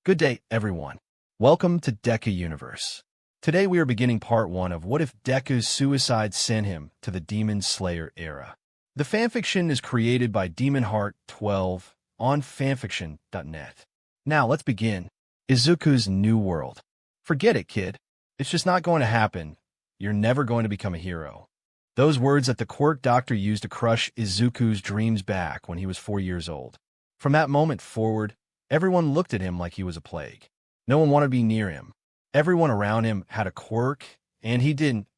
Good day, everyone. Welcome to Deku Universe. Today we are beginning part 1 of What If Deku's Suicide Sent Him to the Demon Slayer Era. The fanfiction is created by DemonHeart12 on fanfiction.net. Now let's begin. Izuku's New World. Forget it, kid. It's just not going to happen. You're never going to become a hero. Those words that the quirk doctor used to crush Izuku's dreams back when he was 4 years old. From that moment forward, everyone looked at him like he was a plague. No one wanted to be near him. Everyone around him had a quirk, and he didn't.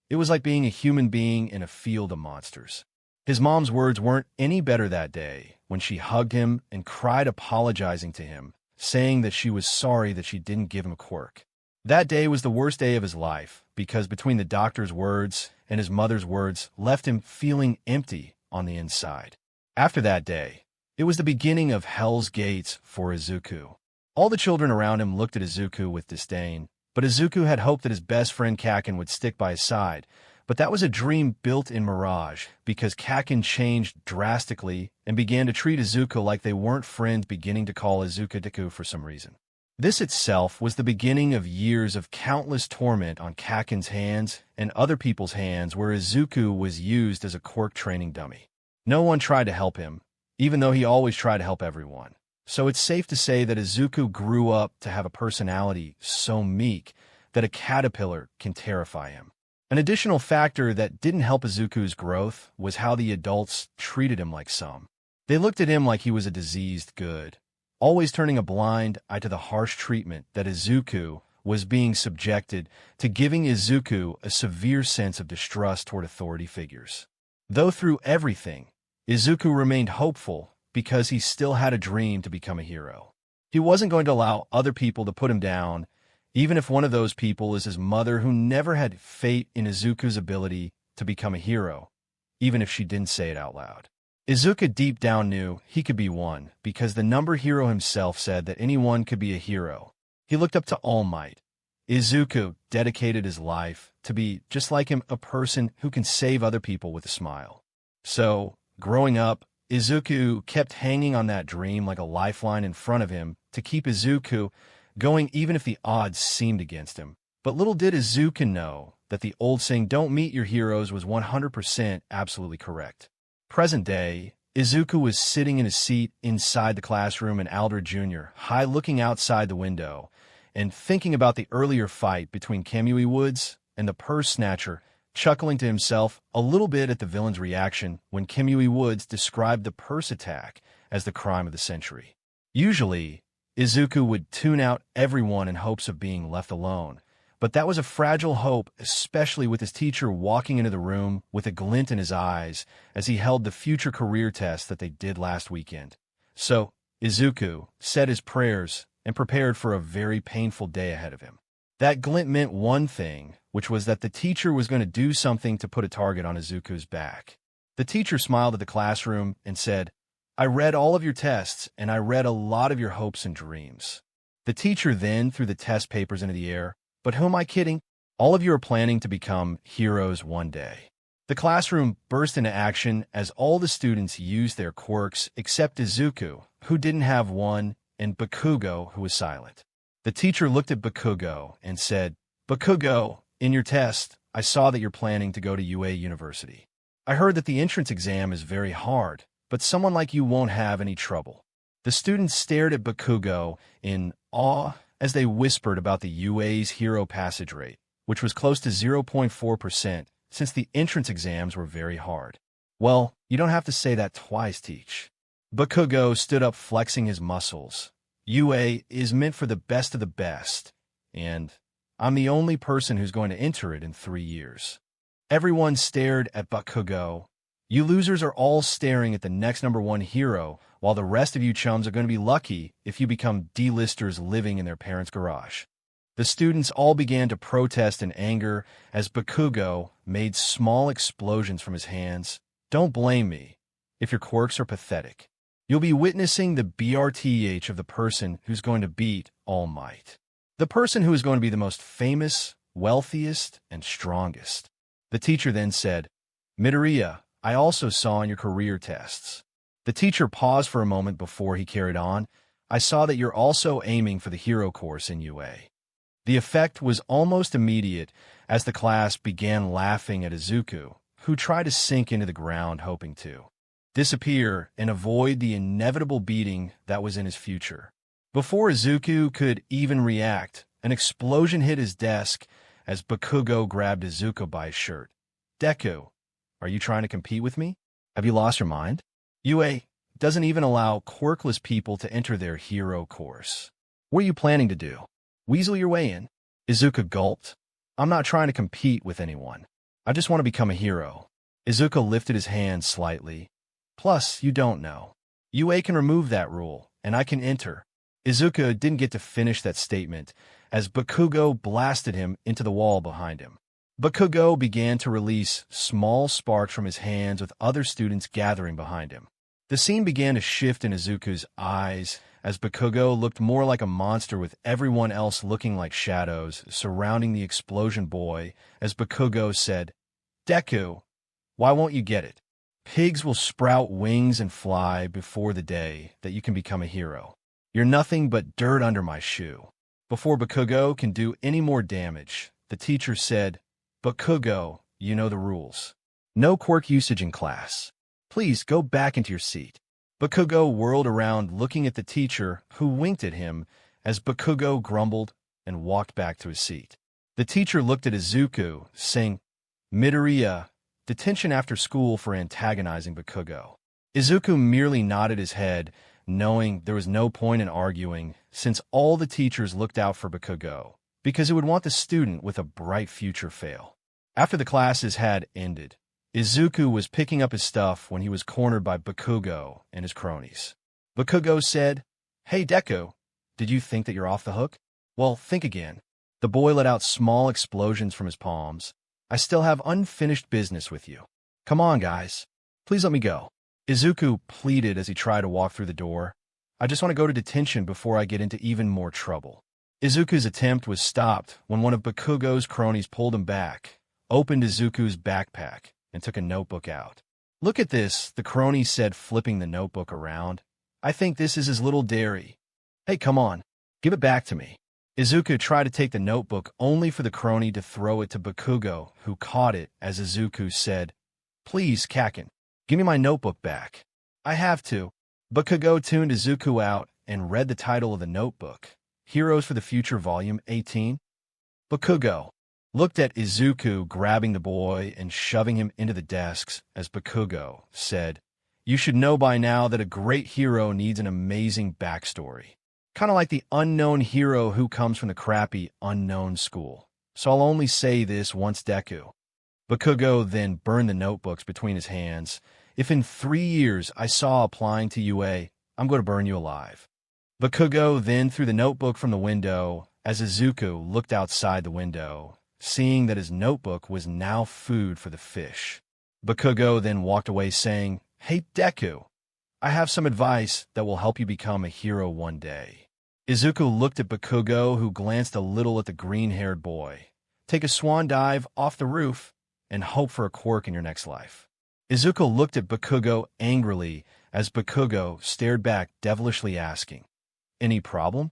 It was like being a human being in a field of monsters. His mom's words weren't any better that day when she hugged him and cried apologizing to him, saying that she was sorry that she didn't give him a quirk. That day was the worst day of his life because between the doctor's words and his mother's words left him feeling empty on the inside. After that day, it was the beginning of Hell's Gates for Izuku. All the children around him looked at Izuku with disdain, but Izuku had hoped that his best friend Kakin would stick by his side. But that was a dream built in mirage, because Kakin changed drastically and began to treat Izuku like they weren't friends, beginning to call Izuku Deku for some reason. This itself was the beginning of years of countless torment on Kakin's hands and other people's hands, where Izuku was used as a quirk training dummy. No one tried to help him, even though he always tried to help everyone. So it's safe to say that Izuku grew up to have a personality so meek that a caterpillar can terrify him. An additional factor that didn't help Izuku's growth was how the adults treated him like some. They looked at him like he was a diseased good, always turning a blind eye to the harsh treatment that Izuku was being subjected to, giving Izuku a severe sense of distrust toward authority figures. Though through everything, Izuku remained hopeful because he still had a dream to become a hero. He wasn't going to allow other people to put him down, even if one of those people is his mother, who never had faith in Izuku's ability to become a hero, even if she didn't say it out loud. Izuku deep down knew he could be one, because the number hero himself said that anyone could be a hero. He looked up to All Might. Izuku dedicated his life to be, just like him, a person who can save other people with a smile. So, growing up, Izuku kept hanging on that dream like a lifeline in front of him to keep Izuku going even if the odds seemed against him. But little did Izuku know that the old saying, "Don't meet your heroes," was 100% absolutely correct. Present day, Izuku was sitting in his seat inside the classroom in Aldred Jr., high looking outside the window, and thinking about the earlier fight between Kamui Woods and the purse snatcher, chuckling to himself a little bit at the villain's reaction when Kamui Woods described the purse attack as the crime of the century. Usually, Izuku would tune out everyone in hopes of being left alone, but that was a fragile hope, especially with his teacher walking into the room with a glint in his eyes as he held the future career test that they did last weekend. So, Izuku said his prayers and prepared for a very painful day ahead of him. That glint meant one thing, which was that the teacher was going to do something to put a target on Izuku's back. The teacher smiled at the classroom and said, "I read all of your tests, and I read a lot of your hopes and dreams." The teacher then threw the test papers into the air. "But who am I kidding? All of you are planning to become heroes one day." The classroom burst into action as all the students used their quirks except Izuku, who didn't have one, and Bakugo, who was silent. The teacher looked at Bakugo and said, "Bakugo, in your test, I saw that you're planning to go to UA University. I heard that the entrance exam is very hard, but someone like you won't have any trouble." The students stared at Bakugo in awe as they whispered about the UA's hero passage rate, which was close to 0.4%, since the entrance exams were very hard. "Well, you don't have to say that twice, Teach." Bakugo stood up, flexing his muscles. "UA is meant for the best of the best, and I'm the only person who's going to enter it in 3 years." Everyone stared at Bakugo. "You losers are all staring at the next #1 hero, while the rest of you chums are going to be lucky if you become D-listers living in their parents' garage." The students all began to protest in anger as Bakugo made small explosions from his hands. "Don't blame me if your quirks are pathetic. You'll be witnessing the BRTH of the person who's going to beat All Might. The person who is going to be the most famous, wealthiest, and strongest." The teacher then said, "Midoriya, I also saw in your career tests." The teacher paused for a moment before he carried on. I saw that you're also aiming for the hero course in UA. The effect was almost immediate as the class began laughing at Izuku, who tried to sink into the ground hoping to disappear and avoid the inevitable beating that was in his future. Before Izuku could even react, an explosion hit his desk as Bakugo grabbed Izuku by his shirt. Deku, are you trying to compete with me? Have you lost your mind? UA doesn't even allow quirkless people to enter their hero course. What are you planning to do? Weasel your way in? Izuku gulped. I'm not trying to compete with anyone. I just want to become a hero. Izuku lifted his hand slightly. Plus, you don't know. UA can remove that rule, and I can enter. Izuku didn't get to finish that statement as Bakugo blasted him into the wall behind him. Bakugo began to release small sparks from his hands with other students gathering behind him. The scene began to shift in Izuku's eyes as Bakugo looked more like a monster with everyone else looking like shadows surrounding the explosion boy as Bakugo said, Deku, why won't you get it? Pigs will sprout wings and fly before the day that you can become a hero. You're nothing but dirt under my shoe. Before Bakugo can do any more damage, the teacher said, Bakugo, you know the rules. No quirk usage in class. Please go back into your seat. Bakugo whirled around looking at the teacher, who winked at him as Bakugo grumbled and walked back to his seat. The teacher looked at Izuku, saying, Midoriya, detention after school for antagonizing Bakugo. Izuku merely nodded his head, knowing there was no point in arguing, since all the teachers looked out for Bakugo, because it would want the student with a bright future fail. After the classes had ended, Izuku was picking up his stuff when he was cornered by Bakugo and his cronies. Bakugo said, Hey Deku, did you think that you're off the hook? Well, think again. The boy let out small explosions from his palms. I still have unfinished business with you. Come on, guys. Please let me go. Izuku pleaded as he tried to walk through the door. I just want to go to detention before I get into even more trouble. Izuku's attempt was stopped when one of Bakugo's cronies pulled him back, opened Izuku's backpack, and took a notebook out. Look at this, the crony said, flipping the notebook around. I think this is his little diary. Hey, come on. Give it back to me. Izuku tried to take the notebook only for the crony to throw it to Bakugo, who caught it as Izuku said, Please, Kakin, give me my notebook back. I have to. Bakugo tuned Izuku out and read the title of the notebook, Heroes for the Future Volume 18. Bakugo looked at Izuku grabbing the boy and shoving him into the desks as Bakugo said, You should know by now that a great hero needs an amazing backstory. Kind of like the unknown hero who comes from the crappy unknown school. So I'll only say this once, Deku. Bakugo then burned the notebooks between his hands. If in 3 years I saw applying to UA, I'm going to burn you alive. Bakugo then threw the notebook from the window as Izuku looked outside the window, seeing that his notebook was now food for the fish. Bakugo then walked away saying, Hey Deku, I have some advice that will help you become a hero one day. Izuku looked at Bakugo, who glanced a little at the green-haired boy. Take a swan dive off the roof and hope for a quirk in your next life. Izuku looked at Bakugo angrily as Bakugo stared back devilishly asking, Any problem?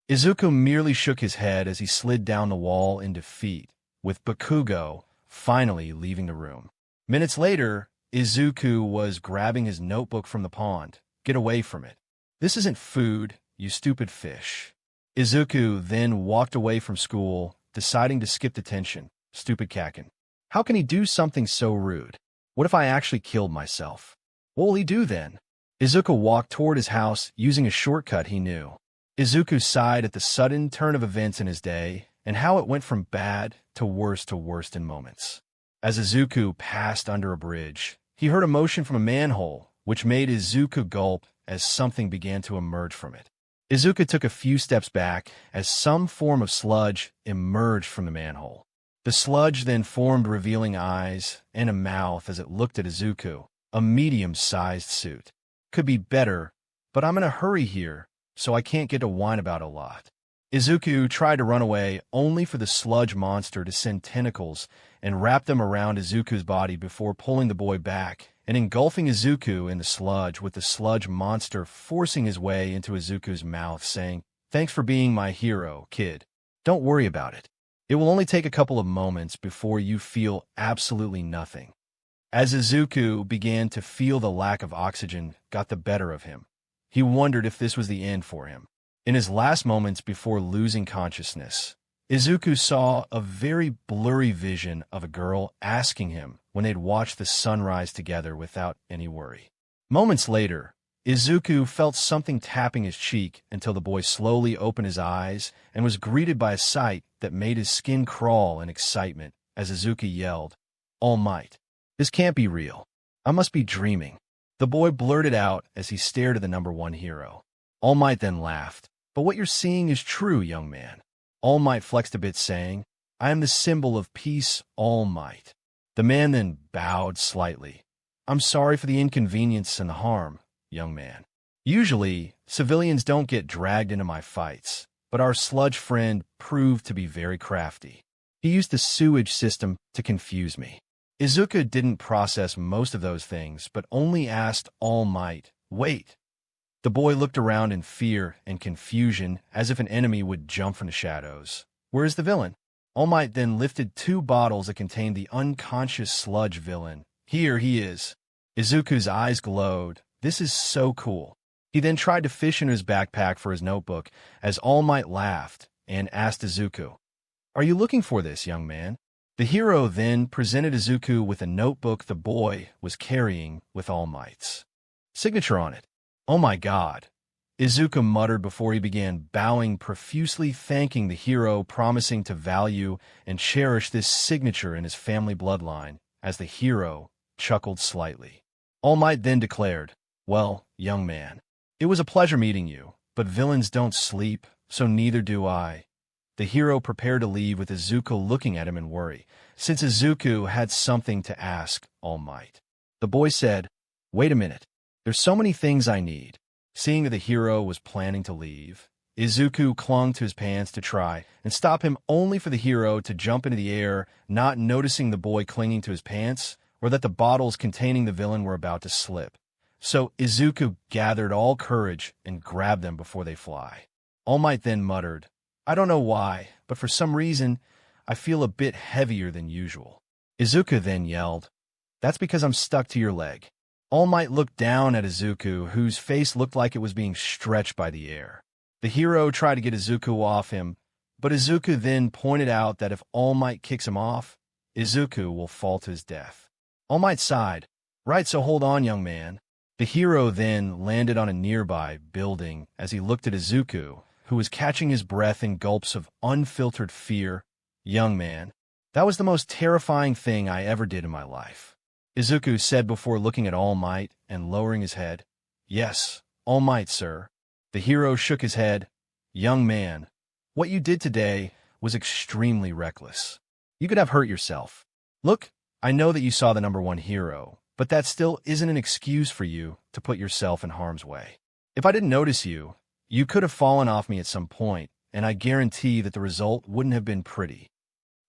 Izuku merely shook his head as he slid down the wall in defeat, with Bakugo finally leaving the room. Minutes later, Izuku was grabbing his notebook from the pond. Get away from it. This isn't food, you stupid fish. Izuku then walked away from school, deciding to skip detention. Stupid Kakin. How can he do something so rude? What if I actually killed myself? What will he do then? Izuku walked toward his house using a shortcut he knew. Izuku sighed at the sudden turn of events in his day and how it went from bad to worst in moments. As Izuku passed under a bridge, he heard a motion from a manhole, which made Izuku gulp as something began to emerge from it. Izuku took a few steps back as some form of sludge emerged from the manhole. The sludge then formed revealing eyes and a mouth as it looked at Izuku, a medium-sized suit. Could be better, but I'm in a hurry here, so I can't get to whine about a lot. Izuku tried to run away only for the sludge monster to send tentacles and wrap them around Izuku's body before pulling the boy back and engulfing Izuku in the sludge, with the sludge monster forcing his way into Izuku's mouth, saying, "Thanks for being my hero, kid. Don't worry about it. It will only take a couple of moments before you feel absolutely nothing." As Izuku began to feel the lack of oxygen got the better of him, he wondered if this was the end for him. In his last moments before losing consciousness, Izuku saw a very blurry vision of a girl asking him when they'd watched the sunrise together without any worry. Moments later, Izuku felt something tapping his cheek until the boy slowly opened his eyes and was greeted by a sight that made his skin crawl in excitement as Izuku yelled, "All Might! This can't be real. I must be dreaming." The boy blurted out as he stared at the number one hero. All Might then laughed. "But what you're seeing is true, young man." All Might flexed a bit, saying, "I am the symbol of peace, All Might." The man then bowed slightly. "I'm sorry for the inconvenience and the harm, young man. Usually, civilians don't get dragged into my fights, but our sludge friend proved to be very crafty. He used the sewage system to confuse me." Izuku didn't process most of those things, but only asked All Might, "Wait." The boy looked around in fear and confusion, as if an enemy would jump from the shadows. "Where is the villain?" All Might then lifted 2 bottles that contained the unconscious sludge villain. "Here he is." Izuku's eyes glowed. "This is so cool." He then tried to fish into his backpack for his notebook, as All Might laughed and asked Izuku, "Are you looking for this, young man?" The hero then presented Izuku with a notebook the boy was carrying with All Might's signature on it. "Oh my God," Izuku muttered before he began bowing profusely, thanking the hero, promising to value and cherish this signature in his family bloodline, as the hero chuckled slightly. All Might then declared, "Well, young man, it was a pleasure meeting you, but villains don't sleep, so neither do I." The hero prepared to leave, with Izuku looking at him in worry, since Izuku had something to ask All Might. The boy said, "Wait a minute. There's so many things I need." Seeing that the hero was planning to leave, Izuku clung to his pants to try and stop him, only for the hero to jump into the air, not noticing the boy clinging to his pants, or that the bottles containing the villain were about to slip. So Izuku gathered all courage and grabbed them before they fly. All Might then muttered, "I don't know why, but for some reason, I feel a bit heavier than usual." Izuku then yelled, "That's because I'm stuck to your leg." All Might looked down at Izuku, whose face looked like it was being stretched by the air. The hero tried to get Izuku off him, but Izuku then pointed out that if All Might kicks him off, Izuku will fall to his death. All Might sighed, "Right, so hold on, young man." The hero then landed on a nearby building as he looked at Izuku, who was catching his breath in gulps of unfiltered fear. "Young man, that was the most terrifying thing I ever did in my life," Izuku said before looking at All Might and lowering his head. "Yes, All Might, sir." The hero shook his head. "Young man, what you did today was extremely reckless. You could have hurt yourself. Look, I know that you saw the number one hero, but that still isn't an excuse for you to put yourself in harm's way. If I didn't notice you, you could have fallen off me at some point, and I guarantee that the result wouldn't have been pretty."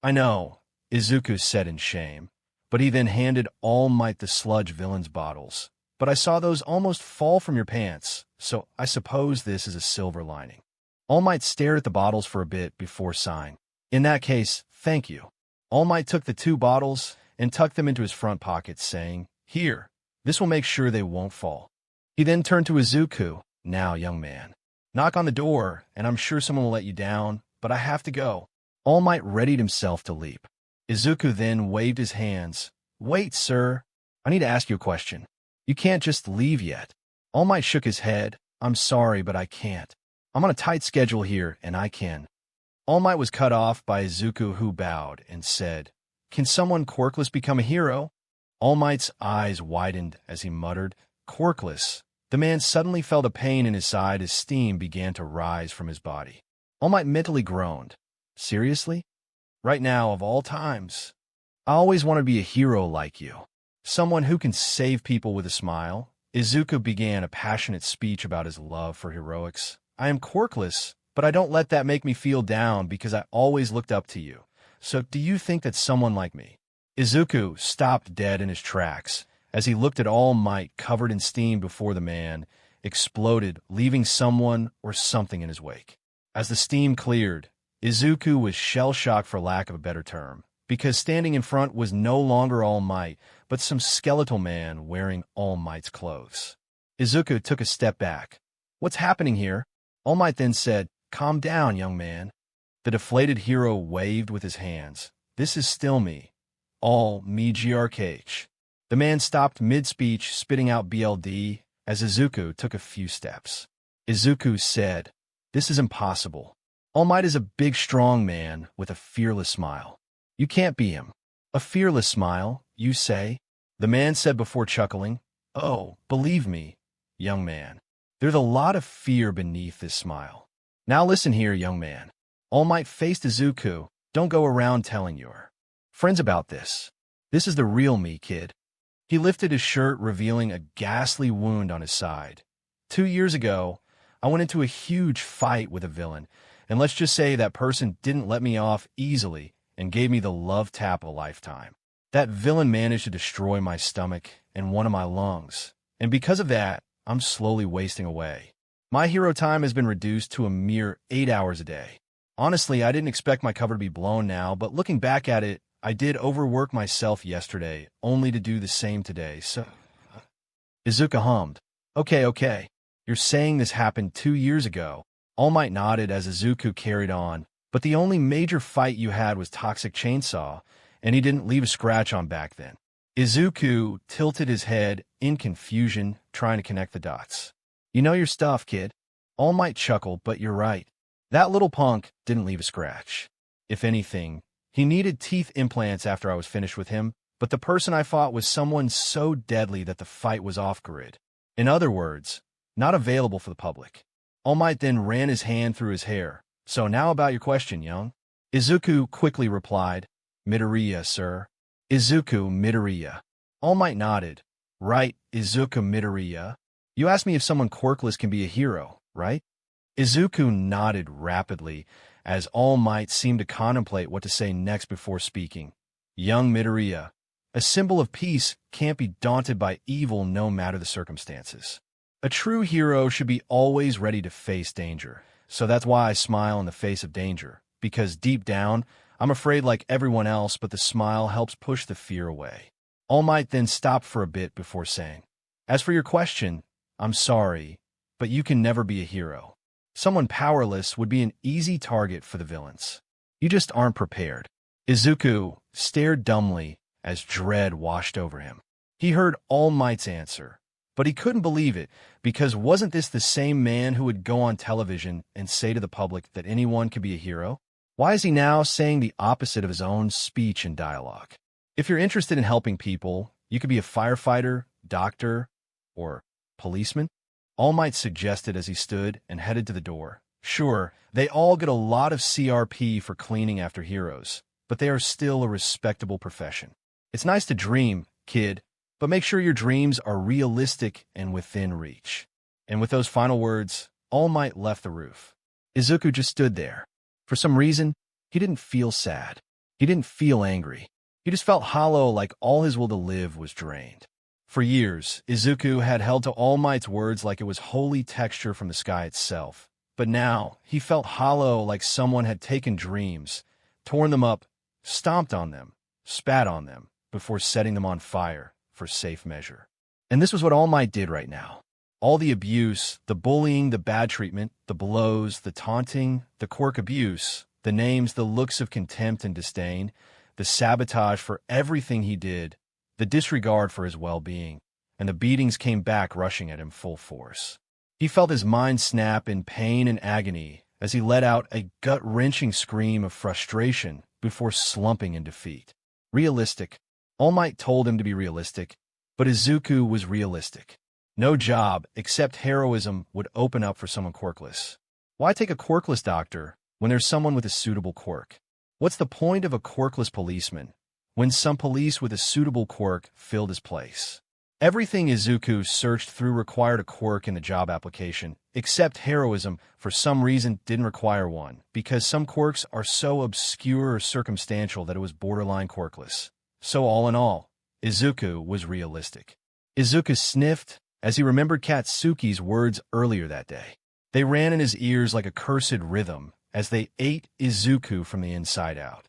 "I know," Izuku said in shame, but he then handed All Might the sludge villain's bottles. "But I saw those almost fall from your pants, so I suppose this is a silver lining." All Might stared at the bottles for a bit before sighing. "In that case, thank you." All Might took the 2 bottles and tucked them into his front pocket, saying, "Here, this will make sure they won't fall." He then turned to Izuku. "Now, young man, knock on the door, and I'm sure someone will let you down, but I have to go." All Might readied himself to leap. Izuku then waved his hands. "Wait, sir. I need to ask you a question. You can't just leave yet." All Might shook his head. "I'm sorry, but I can't. I'm on a tight schedule here, and I can." All Might was cut off by Izuku, who bowed and said, "Can someone quirkless become a hero?" All Might's eyes widened as he muttered, "Quirkless." The man suddenly felt a pain in his side as steam began to rise from his body. All Might mentally groaned. "Seriously? Right now, of all times? I always want to be a hero like you. Someone who can save people with a smile." Izuku began a passionate speech about his love for heroics. "I am quirkless, but I don't let that make me feel down because I always looked up to you. So do you think that someone like me?" Izuku stopped dead in his tracks as he looked at All Might covered in steam before the man exploded, leaving someone or something in his wake. As the steam cleared, Izuku was shell-shocked for lack of a better term, because standing in front was no longer All Might, but some skeletal man wearing All Might's clothes. Izuku took a step back. "What's happening here?" All Might then said, "Calm down, young man." The deflated hero waved with his hands. "This is still me. All me GRKH." The man stopped mid-speech, spitting out BLD, as Izuku took a few steps. Izuku said, "This is impossible. All Might is a big, strong man with a fearless smile. You can't be him." "A fearless smile, you say?" the man said before chuckling. "Oh, believe me, young man, there's a lot of fear beneath this smile. Now listen here, young man." All Might faced Izuku. "Don't go around telling your friends about this. This is the real me, kid." He lifted his shirt, revealing a ghastly wound on his side. 2 years ago, I went into a huge fight with a villain, and let's just say that person didn't let me off easily and gave me the love tap of a lifetime. That villain managed to destroy my stomach and one of my lungs, and because of that, I'm slowly wasting away. My hero time has been reduced to a mere 8 hours a day. Honestly, I didn't expect my cover to be blown now, but looking back at it, I did overwork myself yesterday, only to do the same today, so... Izuku hummed. Okay. You're saying this happened 2 years ago." All Might nodded as Izuku carried on, "But the only major fight you had was Toxic Chainsaw, and he didn't leave a scratch on back then." Izuku tilted his head in confusion, trying to connect the dots. "You know your stuff, kid." All Might chuckled, "But you're right. That little punk didn't leave a scratch. If anything, he needed teeth implants after I was finished with him, but the person I fought was someone so deadly that the fight was off-grid. In other words, not available for the public." All Might then ran his hand through his hair. "So now about your question, young." Izuku quickly replied, "Midoriya, sir." "Izuku Midoriya." All Might nodded. "Right, Izuku Midoriya. You asked me if someone quirkless can be a hero, right?" Izuku nodded rapidly, as All Might seemed to contemplate what to say next before speaking. "Young Midoriya, a symbol of peace, can't be daunted by evil no matter the circumstances. A true hero should be always ready to face danger, so that's why I smile in the face of danger, because deep down, I'm afraid like everyone else, but the smile helps push the fear away." All Might then stopped for a bit before saying, "As for your question, I'm sorry, but you can never be a hero. Someone powerless would be an easy target for the villains. You just aren't prepared." Izuku stared dumbly as dread washed over him. He heard All Might's answer, but he couldn't believe it, because wasn't this the same man who would go on television and say to the public that anyone could be a hero? Why is he now saying the opposite of his own speech and dialogue? If you're interested in helping people, you could be a firefighter, doctor, or policeman, All Might suggested as he stood and headed to the door. Sure, they all get a lot of CRP for cleaning after heroes, but they are still a respectable profession. It's nice to dream, kid, but make sure your dreams are realistic and within reach. And with those final words, All Might left the roof. Izuku just stood there. For some reason, he didn't feel sad. He didn't feel angry. He just felt hollow, like all his will to live was drained. For years, Izuku had held to All Might's words like it was holy texture from the sky itself. But now, he felt hollow, like someone had taken dreams, torn them up, stomped on them, spat on them, before setting them on fire for safe measure. And this was what All Might did right now. All the abuse, the bullying, the bad treatment, the blows, the taunting, the quirk abuse, the names, the looks of contempt and disdain, the sabotage for everything he did, the disregard for his well-being, and the beatings came back rushing at him full force. He felt his mind snap in pain and agony as he let out a gut-wrenching scream of frustration before slumping in defeat. Realistic. All Might told him to be realistic, but Izuku was realistic. No job except heroism would open up for someone quirkless. Why take a quirkless doctor when there's someone with a suitable quirk? What's the point of a quirkless policeman when some police with a suitable quirk filled his place? Everything Izuku searched through required a quirk in the job application, except heroism for some reason didn't require one, because some quirks are so obscure or circumstantial that it was borderline quirkless. So all in all, Izuku was realistic. Izuku sniffed as he remembered Katsuki's words earlier that day. They ran in his ears like a cursed rhythm as they ate Izuku from the inside out.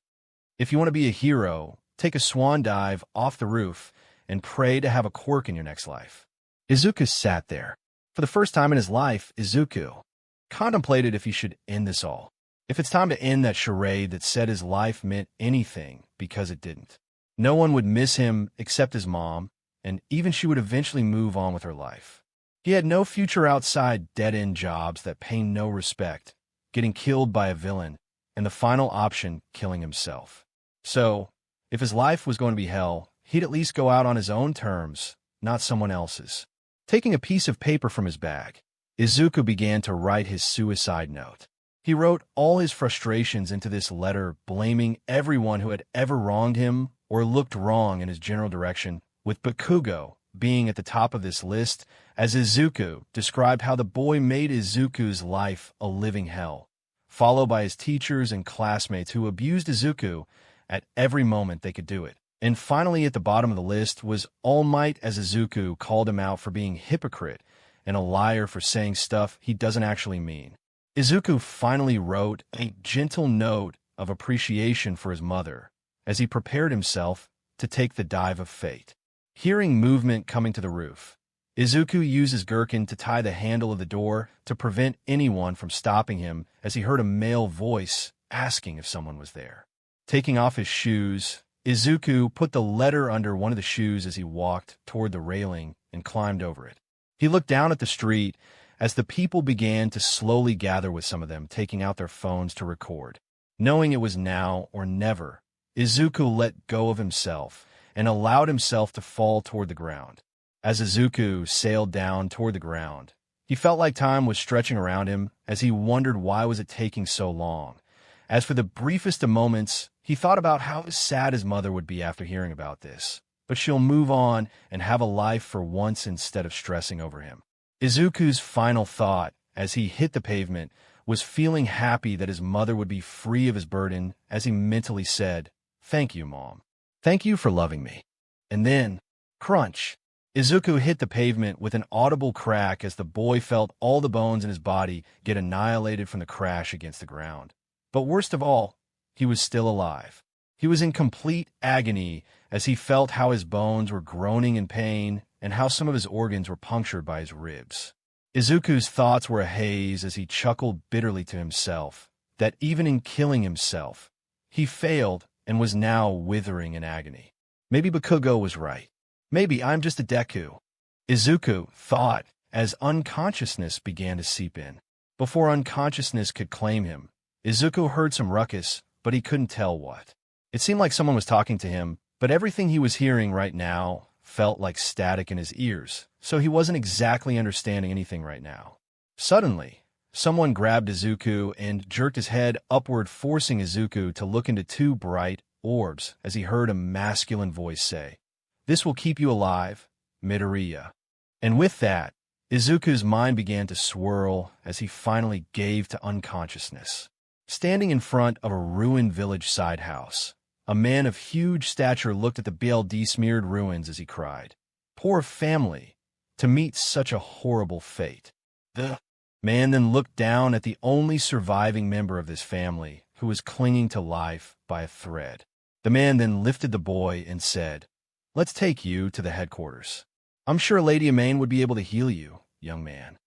If you want to be a hero, take a swan dive off the roof and pray to have a quirk in your next life. Izuku sat there. For the first time in his life, Izuku contemplated if he should end this all. If it's time to end that charade that said his life meant anything because it didn't. No one would miss him except his mom, and even she would eventually move on with her life. He had no future outside dead-end jobs that pay no respect, getting killed by a villain, and the final option, killing himself. So, if his life was going to be hell, he'd at least go out on his own terms, not someone else's. Taking a piece of paper from his bag, Izuku began to write his suicide note. He wrote all his frustrations into this letter, blaming everyone who had ever wronged him or looked wrong in his general direction, with Bakugo being at the top of this list, as Izuku described how the boy made Izuku's life a living hell, followed by his teachers and classmates who abused Izuku at every moment they could do it. And finally, at the bottom of the list was All Might, as Izuku called him out for being a hypocrite and a liar for saying stuff he doesn't actually mean. Izuku finally wrote a gentle note of appreciation for his mother as he prepared himself to take the dive of fate. Hearing movement coming to the roof, Izuku used his gherkin to tie the handle of the door to prevent anyone from stopping him as he heard a male voice asking if someone was there. Taking off his shoes, Izuku put the letter under one of the shoes as he walked toward the railing and climbed over it. He looked down at the street as the people began to slowly gather, with some of them taking out their phones to record. Knowing it was now or never, Izuku let go of himself and allowed himself to fall toward the ground. As Izuku sailed down toward the ground, he felt like time was stretching around him as he wondered why was it taking so long. As for the briefest of moments, he thought about how sad his mother would be after hearing about this. But she'll move on and have a life for once instead of stressing over him. Izuku's final thought, as he hit the pavement, was feeling happy that his mother would be free of his burden as he mentally said, "Thank you, Mom. Thank you for loving me." And then, crunch! Izuku hit the pavement with an audible crack as the boy felt all the bones in his body get annihilated from the crash against the ground. But worst of all, he was still alive. He was in complete agony as he felt how his bones were groaning in pain and how some of his organs were punctured by his ribs. Izuku's thoughts were a haze as he chuckled bitterly to himself that even in killing himself, he failed and was now withering in agony. Maybe Bakugo was right. Maybe I'm just a Deku. Izuku thought as unconsciousness began to seep in. Before unconsciousness could claim him, Izuku heard some ruckus, but he couldn't tell what. It seemed like someone was talking to him, but everything he was hearing right now felt like static in his ears, so he wasn't exactly understanding anything right now. Suddenly, someone grabbed Izuku and jerked his head upward, forcing Izuku to look into two bright orbs as he heard a masculine voice say, "This will keep you alive, Midoriya." And with that, Izuku's mind began to swirl as he finally gave to unconsciousness. Standing in front of a ruined village-side house, a man of huge stature looked at the BLD-smeared ruins as he cried, "Poor family, to meet such a horrible fate." The man then looked down at the only surviving member of this family, who was clinging to life by a thread. The man then lifted the boy and said, "Let's take you to the headquarters. I'm sure Lady Amain would be able to heal you, young man."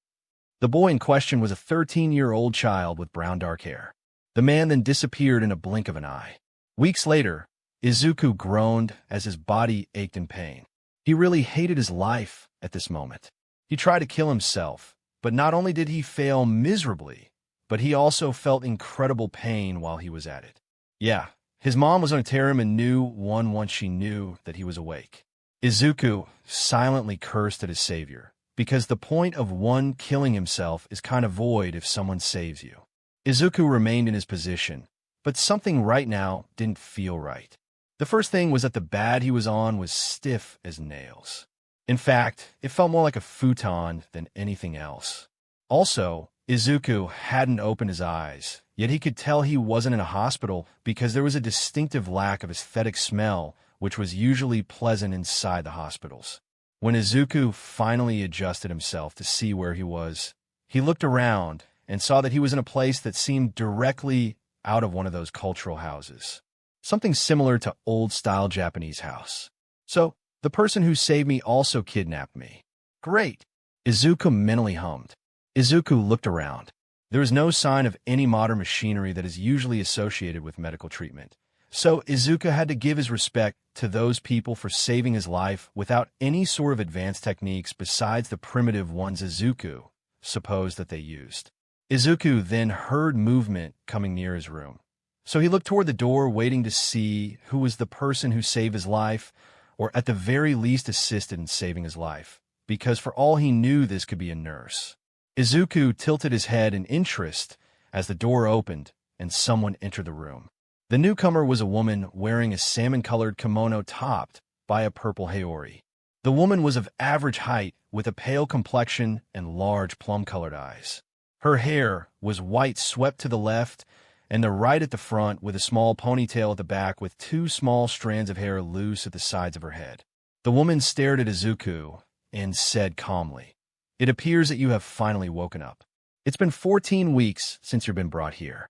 The boy in question was a 13-year-old child with brown dark hair. The man then disappeared in a blink of an eye. Weeks later, Izuku groaned as his body ached in pain. He really hated his life at this moment. He tried to kill himself, but not only did he fail miserably, but he also felt incredible pain while he was at it. Yeah, his mom was going to tear him a new one once she knew that he was awake. Izuku silently cursed at his savior, because the point of one killing himself is kind of void if someone saves you. Izuku remained in his position, but something right now didn't feel right. The first thing was that the bed he was on was stiff as nails. In fact, it felt more like a futon than anything else. Also, Izuku hadn't opened his eyes, yet he could tell he wasn't in a hospital because there was a distinctive lack of aesthetic smell, which was usually pleasant inside the hospitals. When Izuku finally adjusted himself to see where he was, he looked around and saw that he was in a place that seemed directly out of one of those cultural houses. Something similar to old-style Japanese house. So, the person who saved me also kidnapped me. Great! Izuku mentally hummed. Izuku looked around. There was no sign of any modern machinery that is usually associated with medical treatment. So Izuku had to give his respect to those people for saving his life without any sort of advanced techniques besides the primitive ones Izuku supposed that they used. Izuku then heard movement coming near his room. So he looked toward the door, waiting to see who was the person who saved his life, or at the very least assisted in saving his life, because for all he knew this could be a nurse. Izuku tilted his head in interest as the door opened and someone entered the room. The newcomer was a woman wearing a salmon-colored kimono topped by a purple haori. The woman was of average height with a pale complexion and large plum-colored eyes. Her hair was white swept to the left and the right at the front with a small ponytail at the back with two small strands of hair loose at the sides of her head. The woman stared at Izuku and said calmly, "It appears that you have finally woken up. It's been 14 weeks since you've been brought here."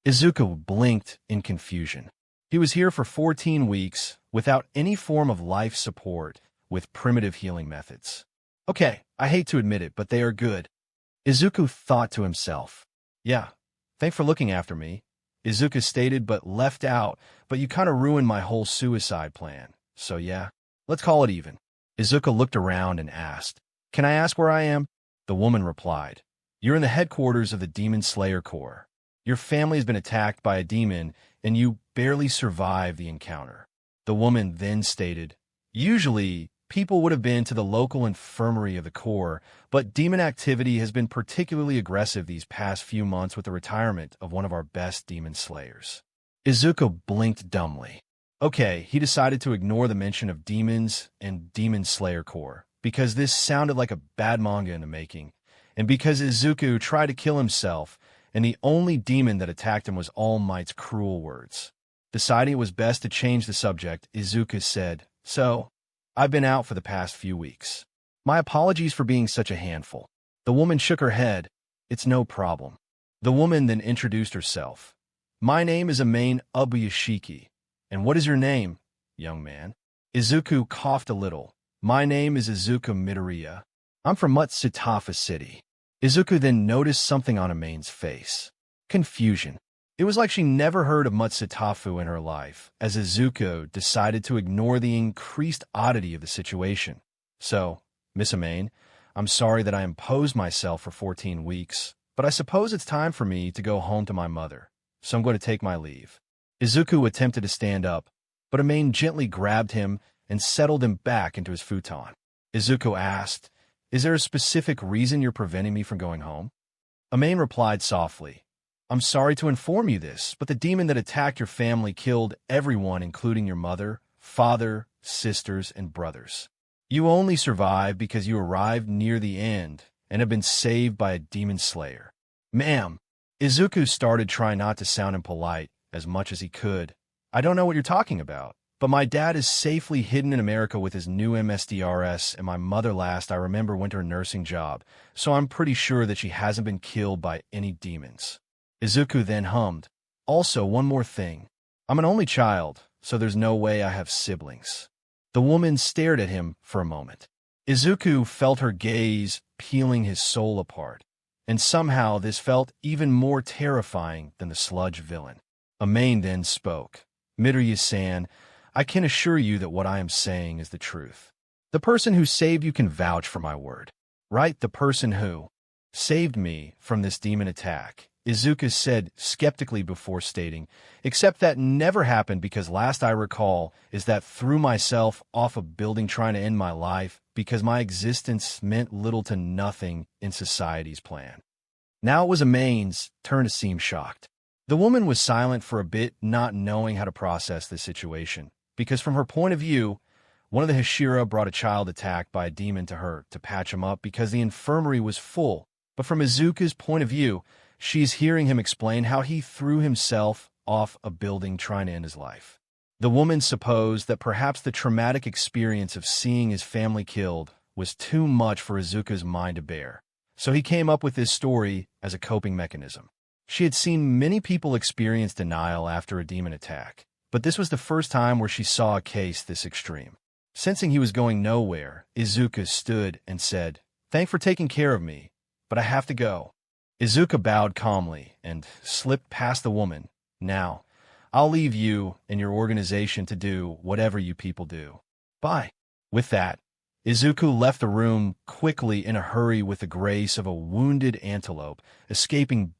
Izuku blinked in confusion. He was here for 14 weeks without any form of life support with primitive healing methods. Okay, I hate to admit it, but they are good. Izuku thought to himself. Yeah, thanks for looking after me, Izuku stated, but left out, but you kind of ruined my whole suicide plan. So yeah, let's call it even. Izuku looked around and asked, "Can I ask where I am?" The woman replied, "You're in the headquarters of the Demon Slayer Corps. Your family has been attacked by a demon, and you barely survived the encounter." The woman then stated, "Usually, people would have been to the local infirmary of the Corps, but demon activity has been particularly aggressive these past few months with the retirement of one of our best demon slayers." Izuku blinked dumbly. Okay, he decided to ignore the mention of demons and Demon Slayer Corps, because this sounded like a bad manga in the making, and because Izuku tried to kill himself, and the only demon that attacked him was All Might's cruel words. Deciding it was best to change the subject, Izuku said, "So, I've been out for the past few weeks. My apologies for being such a handful." The woman shook her head. "It's no problem." The woman then introduced herself. "My name is Amain Ubuyashiki. And what is your name, young man?" Izuku coughed a little. "My name is Izuku Midoriya. I'm from Mutsutafa City." Izuku then noticed something on Amain's face. Confusion. It was like she never heard of Mutsutafu in her life, as Izuku decided to ignore the increased oddity of the situation. "So, Miss Amain, I'm sorry that I imposed myself for 14 weeks, but I suppose it's time for me to go home to my mother, so I'm going to take my leave." Izuku attempted to stand up, but Amain gently grabbed him and settled him back into his futon. Izuku asked, "Is there a specific reason you're preventing me from going home?" Amain replied softly, "I'm sorry to inform you this, but the demon that attacked your family killed everyone, including your mother, father, sisters, and brothers. You only survived because you arrived near the end and have been saved by a demon slayer." "Ma'am," Izuku started trying not to sound impolite as much as he could. "I don't know what you're talking about. But my dad is safely hidden in America with his new MSDRS, and my mother last I remember went to her nursing job, so I'm pretty sure that she hasn't been killed by any demons." Izuku then hummed, "Also, one more thing. I'm an only child, so there's no way I have siblings." The woman stared at him for a moment. Izuku felt her gaze peeling his soul apart, and somehow this felt even more terrifying than the sludge villain. Amain then spoke. "Midoriya-san, I can assure you that what I am saying is the truth. The person who saved you can vouch for my word. Right? The person who saved me from this demon attack," Izuku said skeptically before stating, "except that never happened because last I recall is that threw myself off a building trying to end my life because my existence meant little to nothing in society's plan." Now it was Amain's turn to seem shocked. The woman was silent for a bit, not knowing how to process this situation. Because from her point of view, one of the Hashira brought a child attacked by a demon to her to patch him up because the infirmary was full. But from Izuku's point of view, she's hearing him explain how he threw himself off a building trying to end his life. The woman supposed that perhaps the traumatic experience of seeing his family killed was too much for Izuku's mind to bear, so he came up with this story as a coping mechanism. She had seen many people experience denial after a demon attack, but this was the first time where she saw a case this extreme. Sensing he was going nowhere, Izuku stood and said, "Thanks for taking care of me, but I have to go." Izuku bowed calmly and slipped past the woman. "Now, I'll leave you and your organization to do whatever you people do. Bye." With that, Izuku left the room quickly in a hurry with the grace of a wounded antelope,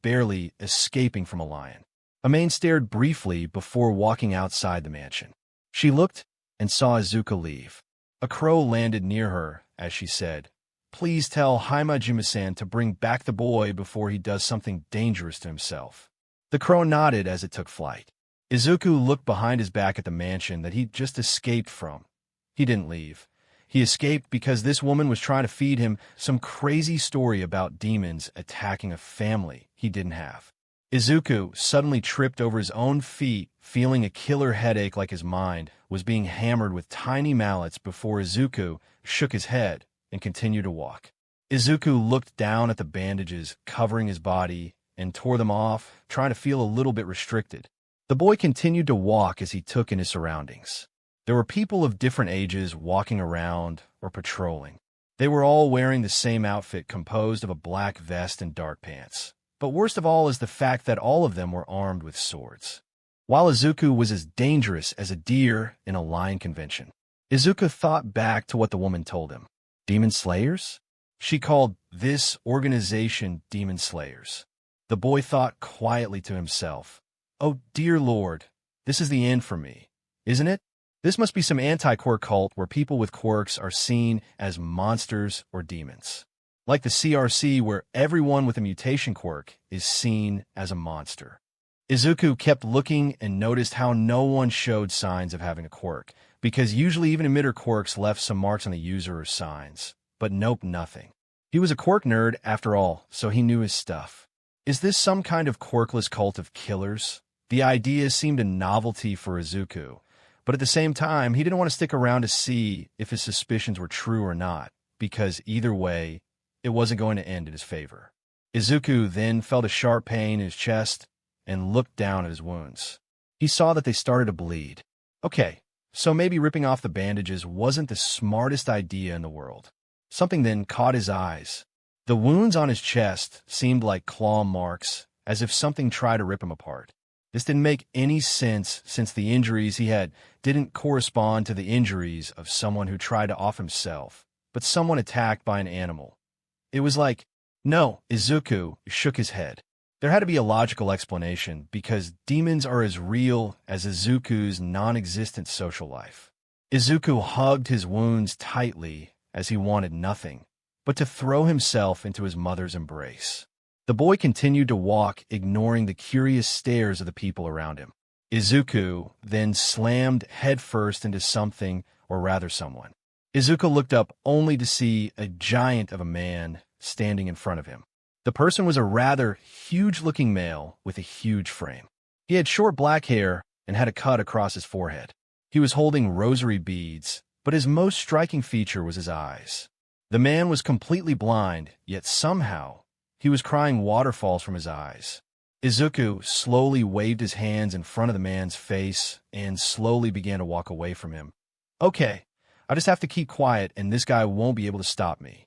barely escaping from a lion. Amain stared briefly before walking outside the mansion. She looked and saw Izuku leave. A crow landed near her as she said, "Please tell Himajima-san to bring back the boy before he does something dangerous to himself." The crow nodded as it took flight. Izuku looked behind his back at the mansion that he'd just escaped from. He didn't leave. He escaped because this woman was trying to feed him some crazy story about demons attacking a family he didn't have. Izuku suddenly tripped over his own feet, feeling a killer headache like his mind was being hammered with tiny mallets before Izuku shook his head and continued to walk. Izuku looked down at the bandages covering his body and tore them off, trying to feel a little bit restricted. The boy continued to walk as he took in his surroundings. There were people of different ages walking around or patrolling. They were all wearing the same outfit composed of a black vest and dark pants. But worst of all is the fact that all of them were armed with swords. While Izuku was as dangerous as a deer in a lion convention, Izuku thought back to what the woman told him. Demon Slayers? She called this organization Demon Slayers. The boy thought quietly to himself, "Oh, dear Lord, this is the end for me, isn't it? This must be some anti-quirk cult where people with quirks are seen as monsters or demons. Like the CRC where everyone with a mutation quirk is seen as a monster." Izuku kept looking and noticed how no one showed signs of having a quirk, because usually even emitter quirks left some marks on the user or signs. But nope, nothing. He was a quirk nerd after all, so he knew his stuff. Is this some kind of quirkless cult of killers? The idea seemed a novelty for Izuku, but at the same time, he didn't want to stick around to see if his suspicions were true or not, because either way, it wasn't going to end in his favor. Izuku then felt a sharp pain in his chest and looked down at his wounds. He saw that they started to bleed. Okay, so maybe ripping off the bandages wasn't the smartest idea in the world. Something then caught his eyes. The wounds on his chest seemed like claw marks, as if something tried to rip him apart. This didn't make any sense since the injuries he had didn't correspond to the injuries of someone who tried to off himself, but someone attacked by an animal. It was like, no, Izuku shook his head. There had to be a logical explanation, because demons are as real as Izuku's non-existent social life. Izuku hugged his wounds tightly as he wanted nothing but to throw himself into his mother's embrace. The boy continued to walk, ignoring the curious stares of the people around him. Izuku then slammed headfirst into something, or rather someone. Izuku looked up only to see a giant of a man standing in front of him. The person was a rather huge-looking male with a huge frame. He had short black hair and had a cut across his forehead. He was holding rosary beads, but his most striking feature was his eyes. The man was completely blind, yet somehow he was crying waterfalls from his eyes. Izuku slowly waved his hands in front of the man's face and slowly began to walk away from him. Okay, I just have to keep quiet and this guy won't be able to stop me.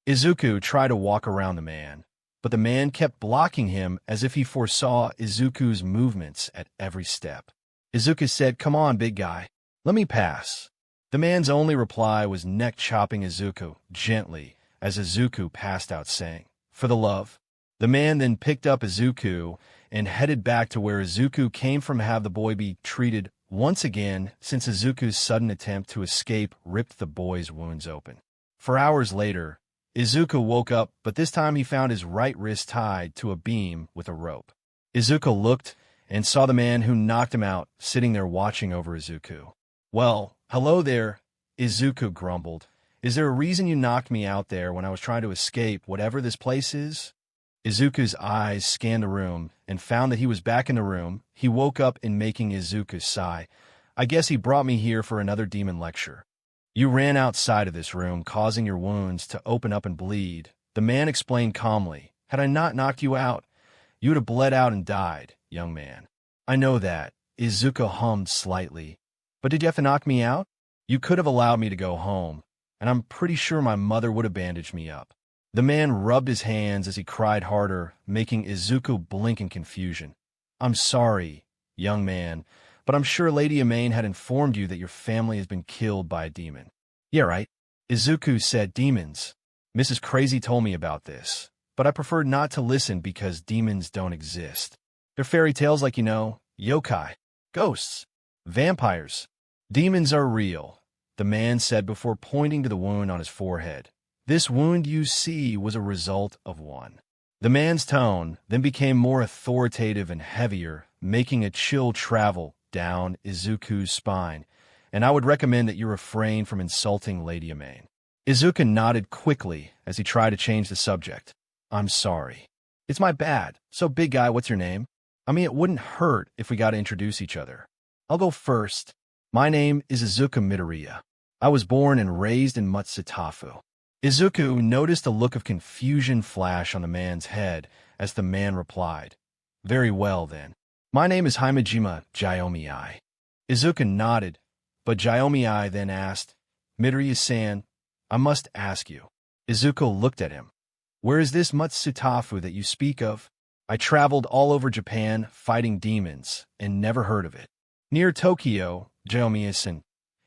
Izuku tried to walk around the man, but the man kept blocking him as if he foresaw Izuku's movements at every step. Izuku said, "Come on, big guy. Let me pass." The man's only reply was neck-chopping Izuku gently as Izuku passed out saying, "For the love." The man then picked up Izuku and headed back to where Izuku came from to have the boy be treated once again since Izuku's sudden attempt to escape ripped the boy's wounds open. For hours later, Izuku woke up, but this time he found his right wrist tied to a beam with a rope. Izuku looked and saw the man who knocked him out sitting there watching over Izuku. "Well, hello there," Izuku grumbled. "Is there a reason you knocked me out there when I was trying to escape whatever this place is?" Izuku's eyes scanned the room and found that he was back in the room. He woke up in making Izuku sigh. I guess he brought me here for another demon lecture. You ran outside of this room, causing your wounds to open up and bleed. The man explained calmly. Had I not knocked you out, you would have bled out and died, young man. I know that. Izuku hummed slightly. But did you have to knock me out? You could have allowed me to go home, and I'm pretty sure my mother would have bandaged me up. The man rubbed his hands as he cried harder, making Izuku blink in confusion. I'm sorry, young man, but I'm sure Lady Amain had informed you that your family has been killed by a demon. Yeah, right. Izuku said demons. Mrs. Crazy told me about this, but I preferred not to listen because demons don't exist. They're fairy tales like yokai, ghosts, vampires. Demons are real, the man said before pointing to the wound on his forehead. This wound you see was a result of one. The man's tone then became more authoritative and heavier, making a chill travel down Izuku's spine, and I would recommend that you refrain from insulting Lady Amain. Izuku nodded quickly as he tried to change the subject. I'm sorry. It's my bad. So, big guy, what's your name? I mean, it wouldn't hurt if we got to introduce each other. I'll go first. My name is Izuku Midoriya. I was born and raised in Matsutafu. Izuku noticed a look of confusion flash on the man's head as the man replied. Very well, then. My name is Himejima Jyomi-ai. Izuku nodded, but Jyomi-ai then asked, Midoriya-san, I must ask you. Izuku looked at him. Where is this Matsutafu that you speak of? I traveled all over Japan fighting demons and never heard of it. Near Tokyo, Jyomi-san.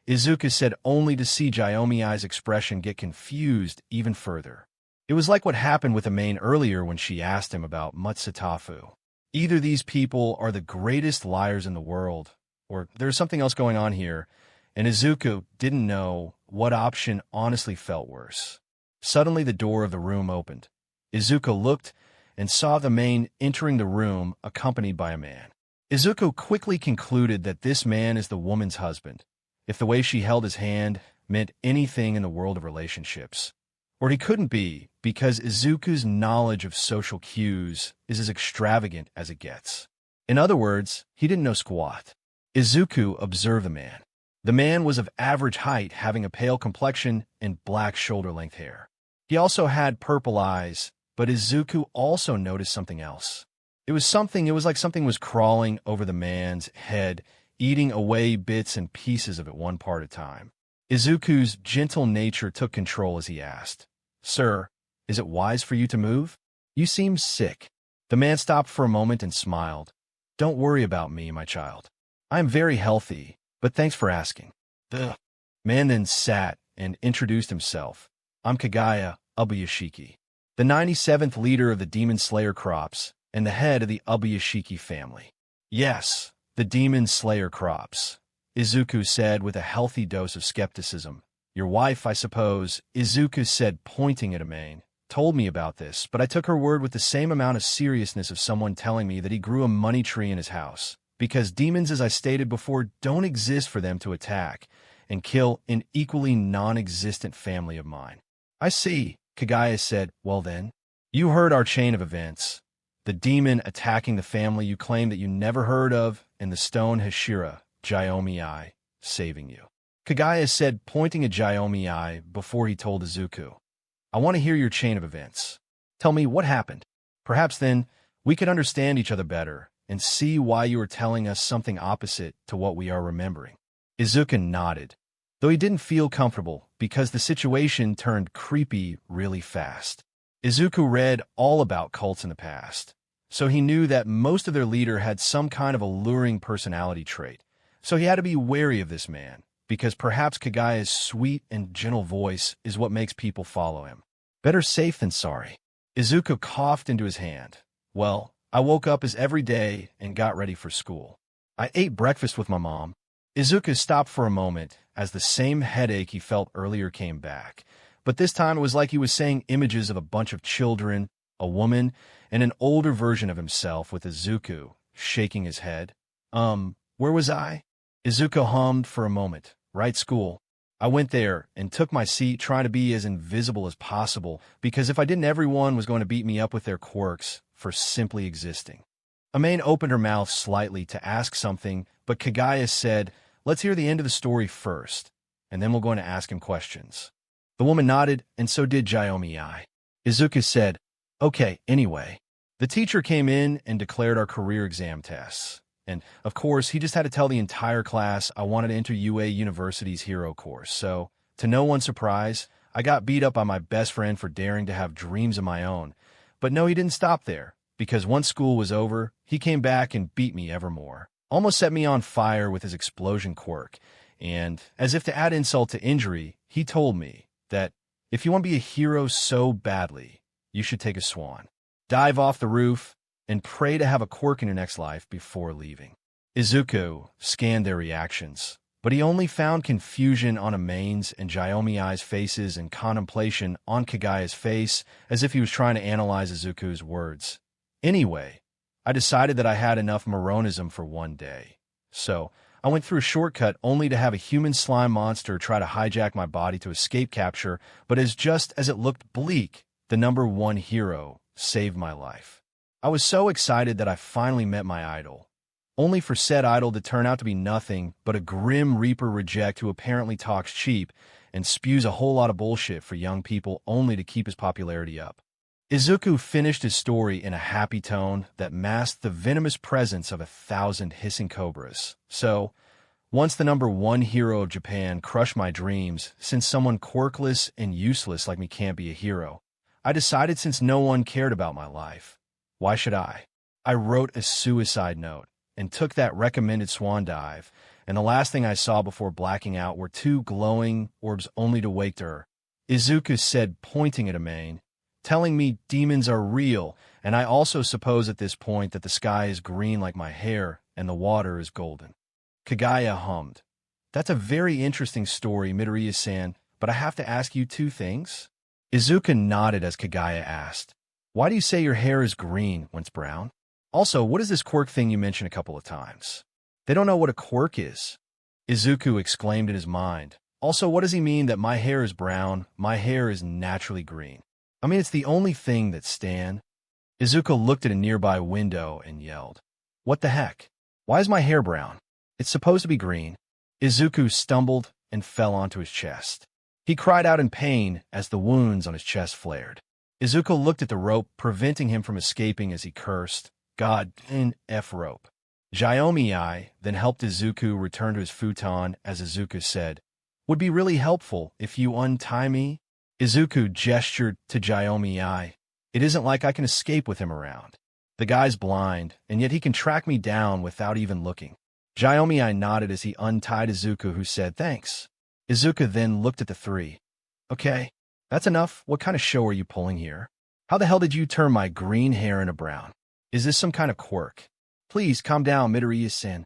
Izuku said only to see Jyomi-ai's expression get confused even further. It was like what happened with Amain earlier when she asked him about Matsutafu. Either these people are the greatest liars in the world, or there's something else going on here, and Izuku didn't know what option honestly felt worse. Suddenly the door of the room opened. Izuku looked and saw the man entering the room accompanied by a man. Izuku quickly concluded that this man is the woman's husband, if the way she held his hand meant anything in the world of relationships. Or he couldn't be, because Izuku's knowledge of social cues is as extravagant as it gets. In other words, he didn't know squat. Izuku observed the man. The man was of average height, having a pale complexion and black shoulder-length hair. He also had purple eyes, but Izuku also noticed something else. It was like something was crawling over the man's head, eating away bits and pieces of it one part at a time. Izuku's gentle nature took control as he asked, Sir, is it wise for you to move? You seem sick. The man stopped for a moment and smiled. Don't worry about me, my child. I am very healthy, but thanks for asking. The man then sat and introduced himself. I'm Kagaya Ubuyashiki, the 97th leader of the Demon Slayer crops and the head of the Ubuyashiki family. Yes, the Demon Slayer crops, Izuku said with a healthy dose of skepticism. Your wife, I suppose, Izuku said, pointing at Amain, told me about this, but I took her word with the same amount of seriousness of someone telling me that he grew a money tree in his house, because demons, as I stated before, don't exist for them to attack and kill an equally non-existent family of mine. I see, Kagaya said. Well then, you heard our chain of events. The demon attacking the family you claim that you never heard of, and the stone Hashira, Jyomi-ai, saving you. Kagaya said, pointing at Jyomi-ai before he told Izuku. I want to hear your chain of events. Tell me what happened. Perhaps then we could understand each other better and see why you are telling us something opposite to what we are remembering. Izuku nodded, though he didn't feel comfortable because the situation turned creepy really fast. Izuku read all about cults in the past, so he knew that most of their leader had some kind of alluring personality trait, so he had to be wary of this man, because perhaps Kagaya's sweet and gentle voice is what makes people follow him. Better safe than sorry. Izuku coughed into his hand. Well, I woke up as every day and got ready for school. I ate breakfast with my mom. Izuku stopped for a moment as the same headache he felt earlier came back, but this time it was like he was saying images of a bunch of children, a woman, and an older version of himself, with Izuku shaking his head. Where was I? Izuku hummed for a moment. Right, school. I went there and took my seat, trying to be as invisible as possible, because if I didn't, everyone was going to beat me up with their quirks for simply existing. Amain opened her mouth slightly to ask something, but Kagaya said, let's hear the end of the story first, and then we'll go in to ask him questions. The woman nodded, and so did Jaomi-ai. Izuku said, okay, anyway. The teacher came in and declared our career exam tests. And, of course, he just had to tell the entire class I wanted to enter UA University's hero course. So, to no one's surprise, I got beat up by my best friend for daring to have dreams of my own. But no, he didn't stop there, because once school was over, he came back and beat me ever more. Almost set me on fire with his explosion quirk. And, as if to add insult to injury, he told me that if you want to be a hero so badly, you should take a swan. Dive off the roof, and pray to have a quirk in your next life before leaving. Izuku scanned their reactions, but he only found confusion on Amane's and Jaomi-ai's faces and contemplation on Kagaya's face, as if he was trying to analyze Izuku's words. Anyway, I decided that I had enough Moronism for one day. So, I went through a shortcut only to have a human slime monster try to hijack my body to escape capture, but just as it looked bleak, the #1 hero saved my life. I was so excited that I finally met my idol, only for said idol to turn out to be nothing but a grim reaper reject who apparently talks cheap and spews a whole lot of bullshit for young people only to keep his popularity up. Izuku finished his story in a happy tone that masked the venomous presence of 1,000 hissing cobras. So, once the #1 hero of Japan crushed my dreams, since someone quirkless and useless like me can't be a hero, I decided since no one cared about my life, why should I? I wrote a suicide note and took that recommended swan dive, and the last thing I saw before blacking out were 2 glowing orbs only to wake her. Izuku said, pointing at Amane, telling me demons are real, and I also suppose at this point that the sky is green like my hair and the water is golden. Kagaya hummed. That's a very interesting story, Midoriya-san, but I have to ask you 2 things? Izuku nodded as Kagaya asked, why do you say your hair is green when it's brown? Also, what is this quirk thing you mentioned a couple of times? They don't know what a quirk is. Izuku exclaimed in his mind. Also, what does he mean that my hair is brown, my hair is naturally green? I mean, it's the only thing that Stan. Izuku looked at a nearby window and yelled, what the heck? Why is my hair brown? It's supposed to be green. Izuku stumbled and fell onto his chest. He cried out in pain as the wounds on his chest flared. Izuku looked at the rope, preventing him from escaping as he cursed, God, F rope. Jaomi-ai then helped Izuku return to his futon as Izuku said, would be really helpful if you untie me. Izuku gestured to Jaomi-ai. It isn't like I can escape with him around. The guy's blind, and yet he can track me down without even looking. Jaomi-ai nodded as he untied Izuku, who said thanks. Izuku then looked at the 3. Okay, that's enough. What kind of show are you pulling here? How the hell did you turn my green hair into brown? Is this some kind of quirk? Please calm down, Midoriya-san.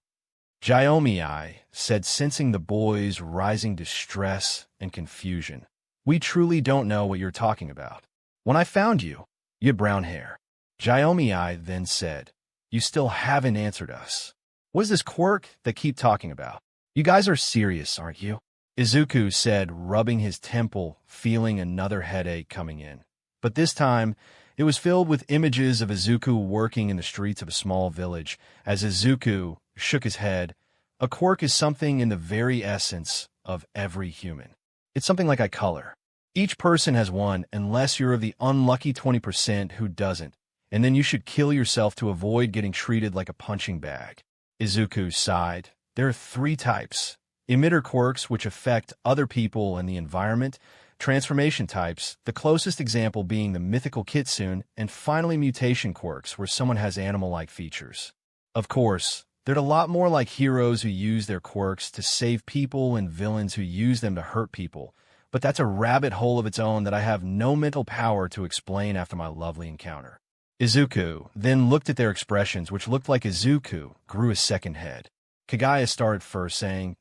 Jaomi-ai said, sensing the boy's rising distress and confusion. We truly don't know what you're talking about. When I found you, you had brown hair. Jaomi-ai then said, you still haven't answered us. What is this quirk they keep talking about? You guys are serious, aren't you? Izuku said, rubbing his temple, feeling another headache coming in. But this time, it was filled with images of Izuku working in the streets of a small village. As Izuku shook his head, a quirk is something in the very essence of every human. It's something like eye color. Each person has one unless you're of the unlucky 20% who doesn't, and then you should kill yourself to avoid getting treated like a punching bag. Izuku sighed. There are 3 types. Emitter quirks, which affect other people and the environment, transformation types, the closest example being the mythical kitsune, and finally mutation quirks, where someone has animal-like features. Of course, there are a lot more like heroes who use their quirks to save people and villains who use them to hurt people, but that's a rabbit hole of its own that I have no mental power to explain after my lovely encounter. Izuku then looked at their expressions, which looked like Izuku grew a second head. Kagaya started first, saying,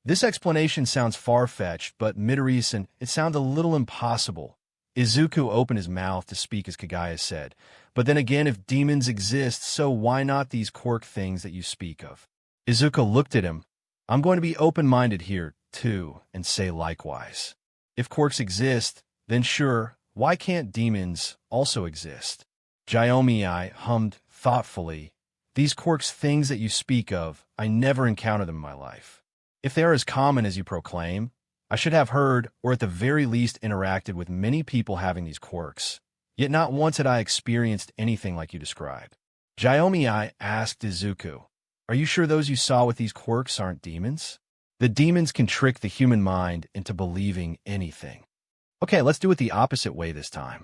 this explanation sounds far-fetched, but Midoriya-san, it sounds a little impossible. Izuku opened his mouth to speak as Kagaya said, but then again, if demons exist, so why not these quirk things that you speak of? Izuku looked at him. I'm going to be open-minded here, too, and say likewise. If quirks exist, then sure, why can't demons also exist? Jaomi-ai hummed thoughtfully. These quirks things that you speak of, I never encountered them in my life. If they are as common as you proclaim, I should have heard, or at the very least interacted with many people having these quirks. Yet not once had I experienced anything like you described. Jiomi asked Izuku, "Are you sure those you saw with these quirks aren't demons?" The demons can trick the human mind into believing anything. Okay, let's do it the opposite way this time.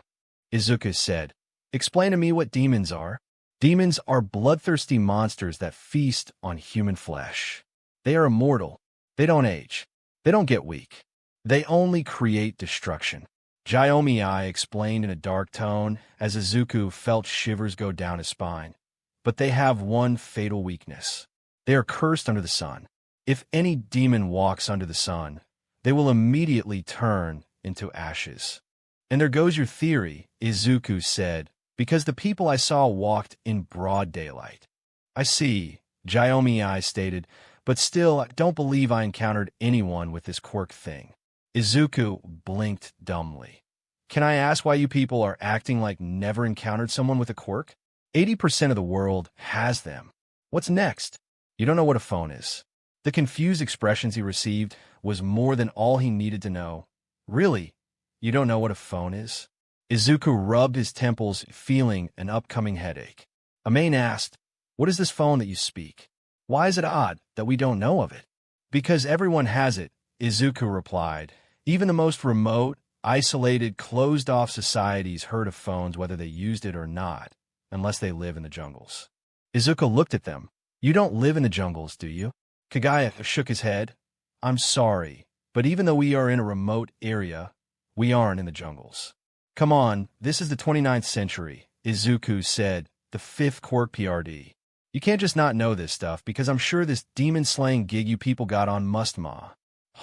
Izuku said, "Explain to me what demons are." Demons are bloodthirsty monsters that feast on human flesh. They are immortal. They don't age. They don't get weak. They only create destruction. Jiomi explained in a dark tone as Izuku felt shivers go down his spine. But they have one fatal weakness. They are cursed under the sun. If any demon walks under the sun, they will immediately turn into ashes. And there goes your theory, Izuku said, because the people I saw walked in broad daylight. I see, Jiomi stated, but still, I don't believe I encountered anyone with this quirk thing. Izuku blinked dumbly. Can I ask why you people are acting like never encountered someone with a quirk? 80% of the world has them. What's next? You don't know what a phone is. The confused expressions he received was more than all he needed to know. Really? You don't know what a phone is? Izuku rubbed his temples, feeling an upcoming headache. Amain asked, "What is this phone that you speak? Why is it odd that we don't know of it?" "Because everyone has it," Izuku replied. "Even the most remote, isolated, closed-off societies heard of phones whether they used it or not, unless they live in the jungles." Izuku looked at them. "You don't live in the jungles, do you?" Kagaya shook his head. "I'm sorry, but even though we are in a remote area, we aren't in the jungles." "Come on, this is the 29th century," Izuku said, the fifth quirk PRD. "You can't just not know this stuff, because I'm sure this demon-slaying gig you people got on must ma."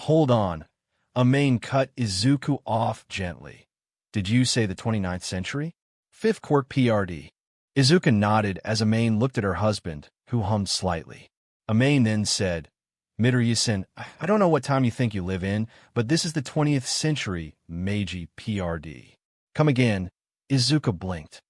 "Hold on." Amain cut Izuku off gently. "Did you say the 29th century? Fifth quirk PRD. Izuku nodded as Amain looked at her husband, who hummed slightly. Amain then said, "Midoriya-san, I don't know what time you think you live in, but this is the 20th century, Meiji PRD. Come again." Izuku blinked.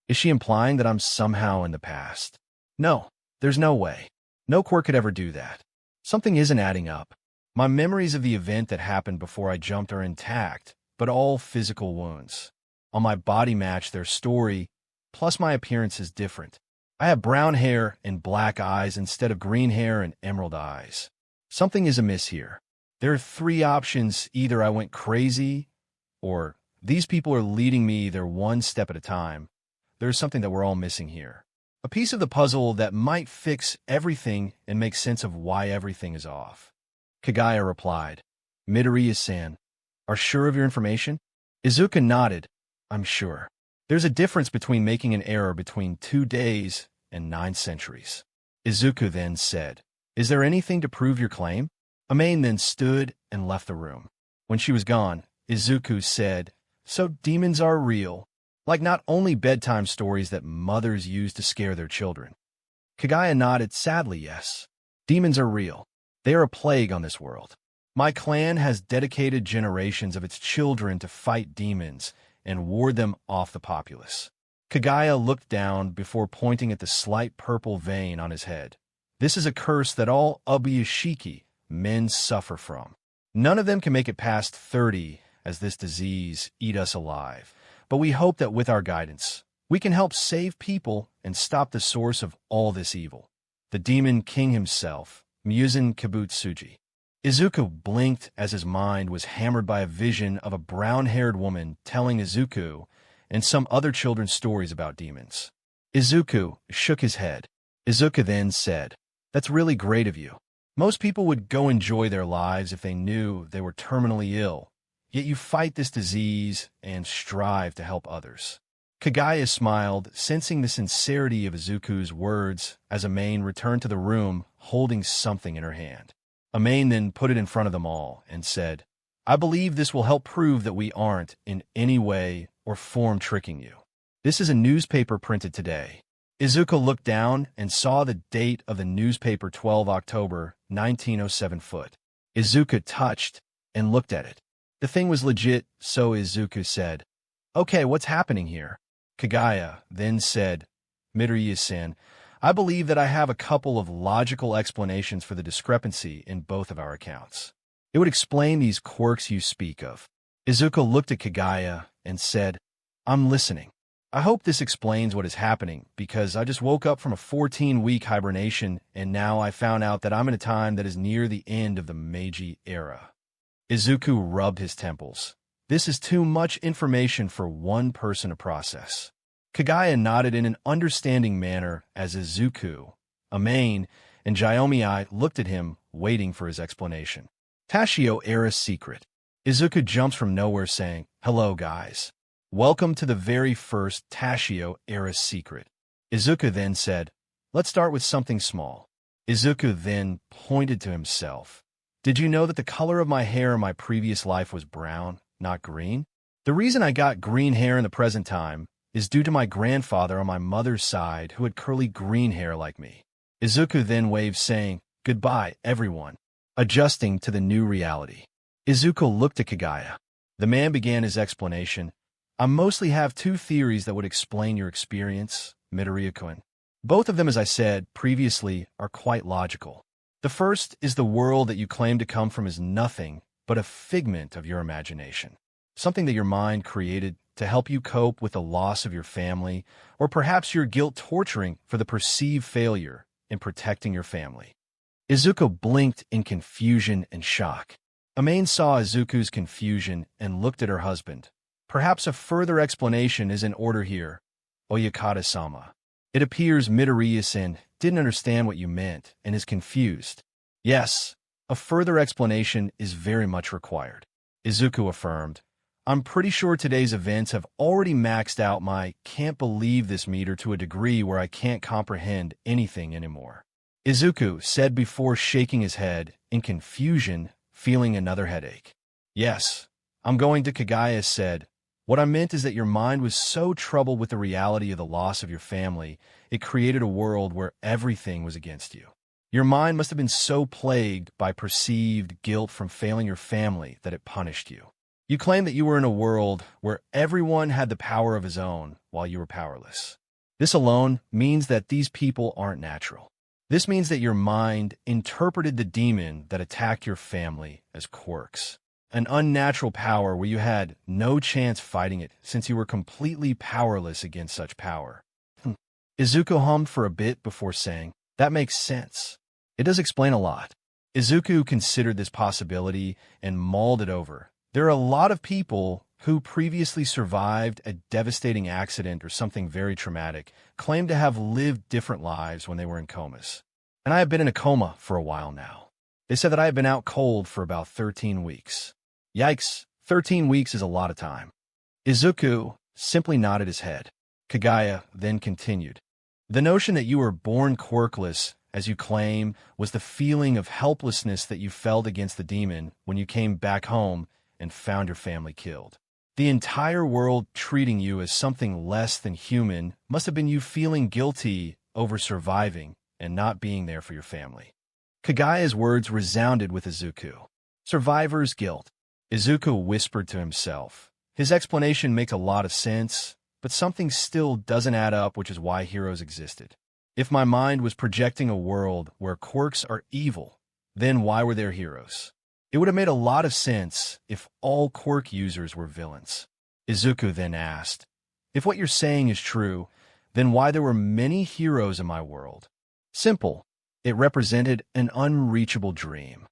"Is she implying that I'm somehow in the past?" "No, there's no way. No quirk could ever do that. Something isn't adding up. My memories of the event that happened before I jumped are intact, but all physical wounds. On my body match their story, plus my appearance is different. I have brown hair and black eyes instead of green hair and emerald eyes. Something is amiss here. There are three options: either I went crazy, or these people are leading me either one step at a time. There's something that we're all missing here. A piece of the puzzle that might fix everything and make sense of why everything is off." Kagaya replied, "Midoriya-san, are sure of your information?" Izuku nodded. "I'm sure. There's a difference between making an error between 2 days and 9 centuries. Izuku then said, "Is there anything to prove your claim?" Amain then stood and left the room. When she was gone, Izuku said, "So demons are real, like not only bedtime stories that mothers use to scare their children." Kagaya nodded sadly, "Yes. Demons are real. They are a plague on this world. My clan has dedicated generations of its children to fight demons and ward them off the populace." Kagaya looked down before pointing at the slight purple vein on his head. "This is a curse that all Ubuyashiki men suffer from. None of them can make it past 30 as this disease eat us alive. But we hope that with our guidance, we can help save people and stop the source of all this evil. The Demon King himself, Muzan Kibutsuji." Izuku blinked as his mind was hammered by a vision of a brown-haired woman telling Izuku and some other children's stories about demons. Izuku shook his head. Izuku then said, "That's really great of you. Most people would go enjoy their lives if they knew they were terminally ill, yet you fight this disease and strive to help others." Kagaya smiled, sensing the sincerity of Izuku's words as Amain returned to the room holding something in her hand. Amain then put it in front of them all and said, "I believe this will help prove that we aren't in any way or form tricking you. This is a newspaper printed today." Izuku looked down and saw the date of the newspaper, 12 October 1907 foot. Izuku touched and looked at it. The thing was legit, so Izuku said, "Okay, what's happening here?" Kagaya then said, "Midoriya-san, I believe that I have a couple of logical explanations for the discrepancy in both of our accounts. It would explain these quirks you speak of. Izuku looked at Kagaya and said, I'm listening. I hope this explains what is happening, because I just woke up from a 14-week hibernation, and now I found out that I'm in a time that is near the end of the Meiji era. Izuku rubbed his temples. This is too much information for one person to process. Kagaya nodded in an understanding manner as Izuku, Amain, and Jiomi looked at him, waiting for his explanation. Tashio Era's secret. Izuku jumps from nowhere saying, Hello, guys. Welcome to the very first Tashio Era's secret. Izuku then said, Let's start with something small. Izuku then pointed to himself. Did you know that the color of my hair in my previous life was brown, not green? The reason I got green hair in the present time is due to my grandfather on my mother's side who had curly green hair like me. Izuku then waved saying, Goodbye, everyone, adjusting to the new reality. Izuku looked at Kagaya. The man began his explanation. I mostly have two theories that would explain your experience, Midoriya-kun. Both of them, as I said previously, are quite logical. The first is the world that you claim to come from is nothing but a figment of your imagination, something that your mind created to help you cope with the loss of your family, or perhaps your guilt torturing for the perceived failure in protecting your family. Izuku blinked in confusion and shock. Amain saw Izuku's confusion and looked at her husband. Perhaps a further explanation is in order here, Oyakata-sama. It appears Midoriya-san didn't understand what you meant and is confused. Yes, a further explanation is very much required. Izuku affirmed, I'm pretty sure today's events have already maxed out my can't believe this meter to a degree where I can't comprehend anything anymore. Izuku said before shaking his head, in confusion, feeling another headache. Yes, I'm going to. Kagaya said, What I meant is that your mind was so troubled with the reality of the loss of your family, it created a world where everything was against you. Your mind must have been so plagued by perceived guilt from failing your family that it punished you. You claim that you were in a world where everyone had the power of his own while you were powerless. This alone means that these people aren't natural. This means that your mind interpreted the demon that attacked your family as quirks. An unnatural power where you had no chance fighting it since you were completely powerless against such power. Izuku hummed for a bit before saying, That makes sense. It does explain a lot. Izuku considered this possibility and mulled it over. There are a lot of people who previously survived a devastating accident or something very traumatic claim to have lived different lives when they were in comas. And I have been in a coma for a while now. They said that I have been out cold for about 13 weeks. Yikes, 13 weeks is a lot of time. Izuku simply nodded his head. Kagaya then continued. The notion that you were born quirkless, as you claim, was the feeling of helplessness that you felt against the demon when you came back home and found your family killed. The entire world treating you as something less than human must have been you feeling guilty over surviving and not being there for your family. Kagaya's words resounded with Izuku. Survivor's guilt. Izuku whispered to himself. His explanation makes a lot of sense, but something still doesn't add up, which is why heroes existed. If my mind was projecting a world where quirks are evil, then why were there heroes? It would have made a lot of sense if all quirk users were villains. Izuku then asked, If what you're saying is true, then why there were many heroes in my world? Simple. It represented an unreachable dream.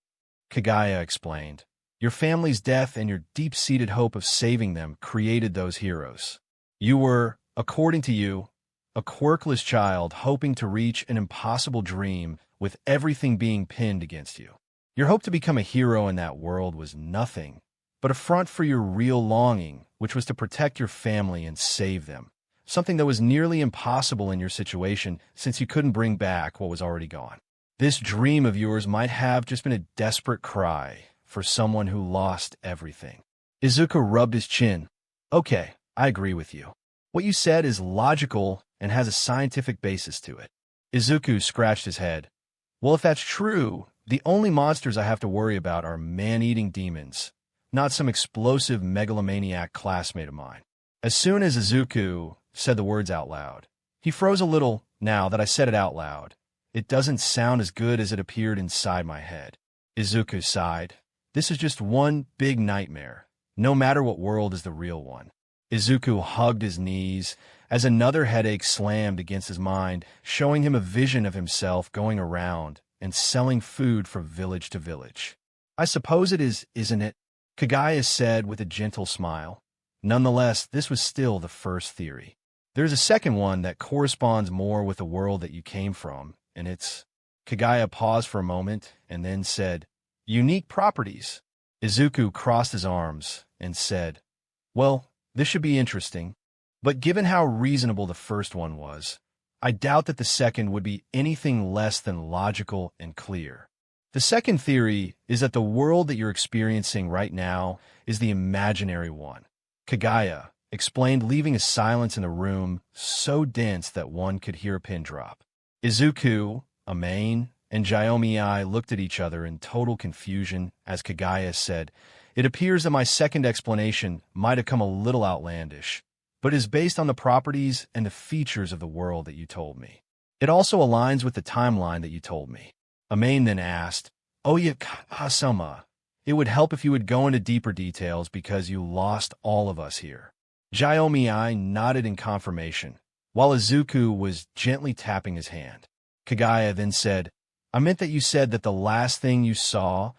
Kagaya explained, Your family's death and your deep-seated hope of saving them created those heroes. You were, according to you, a quirkless child hoping to reach an impossible dream with everything being pinned against you. Your hope to become a hero in that world was nothing but a front for your real longing, which was to protect your family and save them, something that was nearly impossible in your situation since you couldn't bring back what was already gone. This dream of yours might have just been a desperate cry for someone who lost everything. Izuku rubbed his chin. Okay, I agree with you. What you said is logical and has a scientific basis to it. Izuku scratched his head. Well, if that's true, the only monsters I have to worry about are man-eating demons, not some explosive megalomaniac classmate of mine. As soon as Izuku said the words out loud, he froze a little Now that I said it out loud, it doesn't sound as good as it appeared inside my head. Izuku sighed. This is just one big nightmare. No matter what world is the real one. Izuku hugged his knees as another headache slammed against his mind, showing him a vision of himself going around and selling food from village to village. I suppose it is, isn't it? Kagaya said with a gentle smile. Nonetheless, this was still the first theory. There's a second one that corresponds more with the world that you came from, and it's... Kagaya paused for a moment and then said, unique properties. Izuku crossed his arms and said, well, this should be interesting, but given how reasonable the first one was, I doubt that the second would be anything less than logical and clear. The second theory is that the world that you're experiencing right now is the imaginary one. Kagaya explained, leaving a silence in the room so dense that one could hear a pin drop. Izuku, Amain, and Jyomi looked at each other in total confusion as Kagaya said, it appears that my second explanation might have come a little outlandish, but is based on the properties and the features of the world that you told me. It also aligns with the timeline that you told me. Amain then asked, Oyakasama, it would help if you would go into deeper details because you lost all of us here. Jyomi nodded in confirmation, while Izuku was gently tapping his hand. Kagaya then said, I meant that you said that the last thing you saw,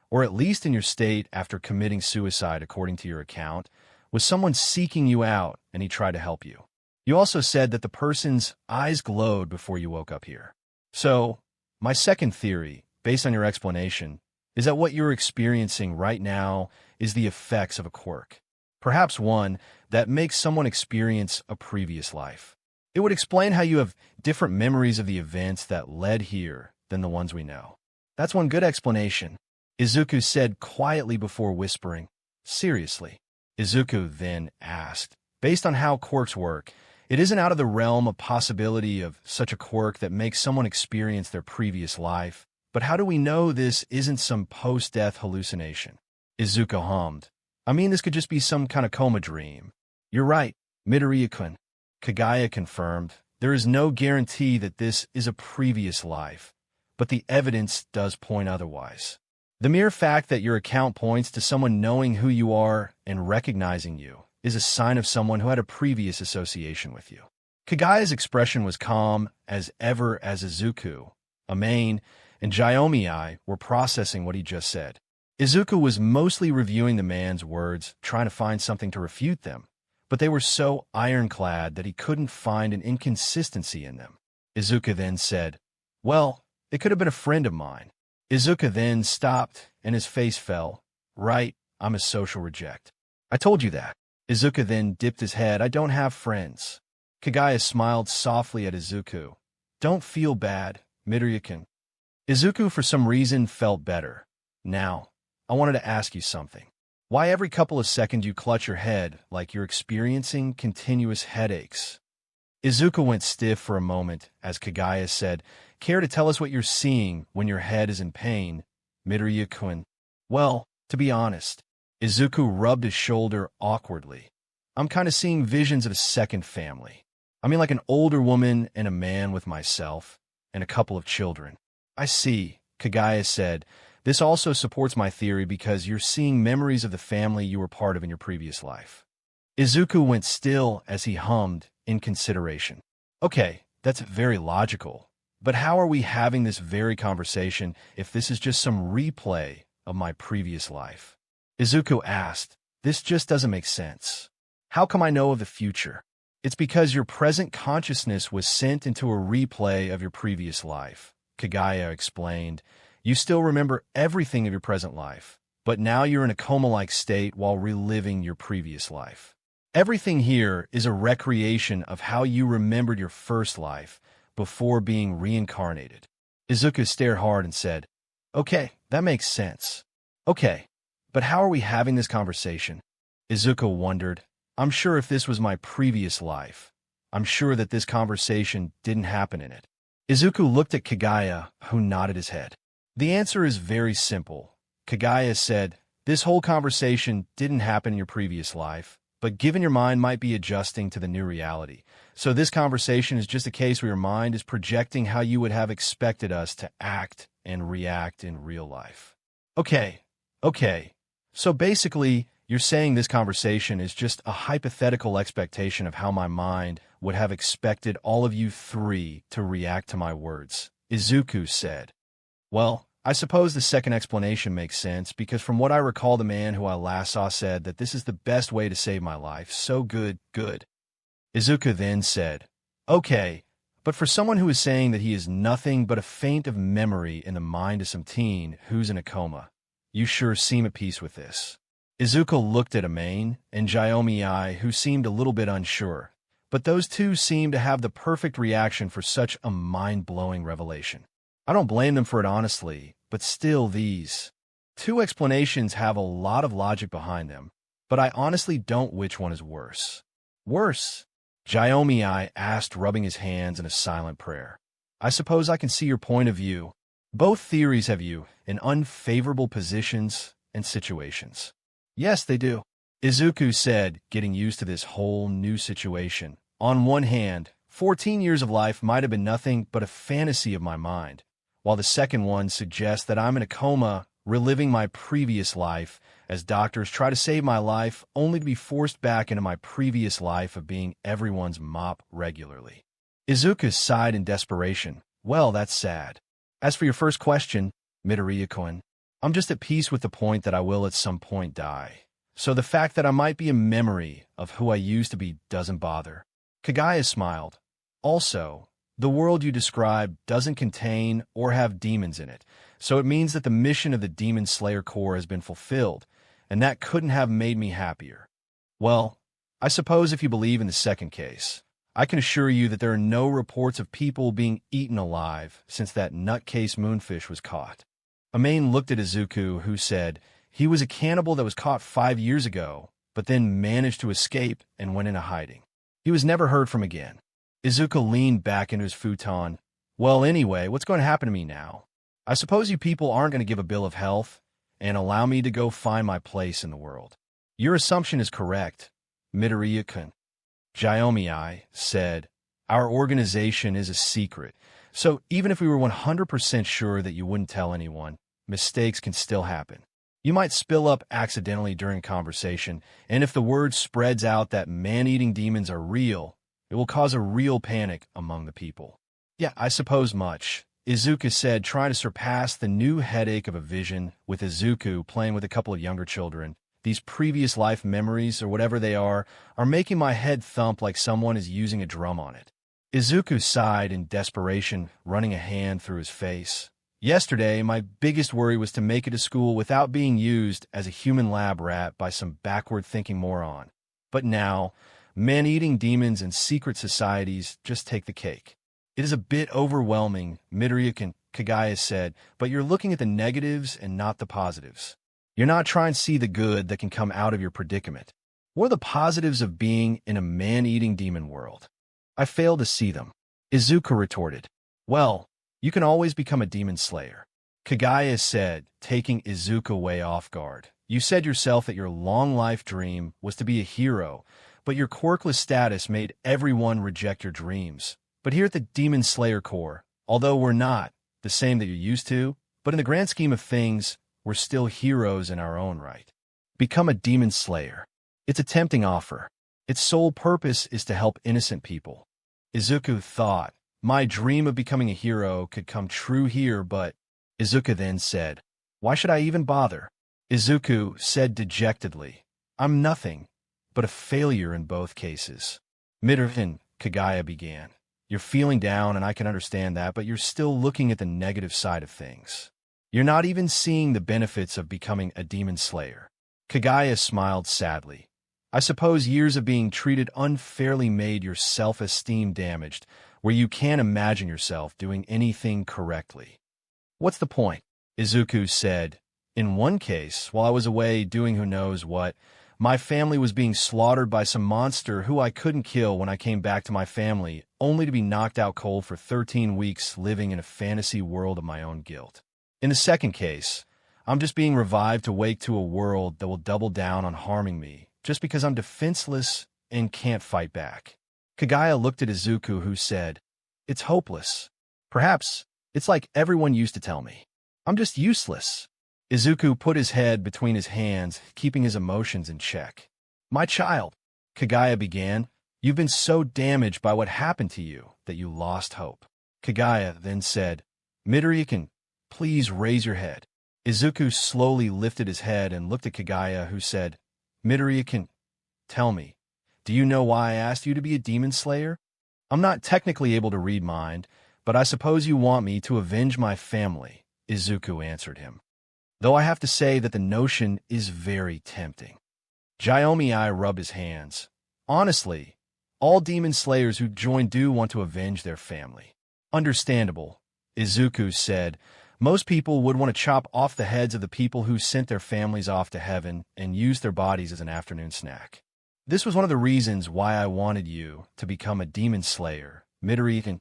or at least in your state after committing suicide according to your account, was someone seeking you out and he tried to help you. You also said that the person's eyes glowed before you woke up here. So, my second theory, based on your explanation, is that what you're experiencing right now is the effects of a quirk. Perhaps one that makes someone experience a previous life. It would explain how you have different memories of the events that led here than the ones we know. That's one good explanation, Izuku said quietly before whispering, seriously. Izuku then asked, based on how quirks work, it isn't out of the realm of possibility of such a quirk that makes someone experience their previous life, but how do we know this isn't some post-death hallucination? Izuku hummed. I mean, this could just be some kind of coma dream. You're right, Midoriya-kun. Kagaya confirmed, there is no guarantee that this is a previous life, but the evidence does point otherwise. The mere fact that your account points to someone knowing who you are and recognizing you is a sign of someone who had a previous association with you. Kagaya's expression was calm as ever as Izuku, Amain, and Jyomi were processing what he just said. Izuku was mostly reviewing the man's words, trying to find something to refute them, but they were so ironclad that he couldn't find an inconsistency in them. Izuku then said, well, it could have been a friend of mine. Izuku then stopped and his face fell. Right, I'm a social reject. I told you that. Izuku then dipped his head. I don't have friends. Kagaya smiled softly at Izuku. Don't feel bad, Midoriya-kun. Izuku for some reason felt better. Now, I wanted to ask you something. Why every couple of seconds you clutch your head like you're experiencing continuous headaches? Izuku went stiff for a moment as Kagaya said, care to tell us what you're seeing when your head is in pain, Midoriya-kun? Well, to be honest, Izuku rubbed his shoulder awkwardly. I'm kind of seeing visions of a second family. I mean like an older woman and a man with myself, and a couple of children. I see, Kagaya said. This also supports my theory because you're seeing memories of the family you were part of in your previous life. Izuku went still as he hummed in consideration. Okay, that's very logical. But how are we having this very conversation if this is just some replay of my previous life? Izuku asked, this just doesn't make sense. How come I know of the future? It's because your present consciousness was sent into a replay of your previous life, Kagaya explained. You still remember everything of your present life, but now you're in a coma-like state while reliving your previous life. Everything here is a recreation of how you remembered your first life before being reincarnated. Izuku stared hard and said, okay, that makes sense. Okay, but how are we having this conversation? Izuku wondered. I'm sure if this was my previous life, I'm sure that this conversation didn't happen in it. Izuku looked at Kagaya, who nodded his head. The answer is very simple. Kagaya said, this whole conversation didn't happen in your previous life, but given your mind might be adjusting to the new reality. So this conversation is just a case where your mind is projecting how you would have expected us to act and react in real life. Okay. So basically, you're saying this conversation is just a hypothetical expectation of how my mind would have expected all of you three to react to my words, Izuku said. Well, I suppose the second explanation makes sense, because from what I recall, the man who I last saw said that this is the best way to save my life. So good. Izuku then said, okay, but for someone who is saying that he is nothing but a feint of memory in the mind of some teen who's in a coma, you sure seem at peace with this. Izuku looked at Amain and Jiaomei, who seemed a little bit unsure, but those two seemed to have the perfect reaction for such a mind-blowing revelation. I don't blame them for it honestly, but still these two explanations have a lot of logic behind them, but I honestly don't which one is worse. Worse? Jiaomei asked, rubbing his hands in a silent prayer. I suppose I can see your point of view. Both theories have you in unfavorable positions and situations. Yes, they do, Izuku said, getting used to this whole new situation. On one hand, 14 years of life might have been nothing but a fantasy of my mind, while the second one suggests that I'm in a coma, reliving my previous life, as doctors try to save my life, only to be forced back into my previous life of being everyone's mop regularly. Izuku sighed in desperation. Well, that's sad. As for your first question, Midoriya-kun, I'm just at peace with the point that I will at some point die. So the fact that I might be a memory of who I used to be doesn't bother. Kagaya smiled. Also, the world you describe doesn't contain or have demons in it, so it means that the mission of the Demon Slayer Corps has been fulfilled, and that couldn't have made me happier. Well, I suppose if you believe in the second case, I can assure you that there are no reports of people being eaten alive since that nutcase moonfish was caught. Amain looked at Izuku, who said he was a cannibal that was caught 5 years ago, but then managed to escape and went into hiding. He was never heard from again. Izuku leaned back into his futon. Well, anyway, what's going to happen to me now? I suppose you people aren't going to give a bill of health and allow me to go find my place in the world. Your assumption is correct, Midoriya-kun. Jiaomei said, our organization is a secret, so even if we were 100% sure that you wouldn't tell anyone, mistakes can still happen. You might spill up accidentally during a conversation, and if the word spreads out that man-eating demons are real, it will cause a real panic among the people. Yeah, I suppose much, Izuku said, trying to surpass the new headache of a vision with Izuku playing with a couple of younger children. These previous life memories, or whatever they are making my head thump like someone is using a drum on it. Izuku sighed in desperation, running a hand through his face. Yesterday, my biggest worry was to make it to school without being used as a human lab rat by some backward-thinking moron. But now, man-eating demons and secret societies just take the cake. It is a bit overwhelming, Midoriya Kagaya said, but you're looking at the negatives and not the positives. You're not trying to see the good that can come out of your predicament. What are the positives of being in a man-eating demon world? I fail to see them, Izuku retorted. Well, you can always become a demon slayer, Kagaya said, taking Izuku way off guard. You said yourself that your long-life dream was to be a hero, but your quirkless status made everyone reject your dreams. But here at the Demon Slayer Corps, although we're not the same that you're used to, but in the grand scheme of things, we're still heroes in our own right. Become a demon slayer. It's a tempting offer. Its sole purpose is to help innocent people. Izuku thought, my dream of becoming a hero could come true here, but... Izuku then said, why should I even bother? Izuku said dejectedly, I'm nothing but a failure in both cases. Midoriya Kagaya began. You're feeling down, and I can understand that, but you're still looking at the negative side of things. You're not even seeing the benefits of becoming a demon slayer. Kagaya smiled sadly. I suppose years of being treated unfairly made your self-esteem damaged, where you can't imagine yourself doing anything correctly. What's the point? Izuku said. In one case, while I was away doing who knows what, my family was being slaughtered by some monster who I couldn't kill when I came back to my family, only to be knocked out cold for 13 weeks living in a fantasy world of my own guilt. In the second case, I'm just being revived to wake to a world that will double down on harming me, just because I'm defenseless and can't fight back. Kagaya looked at Izuku, who said, "It's hopeless. Perhaps it's like everyone used to tell me. I'm just useless." Izuku put his head between his hands, keeping his emotions in check. "My child," Kagaya began, "you've been so damaged by what happened to you that you lost hope." Kagaya then said, "Midoriya, please raise your head." Izuku slowly lifted his head and looked at Kagaya, who said, "Midoriya, tell me, do you know why I asked you to be a demon slayer?" "I'm not technically able to read mind, but I suppose you want me to avenge my family," Izuku answered him. "Though I have to say that the notion is very tempting." Jiomei rubbed his hands. "Honestly, all demon slayers who join do want to avenge their family." "Understandable," Izuku said. "Most people would want to chop off the heads of the people who sent their families off to heaven and use their bodies as an afternoon snack. This was one of the reasons why I wanted you to become a demon slayer," Midoriya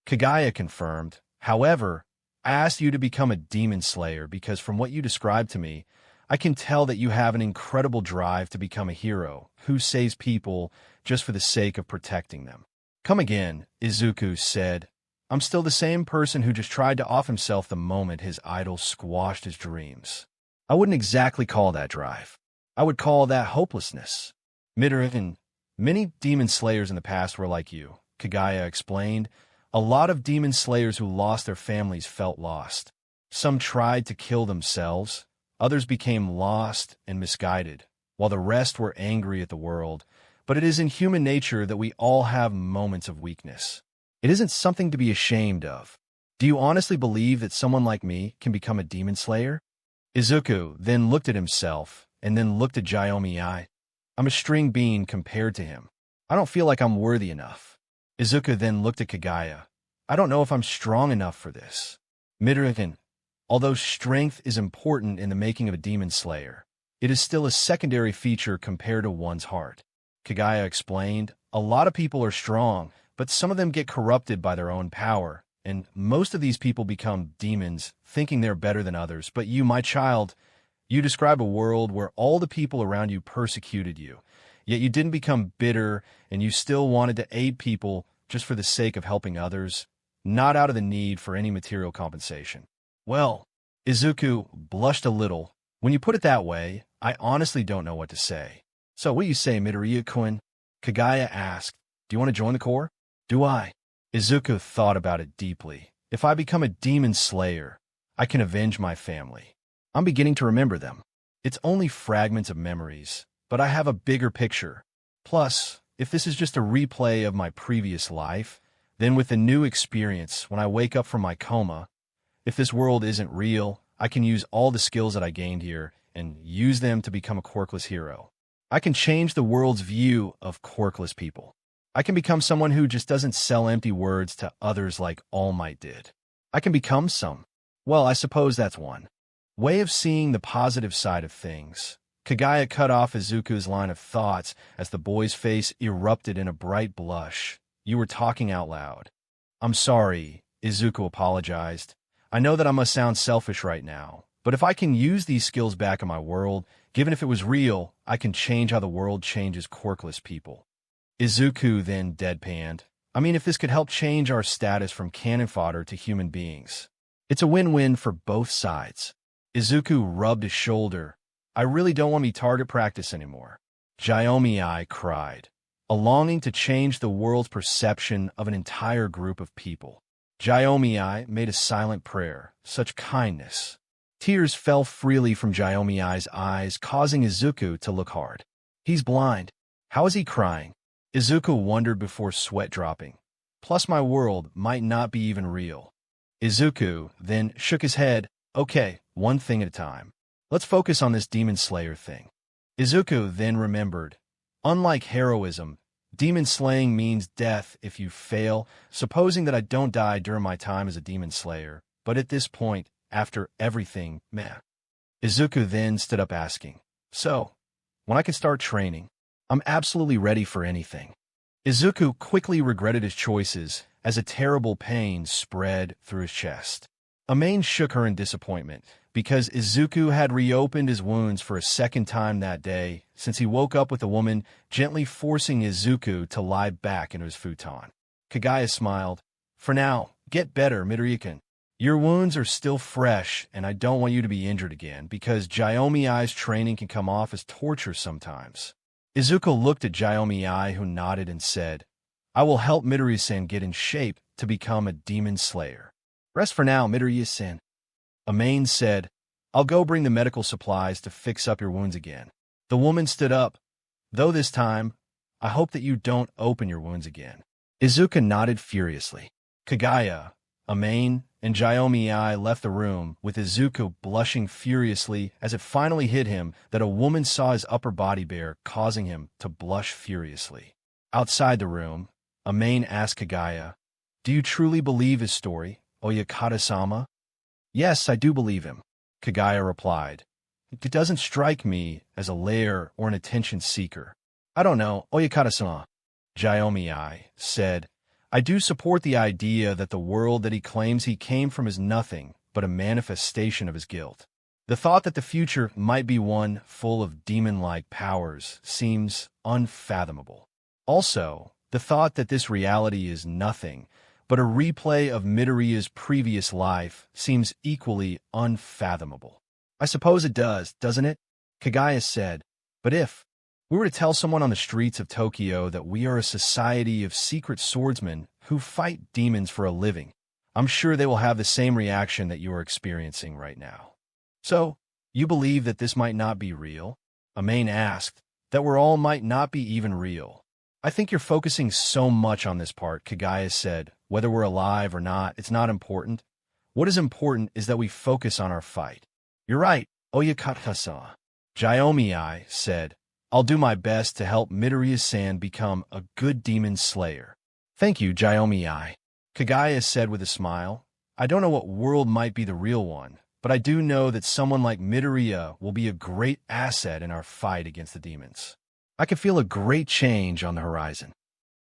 Kagaya confirmed. "However, I asked you to become a demon slayer because from what you described to me, I can tell that you have an incredible drive to become a hero who saves people just for the sake of protecting them." "Come again," Izuku said. "I'm still the same person who just tried to off himself the moment his idol squashed his dreams. I wouldn't exactly call that drive. I would call that hopelessness." "Midoriya, many demon slayers in the past were like you," Kagaya explained. "A lot of demon slayers who lost their families felt lost. Some tried to kill themselves, others became lost and misguided, while the rest were angry at the world. But it is in human nature that we all have moments of weakness. It isn't something to be ashamed of. Do you honestly believe that someone like me can become a demon slayer?" Izuku then looked at himself and then looked at Jiomei. "I'm a string bean compared to him. I don't feel like I'm worthy enough." Izuku then looked at Kagaya. "I don't know if I'm strong enough for this." "Midoriya, although strength is important in the making of a demon slayer, it is still a secondary feature compared to one's heart," Kagaya explained. "A lot of people are strong, but some of them get corrupted by their own power, and most of these people become demons, thinking they're better than others. But you, my child, you describe a world where all the people around you persecuted you, yet you didn't become bitter, and you still wanted to aid people just for the sake of helping others, not out of the need for any material compensation." "Well," Izuku blushed a little. "When you put it that way, I honestly don't know what to say." "So what do you say, Midoriya-kun?" Kagaya asked. "Do you want to join the Corps?" "Do I?" Izuku thought about it deeply. "If I become a demon slayer, I can avenge my family. I'm beginning to remember them. It's only fragments of memories, but I have a bigger picture. Plus, if this is just a replay of my previous life, then with the new experience, when I wake up from my coma, if this world isn't real, I can use all the skills that I gained here and use them to become a quirkless hero. I can change the world's view of quirkless people. I can become someone who just doesn't sell empty words to others like All Might did. I can become some. Well, I suppose that's one way of seeing the positive side of things." Kagaya cut off Izuku's line of thoughts as the boy's face erupted in a bright blush. "You were talking out loud." "I'm sorry," Izuku apologized. "I know that I must sound selfish right now, but if I can use these skills back in my world, given if it was real, I can change how the world changes quirkless people." Izuku then deadpanned. "I mean, if this could help change our status from cannon fodder to human beings, it's a win-win for both sides." Izuku rubbed his shoulder. "I really don't want to be target practice anymore." Jiomei cried, a longing to change the world's perception of an entire group of people. Jiomei made a silent prayer. Such kindness. Tears fell freely from Jiomei's eyes, causing Izuku to look hard. "He's blind. How is he crying?" Izuku wondered before sweat dropping. "Plus my world might not be even real." Izuku then shook his head. "Okay, one thing at a time. Let's focus on this demon slayer thing." Izuku then remembered. Unlike heroism, demon slaying means death if you fail, supposing that I don't die during my time as a demon slayer. But at this point, after everything, meh. Izuku then stood up asking, "So, when I can start training?" "I'm absolutely ready for anything." Izuku quickly regretted his choices as a terrible pain spread through his chest. Amain shook her in disappointment, because Izuku had reopened his wounds for a second time that day, since he woke up with the woman gently forcing Izuku to lie back into his futon. Kagaya smiled. For now, get better, Midoriya-kun. Your wounds are still fresh, and I don't want you to be injured again, because Jiomi-Ai's training can come off as torture sometimes. Izuku looked at Jiomi-Ai, who nodded and said, I will help Midoriya-san get in shape to become a demon slayer. Rest for now, Midoriya-san. Amain said, I'll go bring the medical supplies to fix up your wounds again. The woman stood up. Though this time, I hope that you don't open your wounds again. Izuku nodded furiously. Kagaya, Amain, and Jiomi-Ai left the room, with Izuku blushing furiously as it finally hit him that a woman saw his upper body bare, causing him to blush furiously. Outside the room, Amain asked Kagaya, Do you truly believe his story, Oyakata-sama? Yes, I do believe him, Kagaya replied. It doesn't strike me as a lair or an attention seeker. I don't know, Oyakata-sama, Jiomi-Ai said. I do support the idea that the world that he claims he came from is nothing but a manifestation of his guilt. The thought that the future might be one full of demon-like powers seems unfathomable. Also, the thought that this reality is nothing but a replay of Midoriya's previous life seems equally unfathomable. I suppose it does, doesn't it? Kagaya said. But if we were to tell someone on the streets of Tokyo that we are a society of secret swordsmen who fight demons for a living, I'm sure they will have the same reaction that you are experiencing right now. So, you believe that this might not be real? Amain asked. That we're all might not be even real. I think you're focusing so much on this part, Kagaya said. Whether we're alive or not, it's not important. What is important is that we focus on our fight. You're right, Oyakata-san, Jiomi-Ai said. I'll do my best to help Midoriya-san become a good demon slayer. Thank you, Jiomi-Ai, Kagaya said with a smile. I don't know what world might be the real one, but I do know that someone like Midoriya will be a great asset in our fight against the demons. I could feel a great change on the horizon.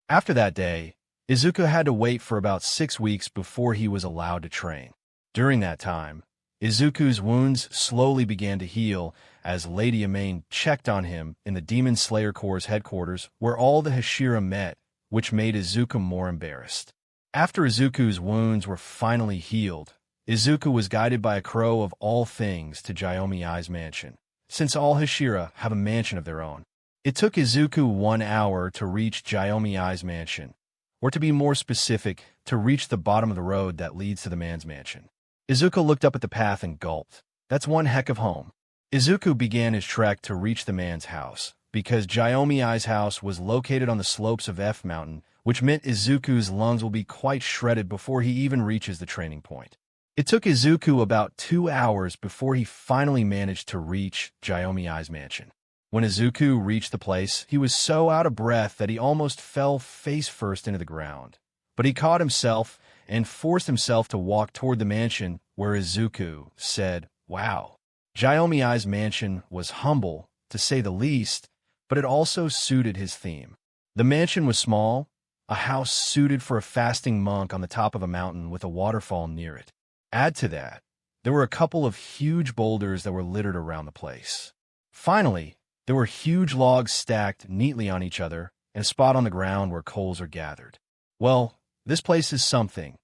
After that day, Izuku had to wait for about 6 weeks before he was allowed to train. During that time, Izuku's wounds slowly began to heal as Lady Amain checked on him in the Demon Slayer Corps' headquarters where all the Hashira met, which made Izuku more embarrassed. After Izuku's wounds were finally healed, Izuku was guided by a crow of all things to Jiomi-Ai's mansion, since all Hashira have a mansion of their own. It took Izuku 1 hour to reach Jiomi-Ai's mansion, or to be more specific, to reach the bottom of the road that leads to the man's mansion. Izuku looked up at the path and gulped. That's one heck of home. Izuku began his trek to reach the man's house, because Jiomi-Ai's house was located on the slopes of F Mountain, which meant Izuku's lungs will be quite shredded before he even reaches the training point. It took Izuku about 2 hours before he finally managed to reach Jiomi-Ai's mansion. When Izuku reached the place, he was so out of breath that he almost fell face first into the ground. But he caught himself and forced himself to walk toward the mansion, where Izuku said, Wow. Jiomi-Ai's mansion was humble, to say the least, but it also suited his theme. The mansion was small, a house suited for a fasting monk on the top of a mountain with a waterfall near it. Add to that, there were a couple of huge boulders that were littered around the place. Finally, there were huge logs stacked neatly on each other and a spot on the ground where coals are gathered. Well, this place is something,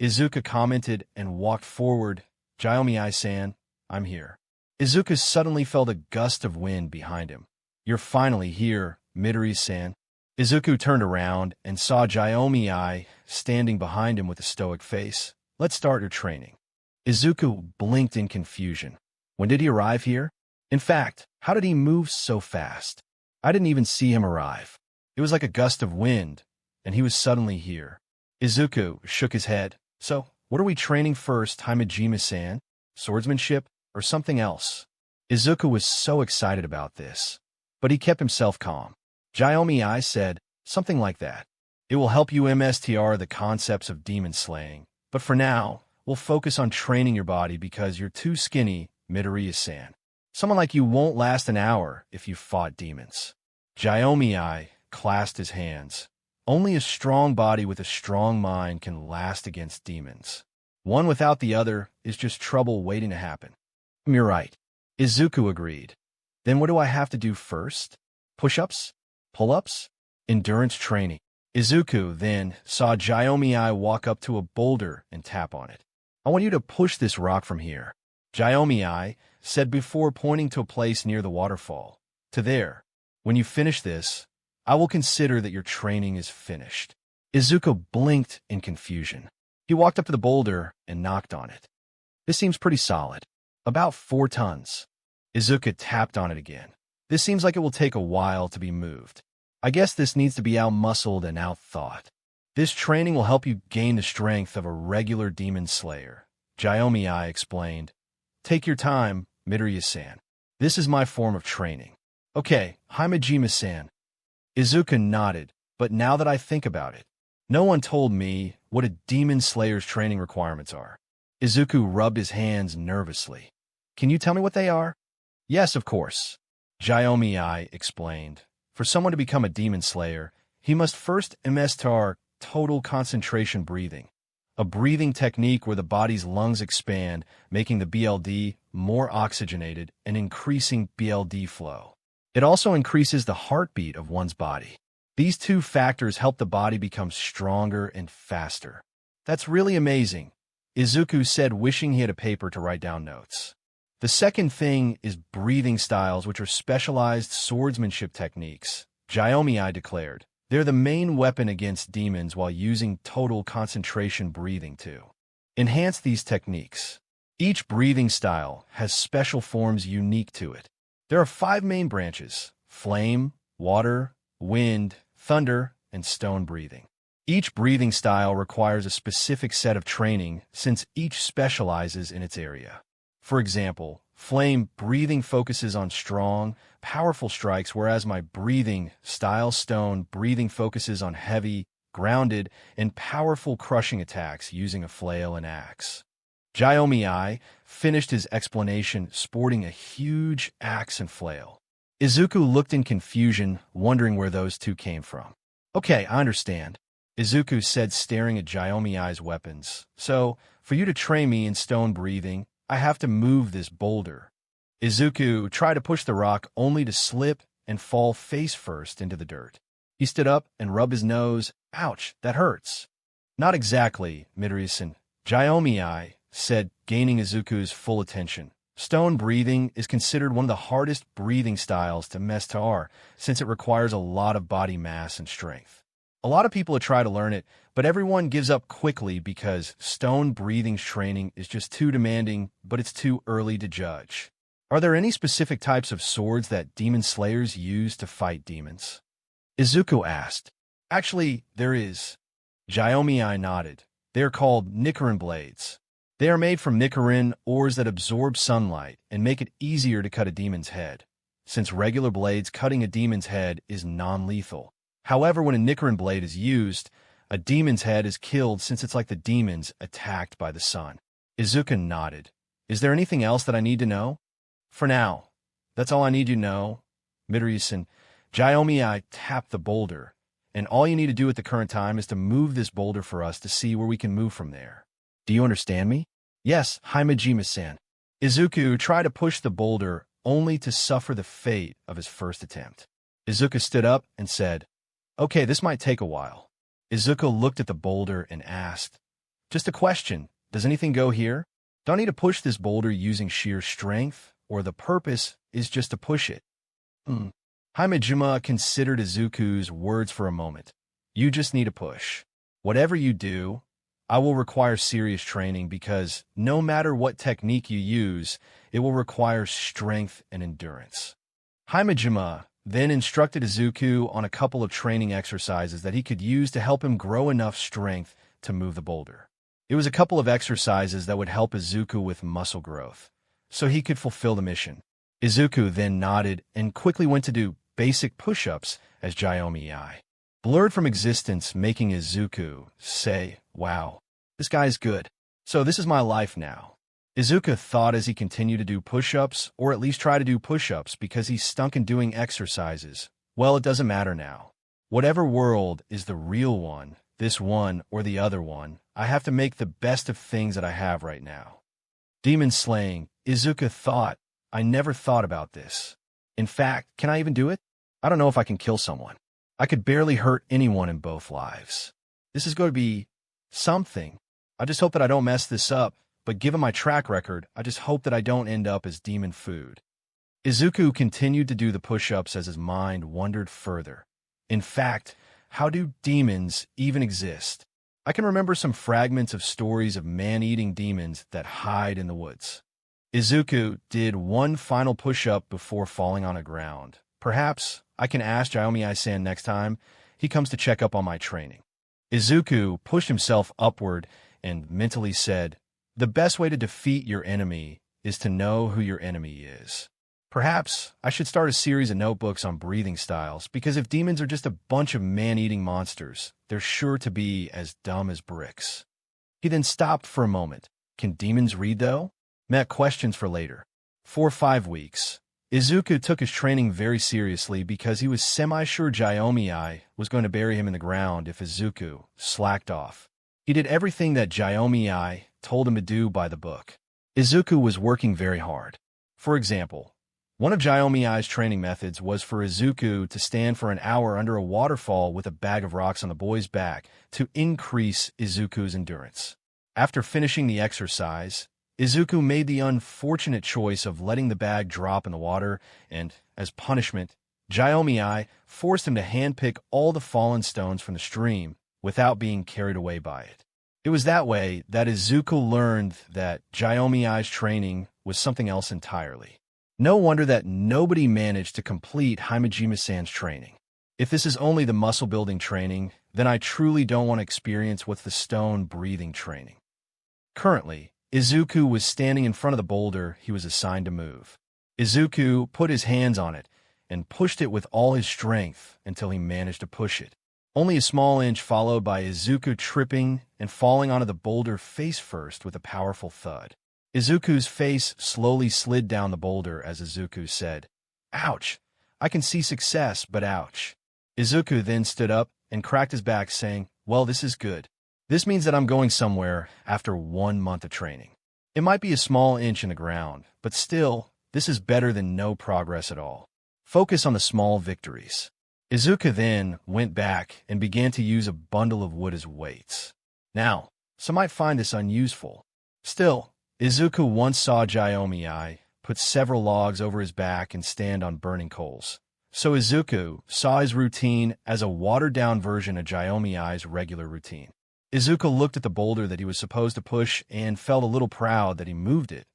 Izuku commented and walked forward. Jiomi-Ai-san, I'm here. Izuku suddenly felt a gust of wind behind him. You're finally here, Midoriya-san. Izuku turned around and saw Jiomi-Ai standing behind him with a stoic face. Let's start your training. Izuku blinked in confusion. When did he arrive here? In fact, how did he move so fast? I didn't even see him arrive. It was like a gust of wind, and he was suddenly here. Izuku shook his head. So, what are we training first, Himejima-san? Swordsmanship or something else? Izuku was so excited about this, but he kept himself calm. Jiomi-Ai said, something like that. It will help you MSTR the concepts of demon slaying, but for now, we'll focus on training your body because you're too skinny, Midoriya-san. Someone like you won't last an hour if you fought demons. Jiomi-Ai clasped his hands. Only a strong body with a strong mind can last against demons. One without the other is just trouble waiting to happen. You're right. Izuku agreed. Then what do I have to do first? Push-ups? Pull-ups? Endurance training. Izuku then saw Gyomii walk up to a boulder and tap on it. I want you to push this rock from here, Gyomii said before pointing to a place near the waterfall. To there. When you finish this, I will consider that your training is finished. Izuku blinked in confusion. He walked up to the boulder and knocked on it. This seems pretty solid. About 4 tons. Izuku tapped on it again. This seems like it will take a while to be moved. I guess this needs to be out-muscled and out-thought. This training will help you gain the strength of a regular demon slayer, Gyomii explained. Take your time, Midoriya-san. This is my form of training. Okay, Himejima-san. Izuku nodded, but now that I think about it, no one told me what a demon slayer's training requirements are. Izuku rubbed his hands nervously. Can you tell me what they are? Yes, of course. Gyomii explained. For someone to become a demon slayer, he must first master total concentration breathing, a breathing technique where the body's lungs expand, making the BLD more oxygenated and increasing BLD flow. It also increases the heartbeat of one's body. These 2 factors help the body become stronger and faster. That's really amazing, Izuku said, wishing he had a paper to write down notes. The second thing is breathing styles, which are specialized swordsmanship techniques, Gyomii declared. They're the main weapon against demons while using total concentration breathing to enhance these techniques. Each breathing style has special forms unique to it. There are 5 main branches: flame, water, wind, thunder, and stone breathing. Each breathing style requires a specific set of training since each specializes in its area. For example, flame breathing focuses on strong, powerful strikes, whereas my breathing style stone breathing focuses on heavy, grounded, and powerful crushing attacks using a flail and axe. Gyomii finished his explanation sporting a huge axe and flail. Izuku looked in confusion, wondering where those 2 came from. Okay, I understand, Izuku said, staring at Gyomii's weapons. So, for you to train me in stone breathing, I have to move this boulder. Izuku tried to push the rock only to slip and fall face first into the dirt. He stood up and rubbed his nose. Ouch, that hurts. Not exactly, Midoriya-san, Gyomii said, gaining Izuku's full attention. Stone breathing is considered one of the hardest breathing styles to master since it requires a lot of body mass and strength. A lot of people try to learn it, but everyone gives up quickly because stone breathing's training is just too demanding, but it's too early to judge. Are there any specific types of swords that demon slayers use to fight demons? Izuku asked. Actually, there is. Gyomii nodded. They are called Nichiren blades. They are made from Nichiren ores that absorb sunlight and make it easier to cut a demon's head, since regular blades cutting a demon's head is non-lethal. However, when a Nichiren blade is used, a demon's head is killed since it's like the demons attacked by the sun. Izuku nodded. Is there anything else that I need to know? For now, that's all I need you to know. Midoriya-san, Gyomii tapped the boulder, and all you need to do at the current time is to move this boulder for us to see where we can move from there. Do you understand me? Yes, Himejima-san. Izuku tried to push the boulder only to suffer the fate of his first attempt. Izuku stood up and said, Okay, this might take a while. Izuku looked at the boulder and asked, Just a question, does anything go here? Do I need to push this boulder using sheer strength, or the purpose is just to push it? Himejima considered Izuku's words for a moment. You just need to push. Whatever you do, I will require serious training because no matter what technique you use, it will require strength and endurance. Himejima then instructed Izuku on a couple of training exercises that he could use to help him grow enough strength to move the boulder. It was a couple of exercises that would help Izuku with muscle growth, so he could fulfill the mission. Izuku then nodded and quickly went to do basic push-ups as Gyomii blurred from existence, making Izuku say, Wow, this guy's good. So this is my life now. Izuku thought as he continued to do push-ups, or at least try to do push-ups because he's stunk in doing exercises. Well, it doesn't matter now. Whatever world is the real one, this one or the other one. I have to make the best of things that I have right now. Demon slaying, Izuku thought. I never thought about this. In fact, can I even do it? I don't know if I can kill someone. I could barely hurt anyone in both lives. This is going to be something. I just hope that I don't mess this up, but given my track record, I just hope that I don't end up as demon food. Izuku continued to do the push-ups as his mind wandered further. In fact, how do demons even exist? I can remember some fragments of stories of man-eating demons that hide in the woods. Izuku did one final push-up before falling on the ground. Perhaps I can ask Jiomi-san next time he comes to check up on my training. Izuku pushed himself upward and mentally said, "The best way to defeat your enemy is to know who your enemy is." Perhaps I should start a series of notebooks on breathing styles, because if demons are just a bunch of man-eating monsters, they're sure to be as dumb as bricks. He then stopped for a moment. Can demons read, though? Met questions for later. For 5 weeks, Izuku took his training very seriously because he was semi-sure Jiomi was going to bury him in the ground if Izuku slacked off. He did everything that Jiomi told him to do by the book. Izuku was working very hard. For example, one of Jiomi-I's training methods was for Izuku to stand for an hour under a waterfall with a bag of rocks on the boy's back to increase Izuku's endurance. After finishing the exercise, Izuku made the unfortunate choice of letting the bag drop in the water, and, as punishment, Jiomi forced him to handpick all the fallen stones from the stream without being carried away by it. It was that way that Izuku learned that Jiomi-I's training was something else entirely. No wonder that nobody managed to complete Himejima-san's training. If this is only the muscle-building training, then I truly don't want to experience what's the stone-breathing training. Currently, Izuku was standing in front of the boulder he was assigned to move. Izuku put his hands on it and pushed it with all his strength until he managed to push it. Only a small inch followed by Izuku tripping and falling onto the boulder face first with a powerful thud. Izuku's face slowly slid down the boulder as Izuku said, "Ouch! I can see success, but ouch." Izuku then stood up and cracked his back, saying, "Well, this is good. This means that I'm going somewhere after 1 month of training. It might be a small inch in the ground, but still, this is better than no progress at all. Focus on the small victories." Izuku then went back and began to use a bundle of wood as weights. Now, some might find this unuseful. Still, Izuku once saw Jiomi put several logs over his back and stand on burning coals. So Izuku saw his routine as a watered-down version of Jiomi-I's regular routine. Izuku looked at the boulder that he was supposed to push and felt a little proud that he moved it,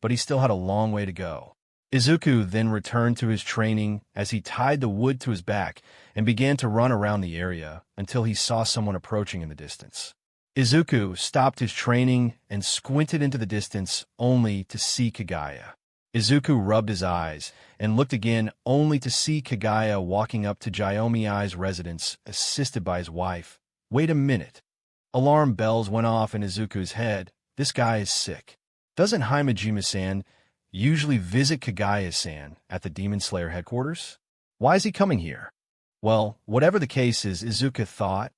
but he still had a long way to go. Izuku then returned to his training as he tied the wood to his back and began to run around the area until he saw someone approaching in the distance. Izuku stopped his training and squinted into the distance only to see Kagaya. Izuku rubbed his eyes and looked again only to see Kagaya walking up to Jiomi-I's residence assisted by his wife. Wait a minute. Alarm bells went off in Izuku's head. This guy is sick. Doesn't Himejima-san usually visit Kagaya-san at the Demon Slayer headquarters? Why is he coming here? Well, whatever the case is, Izuku thought,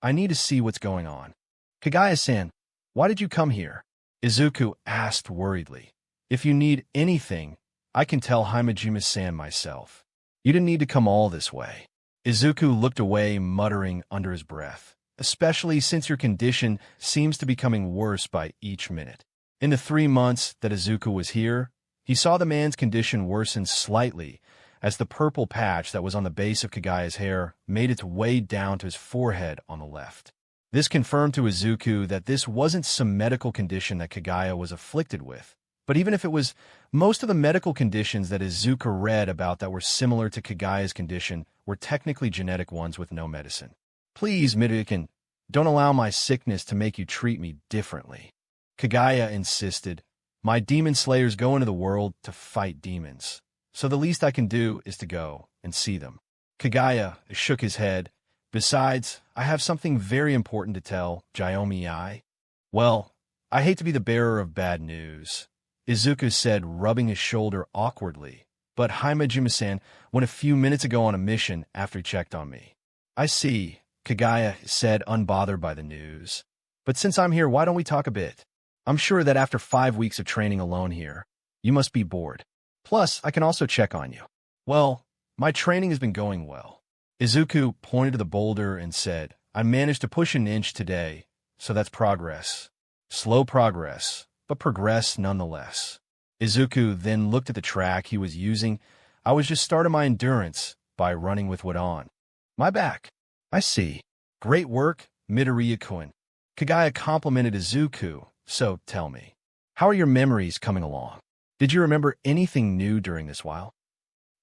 I need to see what's going on. Kagaya-san, why did you come here? Izuku asked worriedly. If you need anything, I can tell Himejima-san myself. You didn't need to come all this way. Izuku looked away, muttering under his breath, especially since your condition seems to be becoming worse by each minute. In the 3 months that Izuku was here, he saw the man's condition worsen slightly as the purple patch that was on the base of Kagaya's hair made its way down to his forehead on the left. This confirmed to Izuku that this wasn't some medical condition that Kagaya was afflicted with. But even if it was, most of the medical conditions that Izuku read about that were similar to Kagaya's condition were technically genetic ones with no medicine. Please, Midorikin, don't allow my sickness to make you treat me differently. Kagaya insisted. My demon slayers go into the world to fight demons, so the least I can do is to go and see them. Kagaya shook his head. Besides, I have something very important to tell Jiomi. Well, I hate to be the bearer of bad news, Izuku said, rubbing his shoulder awkwardly, but Himejima-san went a few minutes ago on a mission after he checked on me. I see. Kagaya said, unbothered by the news. But since I'm here, why don't we talk a bit? I'm sure that after 5 weeks of training alone here, you must be bored. Plus, I can also check on you. Well, my training has been going well. Izuku pointed to the boulder and said, I managed to push an inch today, so that's progress. Slow progress, but progress nonetheless. Izuku then looked at the track he was using. I was just starting my endurance by running with what on my back. I see. Great work, Midoriya-kun. Kagaya complimented Izuku. So, tell me, how are your memories coming along? Did you remember anything new during this while?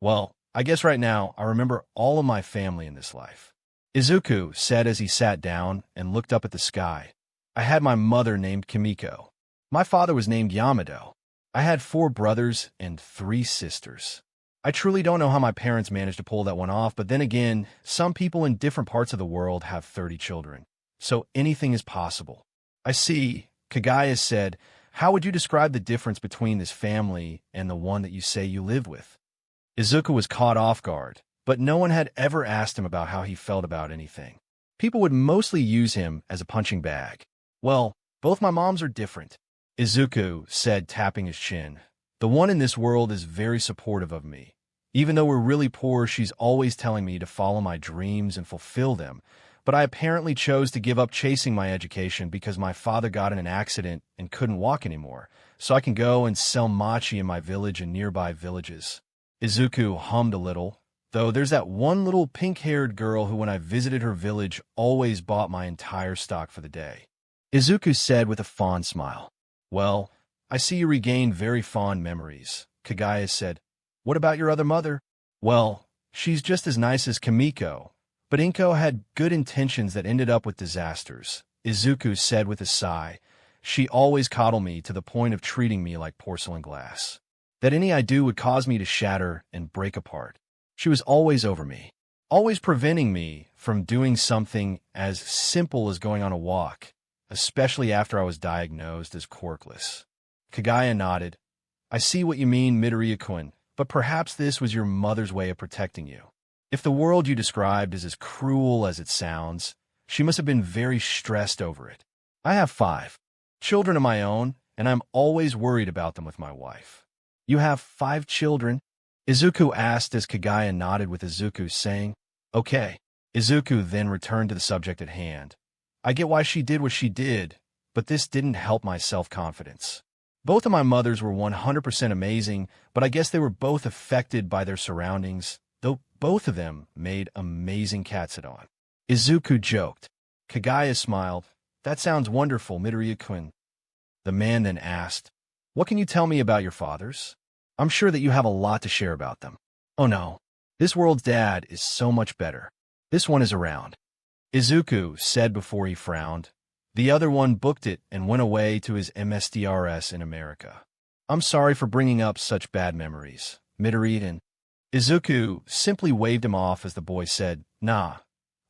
Well, I guess right now I remember all of my family in this life. Izuku said as he sat down and looked up at the sky. I had my mother named Kimiko. My father was named Yamado. I had 4 brothers and 3 sisters. I truly don't know how my parents managed to pull that one off, but then again, some people in different parts of the world have 30 children. So anything is possible. I see. Kagaya said, how would you describe the difference between this family and the one that you say you live with? Izuku was caught off guard, but no one had ever asked him about how he felt about anything. People would mostly use him as a punching bag. Well, both my moms are different, Izuku said, tapping his chin. The one in this world is very supportive of me. Even though we're really poor, she's always telling me to follow my dreams and fulfill them. But I apparently chose to give up chasing my education because my father got in an accident and couldn't walk anymore, so I can go and sell mochi in my village and nearby villages. Izuku hummed a little, though there's that one little pink-haired girl who, when I visited her village, always bought my entire stock for the day. Izuku said with a fond smile. Well, I see you regained very fond memories. Kagaya said, what about your other mother? Well, she's just as nice as Kimiko. But Inko had good intentions that ended up with disasters, Izuku said with a sigh. She always coddled me to the point of treating me like porcelain glass. That any I do would cause me to shatter and break apart. She was always over me, always preventing me from doing something as simple as going on a walk, especially after I was diagnosed as quirkless. Kagaya nodded. I see what you mean, Midoriya-kun, but perhaps this was your mother's way of protecting you. If the world you described is as cruel as it sounds, she must have been very stressed over it. I have 5 children of my own, and I'm always worried about them with my wife. You have 5 children? Izuku asked as Kagaya nodded with Izuku, saying, okay. Izuku then returned to the subject at hand. I get why she did what she did, but this didn't help my self-confidence. Both of my mothers were 100% amazing, but I guess they were both affected by their surroundings, though both of them made amazing katsudan. Izuku joked. Kagaya smiled. That sounds wonderful, Midoriya-kun. The man then asked, what can you tell me about your fathers? I'm sure that you have a lot to share about them. Oh no, this world's dad is so much better. This one is around, Izuku said before he frowned. The other one booked it and went away to his MSDRS in America. I'm sorry for bringing up such bad memories, Midoriya. Izuku simply waved him off as the boy said, nah,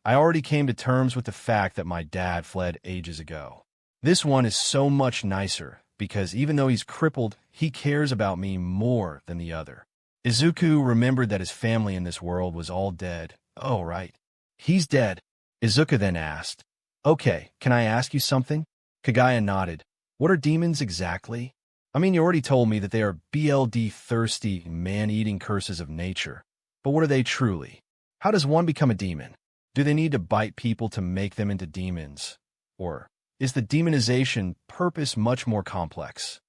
I already came to terms with the fact that my dad fled ages ago. This one is so much nicer because even though he's crippled, he cares about me more than the other. Izuku remembered that his family in this world was all dead. Oh, right. He's dead. Izuku then asked, okay, can I ask you something? Kagaya nodded. What are demons exactly? I mean, you already told me that they are BLD-thirsty, man-eating curses of nature. But what are they truly? How does one become a demon? Do they need to bite people to make them into demons? Or is the demonization purpose much more complex?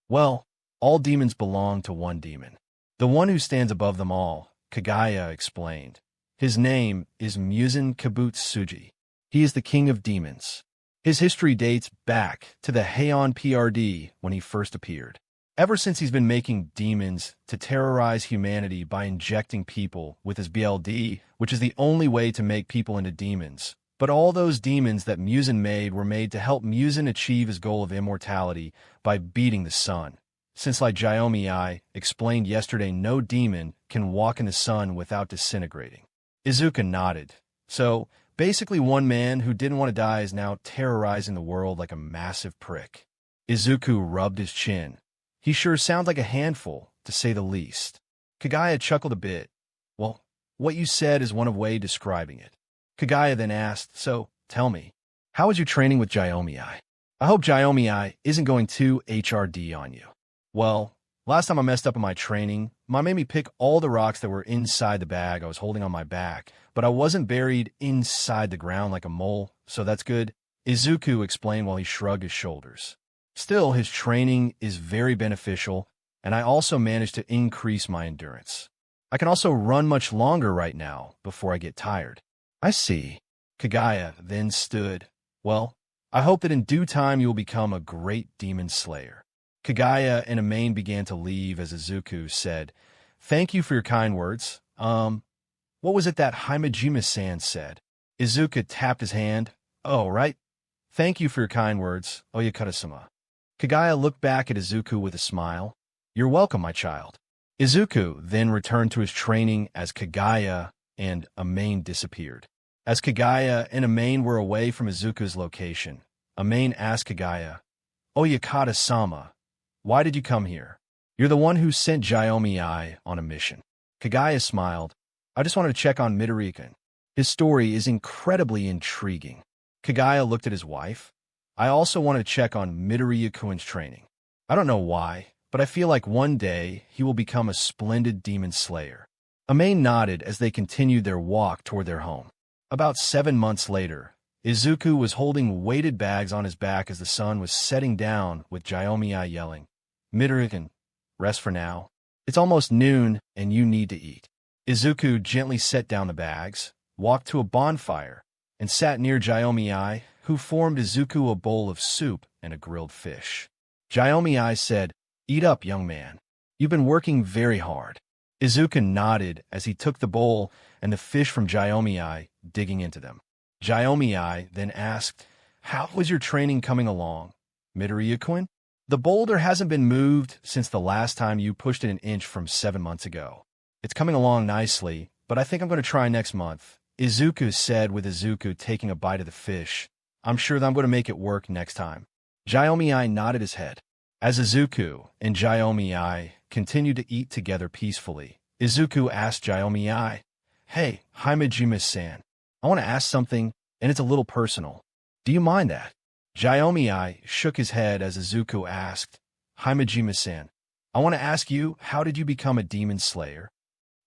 Well, all demons belong to one demon. The one who stands above them all, Kagaya explained. His name is Muzan Kibutsuji. He is the king of demons. His history dates back to the Heian PRD when he first appeared. Ever since he's been making demons to terrorize humanity by injecting people with his BLD, which is the only way to make people into demons. But all those demons that Muzan made were made to help Muzan achieve his goal of immortality by beating the sun. Since like Jiomi explained yesterday, no demon can walk in the sun without disintegrating. Izuku nodded. So, basically, one man who didn't want to die is now terrorizing the world like a massive prick. Izuku rubbed his chin. He sure sounds like a handful, to say the least. Kagaya chuckled a bit. Well, what you said is one way of describing it. Kagaya then asked, "So, tell me, how was your training with Jyomi-ai? I hope Jyomi-ai isn't going too HRD on you." Well, last time I messed up in my training, Mom made me pick all the rocks that were inside the bag I was holding on my back, but I wasn't buried inside the ground like a mole, so that's good, Izuku explained while he shrugged his shoulders. Still, his training is very beneficial, and I also managed to increase my endurance. I can also run much longer right now before I get tired. I see. Kagaya then stood. Well, I hope that in due time you will become a great demon slayer. Kagaya and Amain began to leave as Izuku said, "Thank you for your kind words. What was it that Himejima-san said?" Izuku tapped his hand. "Oh, right. Thank you for your kind words, Oyakata-sama." Kagaya looked back at Izuku with a smile. "You're welcome, my child." Izuku then returned to his training as Kagaya and Amain disappeared. As Kagaya and Amain were away from Izuku's location, Amain asked Kagaya, "Oyakata-sama, why did you come here? You're the one who sent Jyomi-ai on a mission." Kagaya smiled. "I just wanted to check on Midoriya. His story is incredibly intriguing." Kagaya looked at his wife. "I also wanted to check on Midoriya-kun's training. I don't know why, but I feel like one day he will become a splendid demon slayer." Amain nodded as they continued their walk toward their home. About 7 months later, Izuku was holding weighted bags on his back as the sun was setting down with Jyomi-ai yelling, "Midoriya, rest for now. It's almost noon and you need to eat." Izuku gently set down the bags, walked to a bonfire, and sat near Jyomi-ai, who formed Izuku a bowl of soup and a grilled fish. Jyomi-ai said, "Eat up, young man. You've been working very hard." Izuku nodded as he took the bowl and the fish from Jyomi-ai, digging into them. Jyomi-ai then asked, "How was your training coming along, Midoriya-kun? The boulder hasn't been moved since the last time you pushed it an inch from 7 months ago. It's coming along nicely, but I think I'm going to try next month," Izuku said with Izuku taking a bite of the fish. "I'm sure that I'm going to make it work next time." Jyomi-ai nodded his head. As Izuku and Jyomi-ai continued to eat together peacefully, Izuku asked Jyomi-ai, "Hey, Himejima-san, I want to ask something, and it's a little personal. Do you mind that?" Jyomi-ai shook his head as Izuku asked, "Himejima-san, I want to ask you, how did you become a demon slayer?"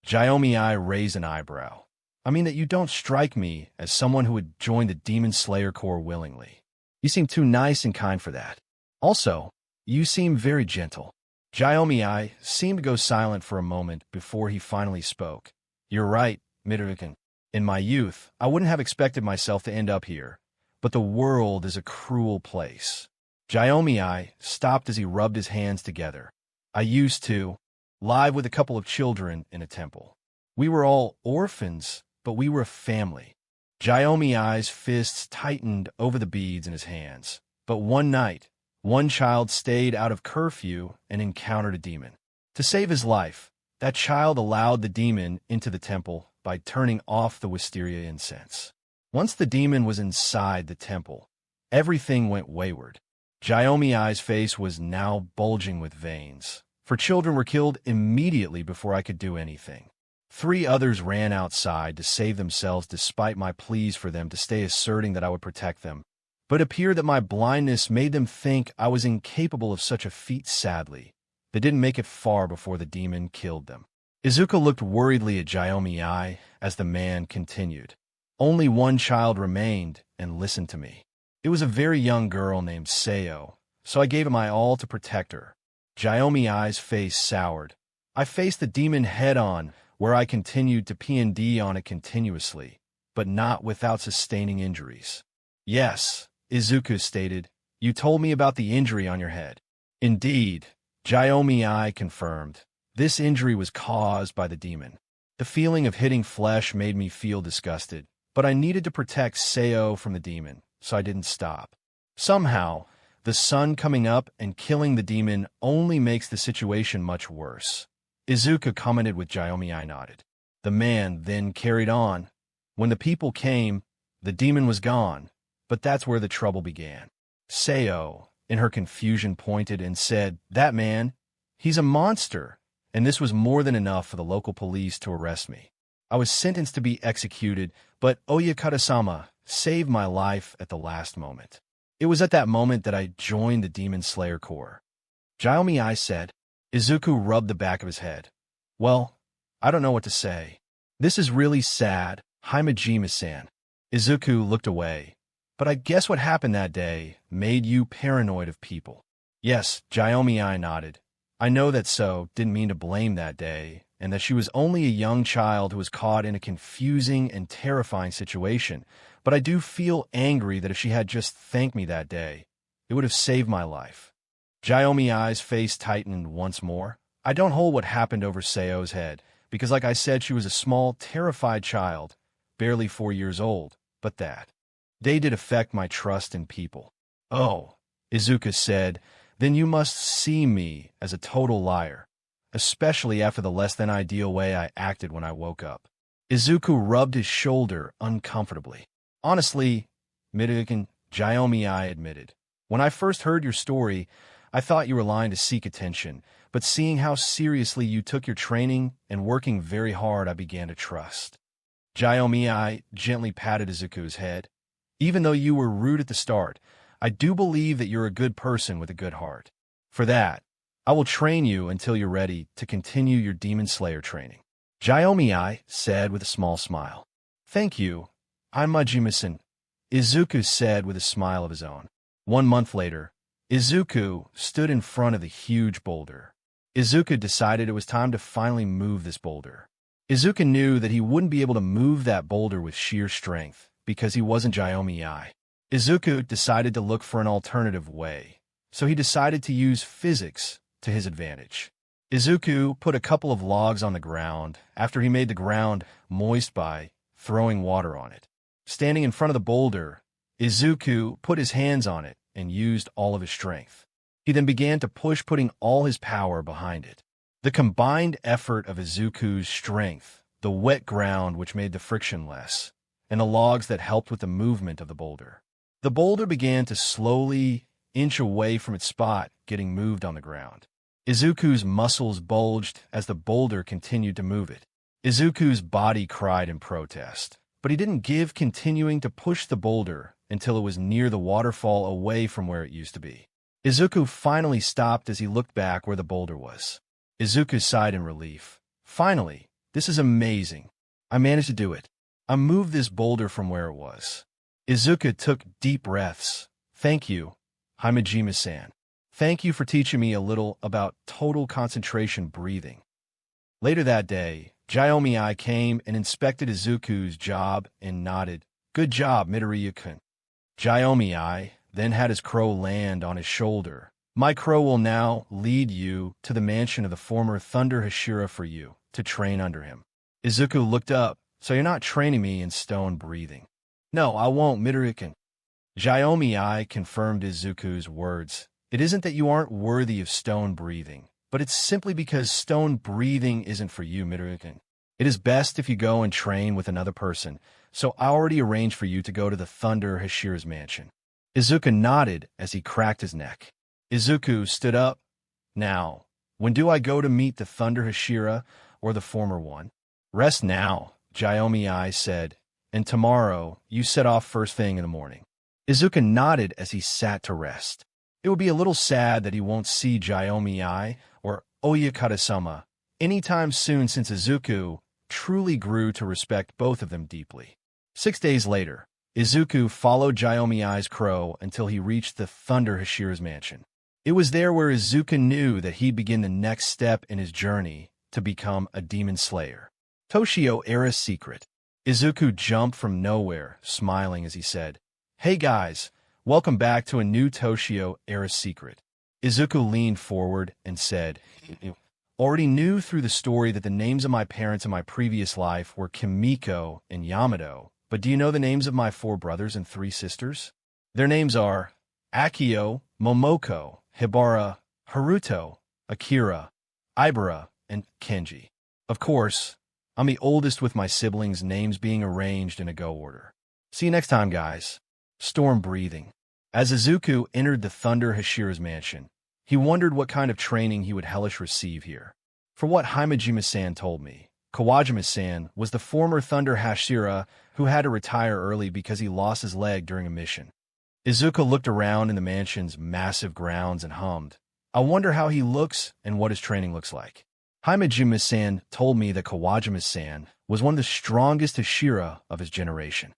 Jyomi-ai raised an eyebrow. "I mean that you don't strike me as someone who would join the Demon Slayer Corps willingly. You seem too nice and kind for that. Also, you seem very gentle." Jyomi-ai seemed to go silent for a moment before he finally spoke. "You're right, Midoriya. In my youth, I wouldn't have expected myself to end up here, but the world is a cruel place." Jyomi-ai stopped as he rubbed his hands together. "I used to live with a couple of children in a temple. We were all orphans, but we were a family." Jyomi-ai's fists tightened over the beads in his hands. But one night, one child stayed out of curfew and encountered a demon. To save his life, that child allowed the demon into the temple by turning off the wisteria incense. Once the demon was inside the temple, everything went wayward. Jyomi-ai's face was now bulging with veins, for children were killed immediately before I could do anything. 3 others ran outside to save themselves despite my pleas for them to stay, asserting that I would protect them. But it appeared that my blindness made them think I was incapable of such a feat. Sadly, they didn't make it far before the demon killed them. Izuku looked worriedly at Jyomi-ai as the man continued. "Only one child remained and listened to me. It was a very young girl named Sayo, so I gave it my all to protect her." Jyomi-ai's face soured. "I faced the demon head-on, where I continued to P&D on it continuously, but not without sustaining injuries." "Yes," Izuku stated, "you told me about the injury on your head." "Indeed," Jyomi-ai confirmed. "This injury was caused by the demon. The feeling of hitting flesh made me feel disgusted, but I needed to protect Sayo from the demon, so I didn't stop. Somehow, the sun coming up and killing the demon only makes the situation much worse." Izuku commented with Jyomi-ai nodded. The man then carried on. "When the people came, the demon was gone, but that's where the trouble began. Sayo, in her confusion, pointed and said, 'That man, he's a monster,' and this was more than enough for the local police to arrest me. I was sentenced to be executed, but Oyakata-sama saved my life at the last moment. It was at that moment that I joined the Demon Slayer Corps. Jiaomi said. Izuku rubbed the back of his head. Well, I don't know what to say. This is really sad, Himejima-san. Izuku looked away. But I guess what happened that day made you paranoid of people. Yes, Jiaomi nodded. I know that So didn't mean to blame that day, and that she was only a young child who was caught in a confusing and terrifying situation, but I do feel angry that if she had just thanked me that day, it would have saved my life. Jiaomi's face tightened once more. I don't hold what happened over Seo's head, because like I said, she was a small, terrified child, barely 4 years old, but that day did affect my trust in people. Oh, Izuku said, then you must see me as a total liar, especially after the less-than-ideal way I acted when I woke up. Izuku rubbed his shoulder uncomfortably. Honestly, Midoriya, Jiaomi admitted, when I first heard your story, I thought you were lying to seek attention, but seeing how seriously you took your training and working very hard, I began to trust. Jiaomi gently patted Izuku's head. Even though you were rude at the start, I do believe that you're a good person with a good heart. For that, I will train you until you're ready to continue your Demon Slayer training. Jiaomi said with a small smile. Thank you, Himejima-san, Izuku said with a smile of his own. 1 month later, Izuku stood in front of the huge boulder. Izuku decided it was time to finally move this boulder. Izuku knew that he wouldn't be able to move that boulder with sheer strength, because he wasn't Jiaomi. Izuku decided to look for an alternative way, so he decided to use physics to his advantage. Izuku put a couple of logs on the ground after he made the ground moist by throwing water on it. Standing in front of the boulder, Izuku put his hands on it and used all of his strength. He then began to push, putting all his power behind it. The combined effort of Izuku's strength, the wet ground which made the friction less, and the logs that helped with the movement of the boulder. The boulder began to slowly inch away from its spot, getting moved on the ground. Izuku's muscles bulged as the boulder continued to move it. Izuku's body cried in protest, but he didn't give, continuing to push the boulder until it was near the waterfall away from where it used to be. Izuku finally stopped as he looked back where the boulder was. Izuku sighed in relief. Finally, this is amazing. I managed to do it. I moved this boulder from where it was. Izuku took deep breaths. Thank you, Himejima-san. Thank you for teaching me a little about total concentration breathing. Later that day, Jiaomi came and inspected Izuku's job and nodded. Good job, Midoriya-kun. Jiaomi then had his crow land on his shoulder. My crow will now lead you to the mansion of the former Thunder Hashira for you to train under him. Izuku looked up. So you're not training me in stone breathing? No, I won't, Midoriya-kun. Jiaomi confirmed Izuku's words. It isn't that you aren't worthy of stone breathing, but it's simply because stone breathing isn't for you, Midoriya-kun. It is best if you go and train with another person, so I already arranged for you to go to the Thunder Hashira's mansion. Izuku nodded as he cracked his neck. Izuku stood up. Now, when do I go to meet the Thunder Hashira or the former one? Rest now, Jiaomi said, and tomorrow you set off first thing in the morning. Izuku nodded as he sat to rest. It would be a little sad that he won't see Jiaomi or Oyakata-sama anytime soon, since Izuku truly grew to respect both of them deeply. 6 days later, Izuku followed Jiaomi's crow until he reached the Thunder Hashira's mansion. It was there where Izuku knew that he'd begin the next step in his journey to become a demon slayer. Toshio Era's secret. Izuku jumped from nowhere, smiling as he said, Hey guys, welcome back to a new Toshio Era's secret. Izuku leaned forward and said, Already knew through the story that the names of my parents in my previous life were Kimiko and Yamato, but do you know the names of my 4 brothers and 3 sisters? Their names are Akio, Momoko, Hibara, Haruto, Akira, Ibara, and Kenji. Of course, I'm the oldest, with my siblings' names being arranged in a go order. See you next time, guys. Storm breathing. As Izuku entered the Thunder Hashira's mansion, he wondered what kind of training he would hellish receive here. For what Himejima-san told me, Kawajima-san was the former Thunder Hashira who had to retire early because he lost his leg during a mission. Izuku looked around in the mansion's massive grounds and hummed. I wonder how he looks and what his training looks like. Himejima-san told me that Kawajima-san was one of the strongest Hashira of his generation.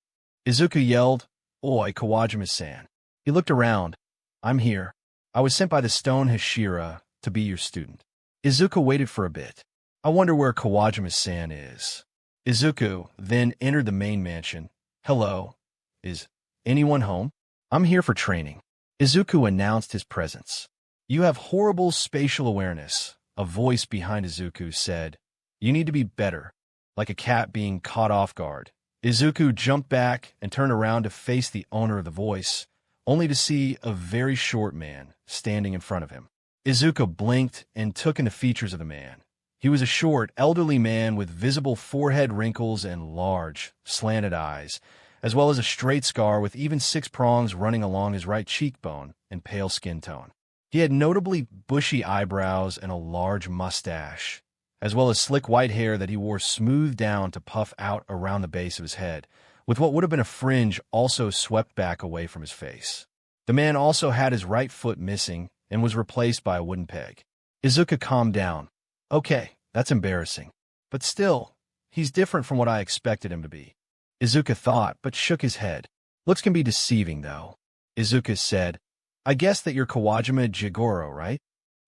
Izuku yelled, "Oi, Kawajima-san." He looked around. I'm here. I was sent by the Stone Hashira to be your student. Izuku waited for a bit. I wonder where Kawajima-san is. Izuku then entered the main mansion. Hello. Is anyone home? I'm here for training. Izuku announced his presence. You have horrible spatial awareness, a voice behind Izuku said. You need to be better, like a cat being caught off guard. Izuku jumped back and turned around to face the owner of the voice, only to see a very short man standing in front of him. Izuku blinked and took in the features of the man. He was a short, elderly man with visible forehead wrinkles and large, slanted eyes, as well as a straight scar with even 6 prongs running along his right cheekbone and pale skin tone. He had notably bushy eyebrows and a large mustache, as well as slick white hair that he wore smoothed down to puff out around the base of his head, with what would have been a fringe also swept back away from his face. The man also had his right foot missing and was replaced by a wooden peg. Izuku calmed down. Okay, that's embarrassing. But still, he's different from what I expected him to be. Izuku thought, but shook his head. Looks can be deceiving, though. Izuku said, I guess that you're Kawajima Jigoro, right?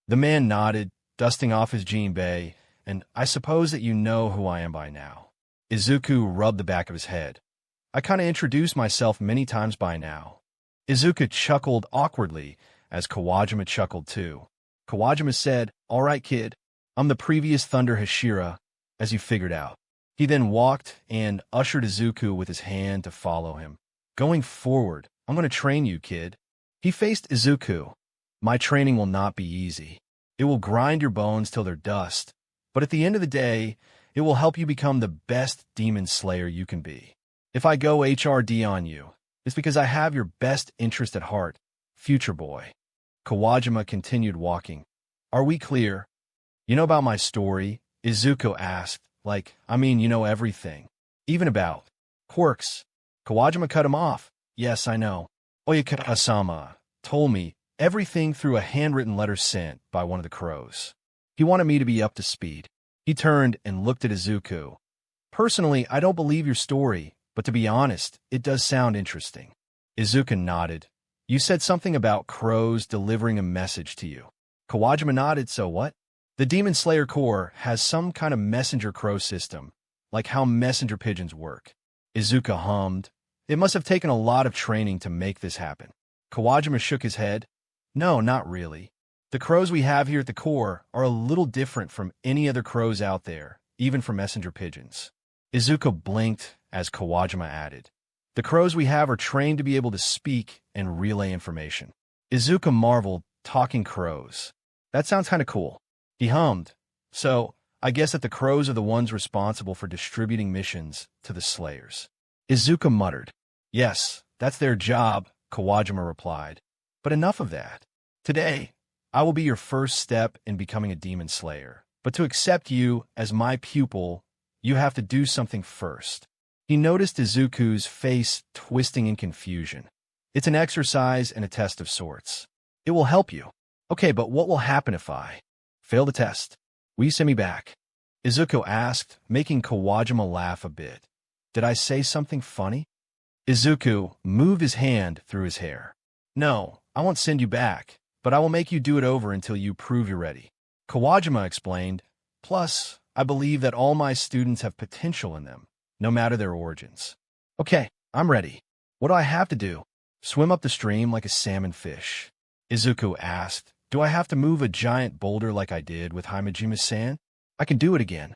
The man nodded, dusting off his jinbei, and I suppose that you know who I am by now. Izuku rubbed the back of his head. I kinda introduced myself many times by now. Izuku chuckled awkwardly, as Kawajima chuckled too. Kawajima said, All right, kid. I'm the previous Thunder Hashira, as you figured out. He then walked and ushered Izuku with his hand to follow him. Going forward, I'm going to train you, kid. He faced Izuku. My training will not be easy. It will grind your bones till they're dust, but at the end of the day, it will help you become the best demon slayer you can be. If I go HRD on you, it's because I have your best interest at heart, future boy. Kawajima continued walking. Are we clear? You know about my story? Izuku asked. You know everything. Even about quirks. Kawajima cut him off. Yes, I know. Oyakata-sama told me everything through a handwritten letter sent by one of the crows. He wanted me to be up to speed. He turned and looked at Izuku. Personally, I don't believe your story, but to be honest, it does sound interesting. Izuku nodded. You said something about crows delivering a message to you. Kawajima nodded, so what? The Demon Slayer Corps has some kind of messenger crow system, like how messenger pigeons work. Izuku hummed. It must have taken a lot of training to make this happen. Kawajima shook his head. No, not really. The crows we have here at the Corps are a little different from any other crows out there, even for messenger pigeons. Izuku blinked as Kawajima added. The crows we have are trained to be able to speak and relay information. Izuku marveled, talking crows. That sounds kind of cool. He hummed. So, I guess that the crows are the ones responsible for distributing missions to the slayers. Izuku muttered. Yes, that's their job, Kawajima replied. But enough of that. Today, I will be your first step in becoming a demon slayer. But to accept you as my pupil, you have to do something first. He noticed Izuku's face twisting in confusion. It's an exercise and a test of sorts. It will help you. Okay, but what will happen if I fail the test? Will you send me back? Izuku asked, making Kawajima laugh a bit. Did I say something funny? Izuku moved his hand through his hair. No, I won't send you back, but I will make you do it over until you prove you're ready. Kawajima explained. Plus, I believe that all my students have potential in them, no matter their origins. Okay, I'm ready. What do I have to do? Swim up the stream like a salmon fish? Izuku asked. Do I have to move a giant boulder like I did with Himejima-san? I can do it again.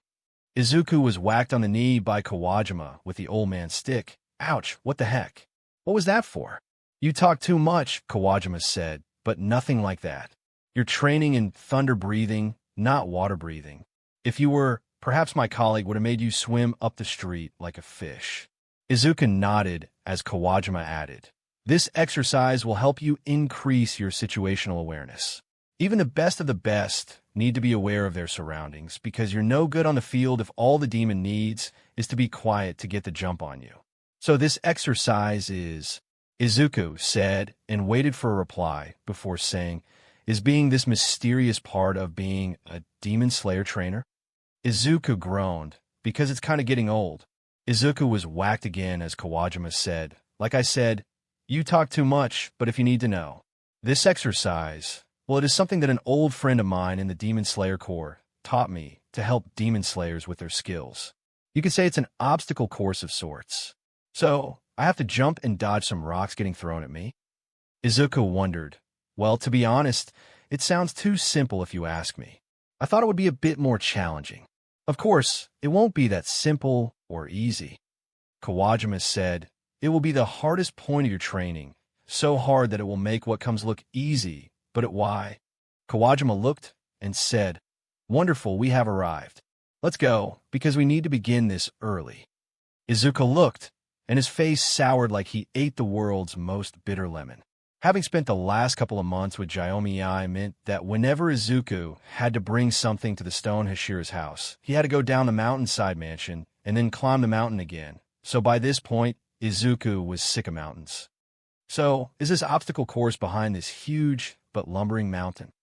Izuku was whacked on the knee by Kawajima with the old man's stick. Ouch, what the heck? What was that for? You talk too much, Kawajima said, but nothing like that. You're training in thunder breathing, not water breathing. If you were, perhaps my colleague would have made you swim up the street like a fish. Izuku nodded as Kawajima added. This exercise will help you increase your situational awareness. Even the best of the best need to be aware of their surroundings because you're no good on the field if all the demon needs is to be quiet to get the jump on you. So this exercise is, Izuku said and waited for a reply before saying, is being this mysterious part of being a demon slayer trainer? Izuku groaned, because it's kind of getting old. Izuku was whacked again as Kawajima said, like I said, you talk too much, but if you need to know. This exercise, well, it is something that an old friend of mine in the Demon Slayer Corps taught me to help demon slayers with their skills. You could say it's an obstacle course of sorts. So, I have to jump and dodge some rocks getting thrown at me? Izuku wondered. Well, to be honest, it sounds too simple if you ask me. I thought it would be a bit more challenging. Of course, it won't be that simple or easy. Kawajima said, it will be the hardest point of your training, so hard that it will make what comes look easy, but at why? Kawajima looked and said, wonderful, we have arrived. Let's go, because we need to begin this early. Izuku looked, and his face soured like he ate the world's most bitter lemon. Having spent the last couple of months with Jiomii meant that whenever Izuku had to bring something to the Stone Hashira's house, he had to go down the mountainside mansion and then climb the mountain again. So by this point, Izuku was sick of mountains. So, is this obstacle course behind this huge but lumbering mountain?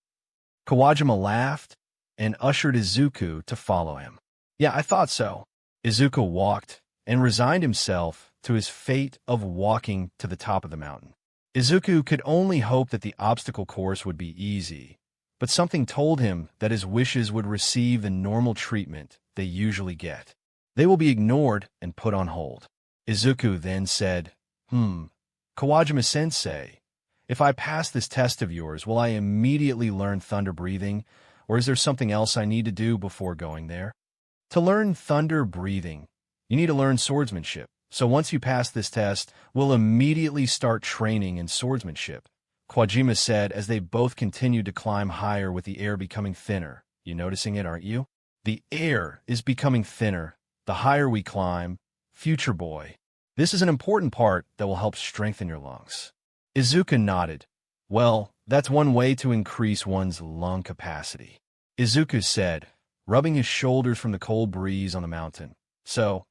Kawajima laughed and ushered Izuku to follow him. Yeah, I thought so. Izuku walked and resigned himself to his fate of walking to the top of the mountain. Izuku could only hope that the obstacle course would be easy, but something told him that his wishes would receive the normal treatment they usually get. They will be ignored and put on hold. Izuku then said, Kawajima-sensei, if I pass this test of yours, will I immediately learn thunder breathing, or is there something else I need to do before going there? To learn thunder breathing, you need to learn swordsmanship. So once you pass this test, we'll immediately start training in swordsmanship, Kawajima said as they both continued to climb higher with the air becoming thinner. You noticing it, aren't you? The air is becoming thinner. The higher we climb, future boy. This is an important part that will help strengthen your lungs. Izuku nodded. Well, that's one way to increase one's lung capacity. Izuku said, rubbing his shoulders from the cold breeze on the mountain. So,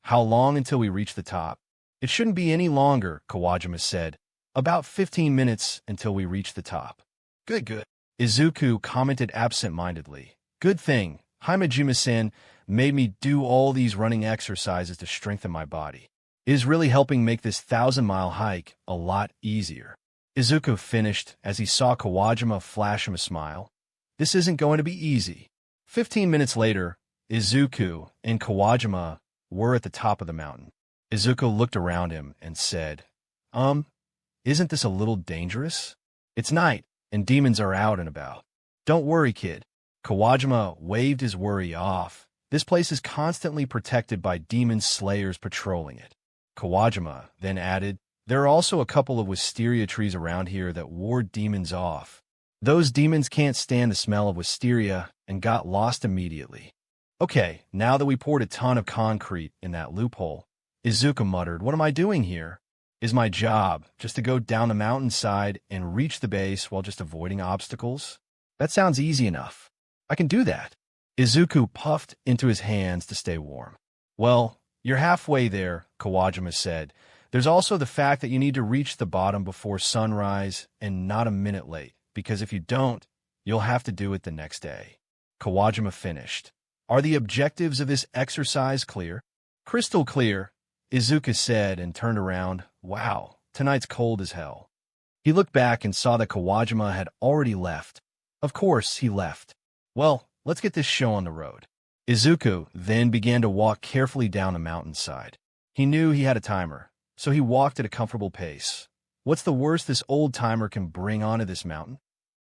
how long until we reach the top? It shouldn't be any longer, Kawajima said. About 15 minutes until we reach the top. Good. Izuku commented absent-mindedly. Good thing, Himejima-san made me do all these running exercises to strengthen my body. It is really helping make this 1,000-mile hike a lot easier. Izuku finished as he saw Kawajima flash him a smile. This isn't going to be easy. 15 minutes later, Izuku and Kawajima were at the top of the mountain. Izuku looked around him and said, isn't this a little dangerous? It's night, and demons are out and about. Don't worry, kid. Kawajima waved his worry off. This place is constantly protected by demon slayers patrolling it. Kawajima then added, there are also a couple of wisteria trees around here that ward demons off. Those demons can't stand the smell of wisteria and got lost immediately. Okay, now that we poured a ton of concrete in that loophole, Izuku muttered, what am I doing here? Is my job just to go down the mountainside and reach the base while just avoiding obstacles? That sounds easy enough. I can do that. Izuku puffed into his hands to stay warm. Well, you're halfway there, Kawajima said. There's also the fact that you need to reach the bottom before sunrise and not a minute late, because if you don't, you'll have to do it the next day. Kawajima finished. Are the objectives of this exercise clear? Crystal clear, Izuku said and turned around. Wow, tonight's cold as hell. He looked back and saw that Kawajima had already left. Of course, he left. Well, let's get this show on the road. Izuku then began to walk carefully down the mountainside. He knew he had a timer, so he walked at a comfortable pace. What's the worst this old timer can bring onto this mountain?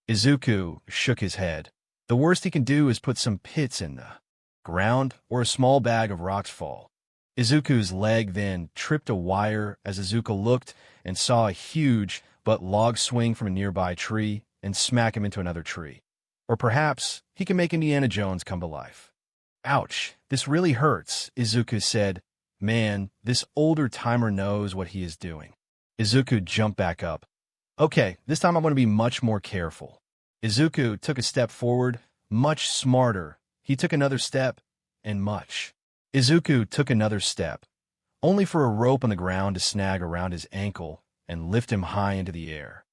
Izuku shook his head. The worst he can do is put some pits in the ground or a small bag of rocks fall. Izuku's leg then tripped a wire as Izuku looked and saw a huge but log swing from a nearby tree and smack him into another tree. Or perhaps he can make Indiana Jones come to life. Ouch, this really hurts, Izuku said. Man, this older timer knows what he is doing. Izuku jumped back up. Okay, this time I'm going to be much more careful. Izuku took a step forward, much smarter. He took another step, and much. Izuku took another step, only for a rope on the ground to snag around his ankle and lift him high into the air.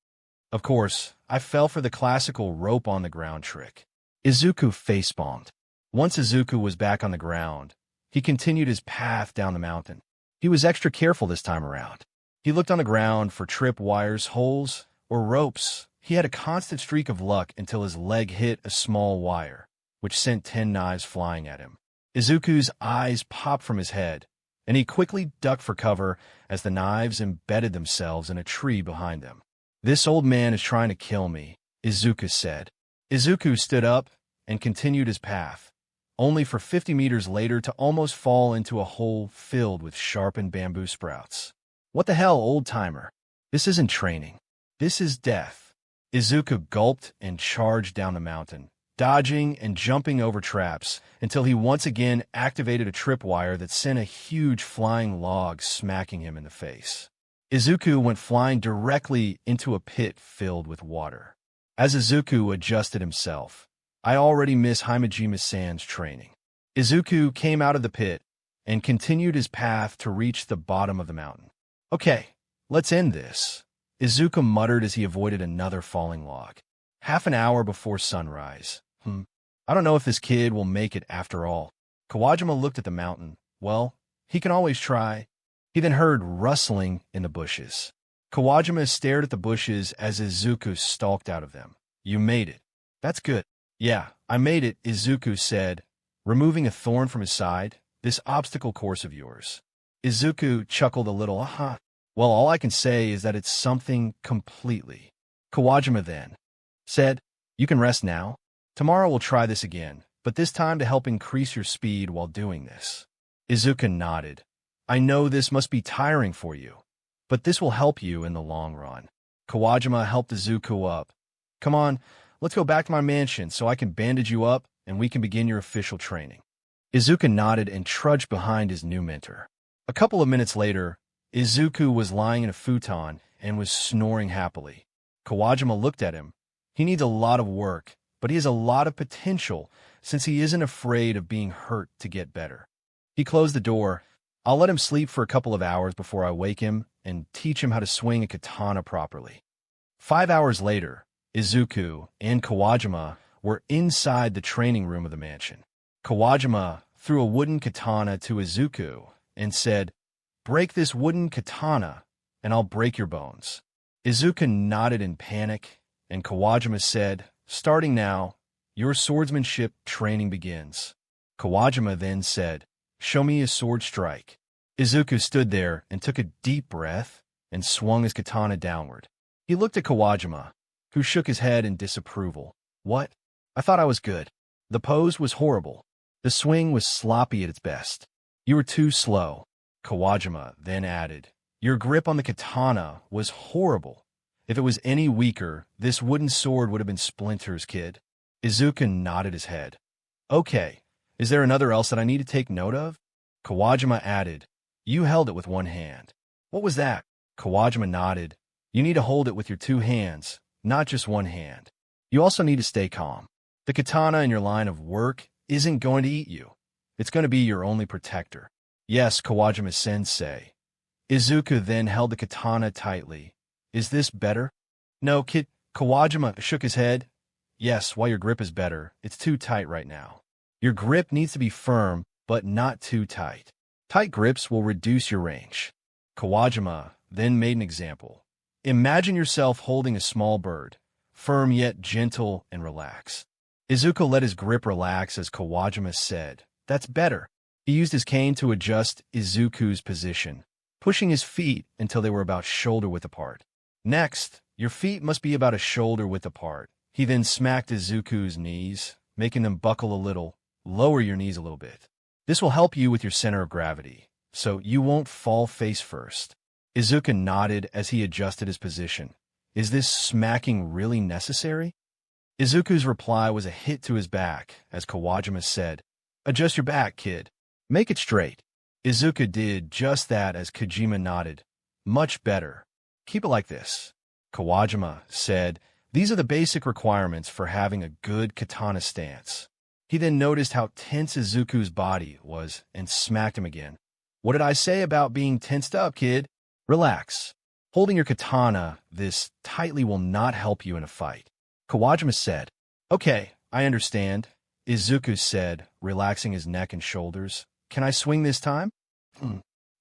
Of course, I fell for the classical rope on the ground trick. Izuku facepalmed. Once Izuku was back on the ground, he continued his path down the mountain. He was extra careful this time around. He looked on the ground for trip wires, holes, or ropes. He had a constant streak of luck until his leg hit a small wire, which sent 10 knives flying at him. Izuku's eyes popped from his head, and he quickly ducked for cover as the knives embedded themselves in a tree behind them. "This old man is trying to kill me," Izuku said. Izuku stood up and continued his path, only for 50 meters later to almost fall into a hole filled with sharpened bamboo sprouts. "What the hell, old-timer? This isn't training. This is death." Izuku gulped and charged down the mountain, dodging and jumping over traps until he once again activated a tripwire that sent a huge flying log smacking him in the face. Izuku went flying directly into a pit filled with water. As Izuku adjusted himself, I already miss Himejima-san's training. Izuku came out of the pit and continued his path to reach the bottom of the mountain. "Okay, let's end this," Izuku muttered as he avoided another falling log. "Half an hour before sunrise. I don't know if this kid will make it after all." Kawajima looked at the mountain. Well, he can always try. He then heard rustling in the bushes. Kawajima stared at the bushes as Izuku stalked out of them. "You made it. That's good." "Yeah, I made it," Izuku said, removing a thorn from his side. "This obstacle course of yours." Izuku chuckled a little. "Well, all I can say is that it's something completely." Kawajima then said, "You can rest now. Tomorrow we'll try this again, but this time to help increase your speed while doing this." Izuku nodded. "I know this must be tiring for you, but this will help you in the long run." Kawajima helped Izuku up. "Come on, let's go back to my mansion so I can bandage you up and we can begin your official training." Izuku nodded and trudged behind his new mentor. A couple of minutes later, Izuku was lying in a futon and was snoring happily. Kawajima looked at him. He needs a lot of work, but he has a lot of potential since he isn't afraid of being hurt to get better. He closed the door. "I'll let him sleep for a couple of hours before I wake him and teach him how to swing a katana properly." 5 hours later, Izuku and Kawajima were inside the training room of the mansion. Kawajima threw a wooden katana to Izuku and said, "Break this wooden katana, and I'll break your bones." Izuku nodded in panic, and Kawajima said, "Starting now, your swordsmanship training begins." Kawajima then said, "Show me a sword strike." Izuku stood there and took a deep breath and swung his katana downward. He looked at Kawajima, who shook his head in disapproval. "What? I thought I was good." The pose was horrible. The swing was sloppy at its best. "You were too slow." Kawajima then added, "Your grip on the katana was horrible. If it was any weaker, this wooden sword would have been splinters, kid." Izuku nodded his head. "Okay, is there another else that I need to take note of?" Kawajima added, "You held it with one hand." "What was that?" Kawajima nodded. "You need to hold it with your 2 hands, not just one hand. You also need to stay calm. The katana in your line of work isn't going to eat you. It's going to be your only protector." "Yes, Kawajima-sensei." Izuku then held the katana tightly. "Is this better?" "No, kid." Kawajima shook his head. "Yes, while your grip is better, it's too tight right now. Your grip needs to be firm, but not too tight. Tight grips will reduce your range." Kawajima then made an example. "Imagine yourself holding a small bird, firm yet gentle and relaxed." Izuku let his grip relax as Kawajima said, "That's better." He used his cane to adjust Izuku's position, pushing his feet until they were about shoulder-width apart. "Next, your feet must be about a shoulder-width apart." He then smacked Izuku's knees, making them buckle a little. "Lower your knees a little bit. This will help you with your center of gravity, so you won't fall face first." Izuku nodded as he adjusted his position. "Is this smacking really necessary?" Izuku's reply was a hit to his back as Kawajima said, "Adjust your back, kid. Make it straight." Izuku did just that as Kojima nodded. "Much better. Keep it like this," Kawajima said, These are the basic requirements for having a good katana stance. He then noticed how tense Izuku's body was and smacked him again. What did I say about being tensed up, kid? Relax. Holding your katana this tightly will not help you in a fight. Kawajima said. Okay, I understand, Izuku said, relaxing his neck and shoulders. Can I swing this time?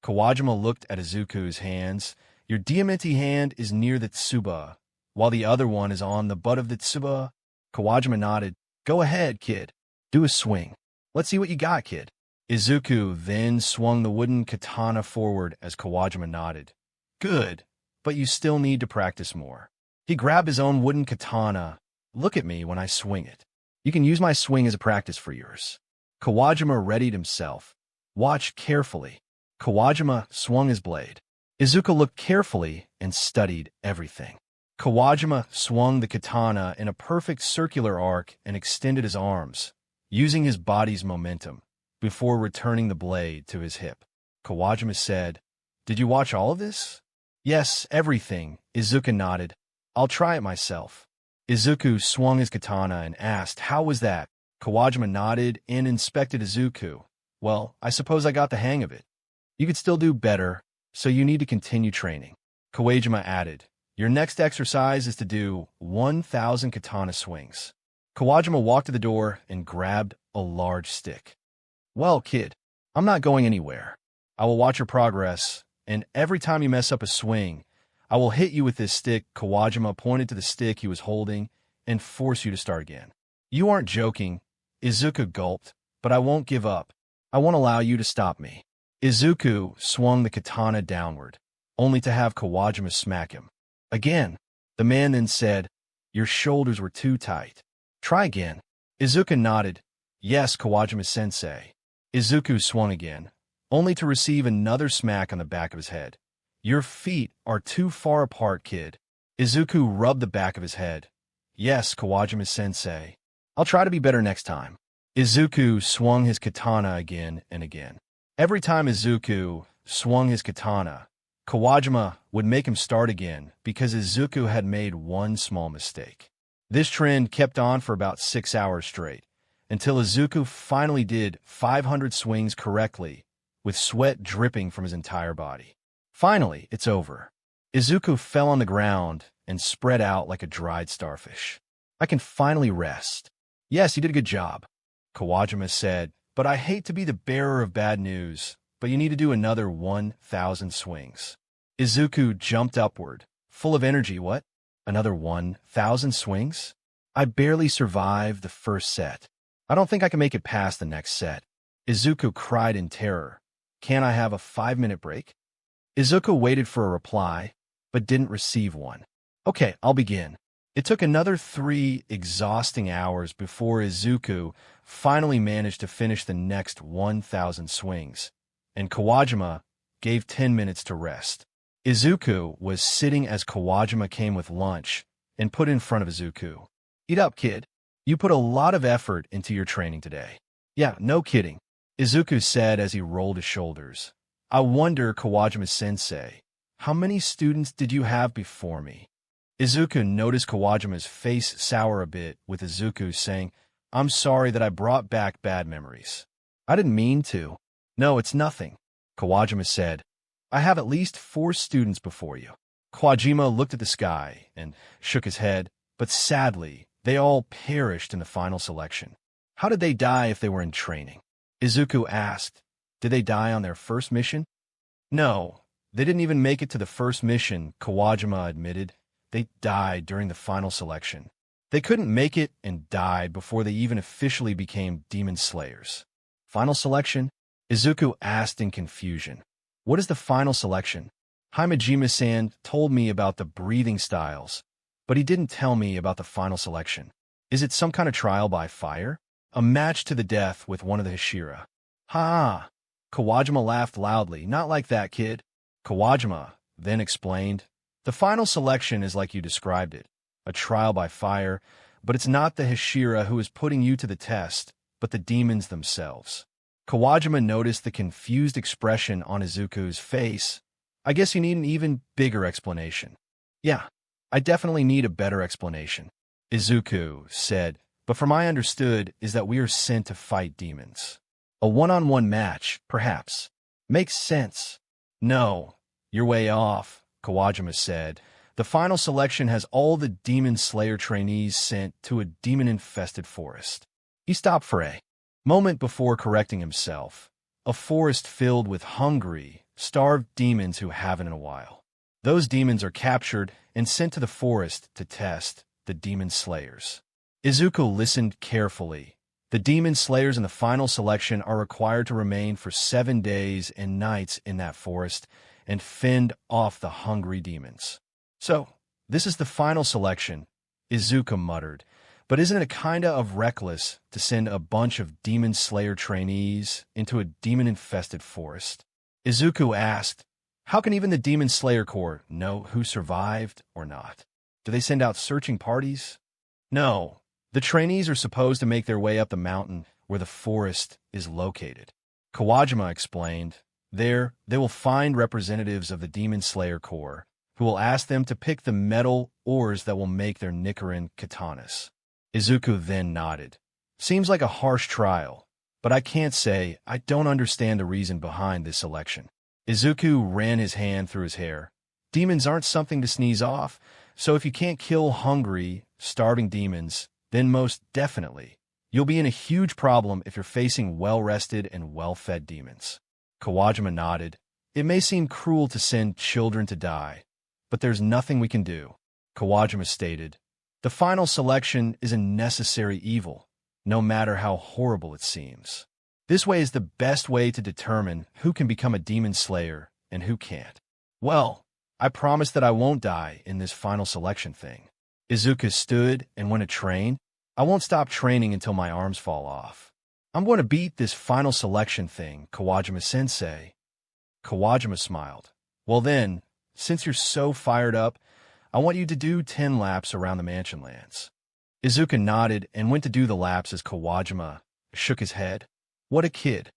Kawajima looked at Izuku's hands. Your diamante hand is near the tsuba, while the other one is on the butt of the tsuba. Kawajima nodded. Go ahead, kid. Do a swing. Let's see what you got, kid. Izuku then swung the wooden katana forward as Kawajima nodded. Good, but you still need to practice more. He grabbed his own wooden katana. Look at me when I swing it. You can use my swing as a practice for yours. Kawajima readied himself. Watch carefully. Kawajima swung his blade. Izuku looked carefully and studied everything. Kawajima swung the katana in a perfect circular arc and extended his arms, using his body's momentum, before returning the blade to his hip. Kawajima said, Did you watch all of this? Yes, everything, Izuku nodded. I'll try it myself. Izuku swung his katana and asked, How was that? Kawajima nodded and inspected Izuku. Well, I suppose I got the hang of it. You could still do better, so you need to continue training. Kawajima added, Your next exercise is to do 1,000 katana swings. Kawajima walked to the door and grabbed a large stick. Well, kid, I'm not going anywhere. I will watch your progress, and every time you mess up a swing, I will hit you with this stick. Kawajima pointed to the stick he was holding and force you to start again. You aren't joking, Izuku gulped, but I won't give up. I won't allow you to stop me. Izuku swung the katana downward, only to have Kawajima smack him. Again, the man then said, Your shoulders were too tight. Try again. Izuku nodded. Yes, Kawajima-sensei. Izuku swung again, only to receive another smack on the back of his head. Your feet are too far apart, kid. Izuku rubbed the back of his head. Yes, Kawajima-sensei. I'll try to be better next time. Izuku swung his katana again and again. Every time Izuku swung his katana, Kawajima would make him start again because Izuku had made one small mistake. This trend kept on for about 6 hours straight, until Izuku finally did 500 swings correctly, with sweat dripping from his entire body. Finally, it's over. Izuku fell on the ground and spread out like a dried starfish. I can finally rest. Yes, you did a good job, Kawajima said, but I hate to be the bearer of bad news, but you need to do another 1,000 swings. Izuku jumped upward, full of energy. What? Another 1,000 swings? I barely survived the first set. I don't think I can make it past the next set. Izuku cried in terror. Can't I have a 5-minute break? Izuku waited for a reply, but didn't receive one. Okay, I'll begin. It took another 3 exhausting hours before Izuku finally managed to finish the next 1,000 swings, and Kawajima gave 10 minutes to rest. Izuku was sitting as Kawajima came with lunch and put in front of Izuku. Eat up, kid. You put a lot of effort into your training today. Yeah, no kidding, Izuku said as he rolled his shoulders. I wonder, Kawajima-sensei, how many students did you have before me? Izuku noticed Kawajima's face sour a bit with Izuku saying, I'm sorry that I brought back bad memories. I didn't mean to. No, it's nothing, Kawajima said. I have at least 4 students before you. Kawajima looked at the sky and shook his head, but sadly, they all perished in the final selection. How did they die if they were in training? Izuku asked. Did they die on their first mission? No, they didn't even make it to the first mission, Kawajima admitted. They died during the final selection. They couldn't make it and died before they even officially became demon slayers. Final selection? Izuku asked in confusion. What is the final selection? Himejima-san told me about the breathing styles, but he didn't tell me about the final selection. Is it some kind of trial by fire? A match to the death with one of the Hashira? Ha! Kawajima laughed loudly. Not like that, kid. Kawajima then explained. The final selection is like you described it, a trial by fire, but it's not the Hashira who is putting you to the test, but the demons themselves. Kawajima noticed the confused expression on Izuku's face. I guess you need an even bigger explanation. Yeah, I definitely need a better explanation. Izuku said, but from I understood is that we are sent to fight demons. A one-on-one match, perhaps. Makes sense. No, you're way off, Kawajima said. The final selection has all the Demon Slayer trainees sent to a demon-infested forest. He stopped for a moment before correcting himself. A forest filled with hungry, starved demons who haven't in a while. Those demons are captured and sent to the forest to test the Demon Slayers. Izuku listened carefully. The Demon Slayers in the final selection are required to remain for 7 days and nights in that forest and fend off the hungry demons. So, this is the final selection, Izuku muttered. But isn't it kinda of reckless to send a bunch of Demon Slayer trainees into a demon-infested forest? Izuku asked, how can even the Demon Slayer Corps know who survived or not? Do they send out searching parties? No. The trainees are supposed to make their way up the mountain where the forest is located. Kawajima explained, there, they will find representatives of the Demon Slayer Corps, who will ask them to pick the metal ores that will make their Nichiren katanas. Izuku then nodded. Seems like a harsh trial, but I can't say I don't understand the reason behind this selection. Izuku ran his hand through his hair. Demons aren't something to sneeze off, so if you can't kill hungry, starving demons, then most definitely, you'll be in a huge problem if you're facing well-rested and well-fed demons. Kawajima nodded. It may seem cruel to send children to die, but there's nothing we can do. Kawajima stated, the final selection is a necessary evil, no matter how horrible it seems. This way is the best way to determine who can become a demon slayer and who can't. Well, I promise that I won't die in this final selection thing. Izuku stood and went to train. I won't stop training until my arms fall off. I'm going to beat this final selection thing, Kawajima-sensei. Kawajima smiled. Well then, since you're so fired up, I want you to do 10 laps around the mansion lands. Izuku nodded and went to do the laps as Kawajima shook his head. What a kid.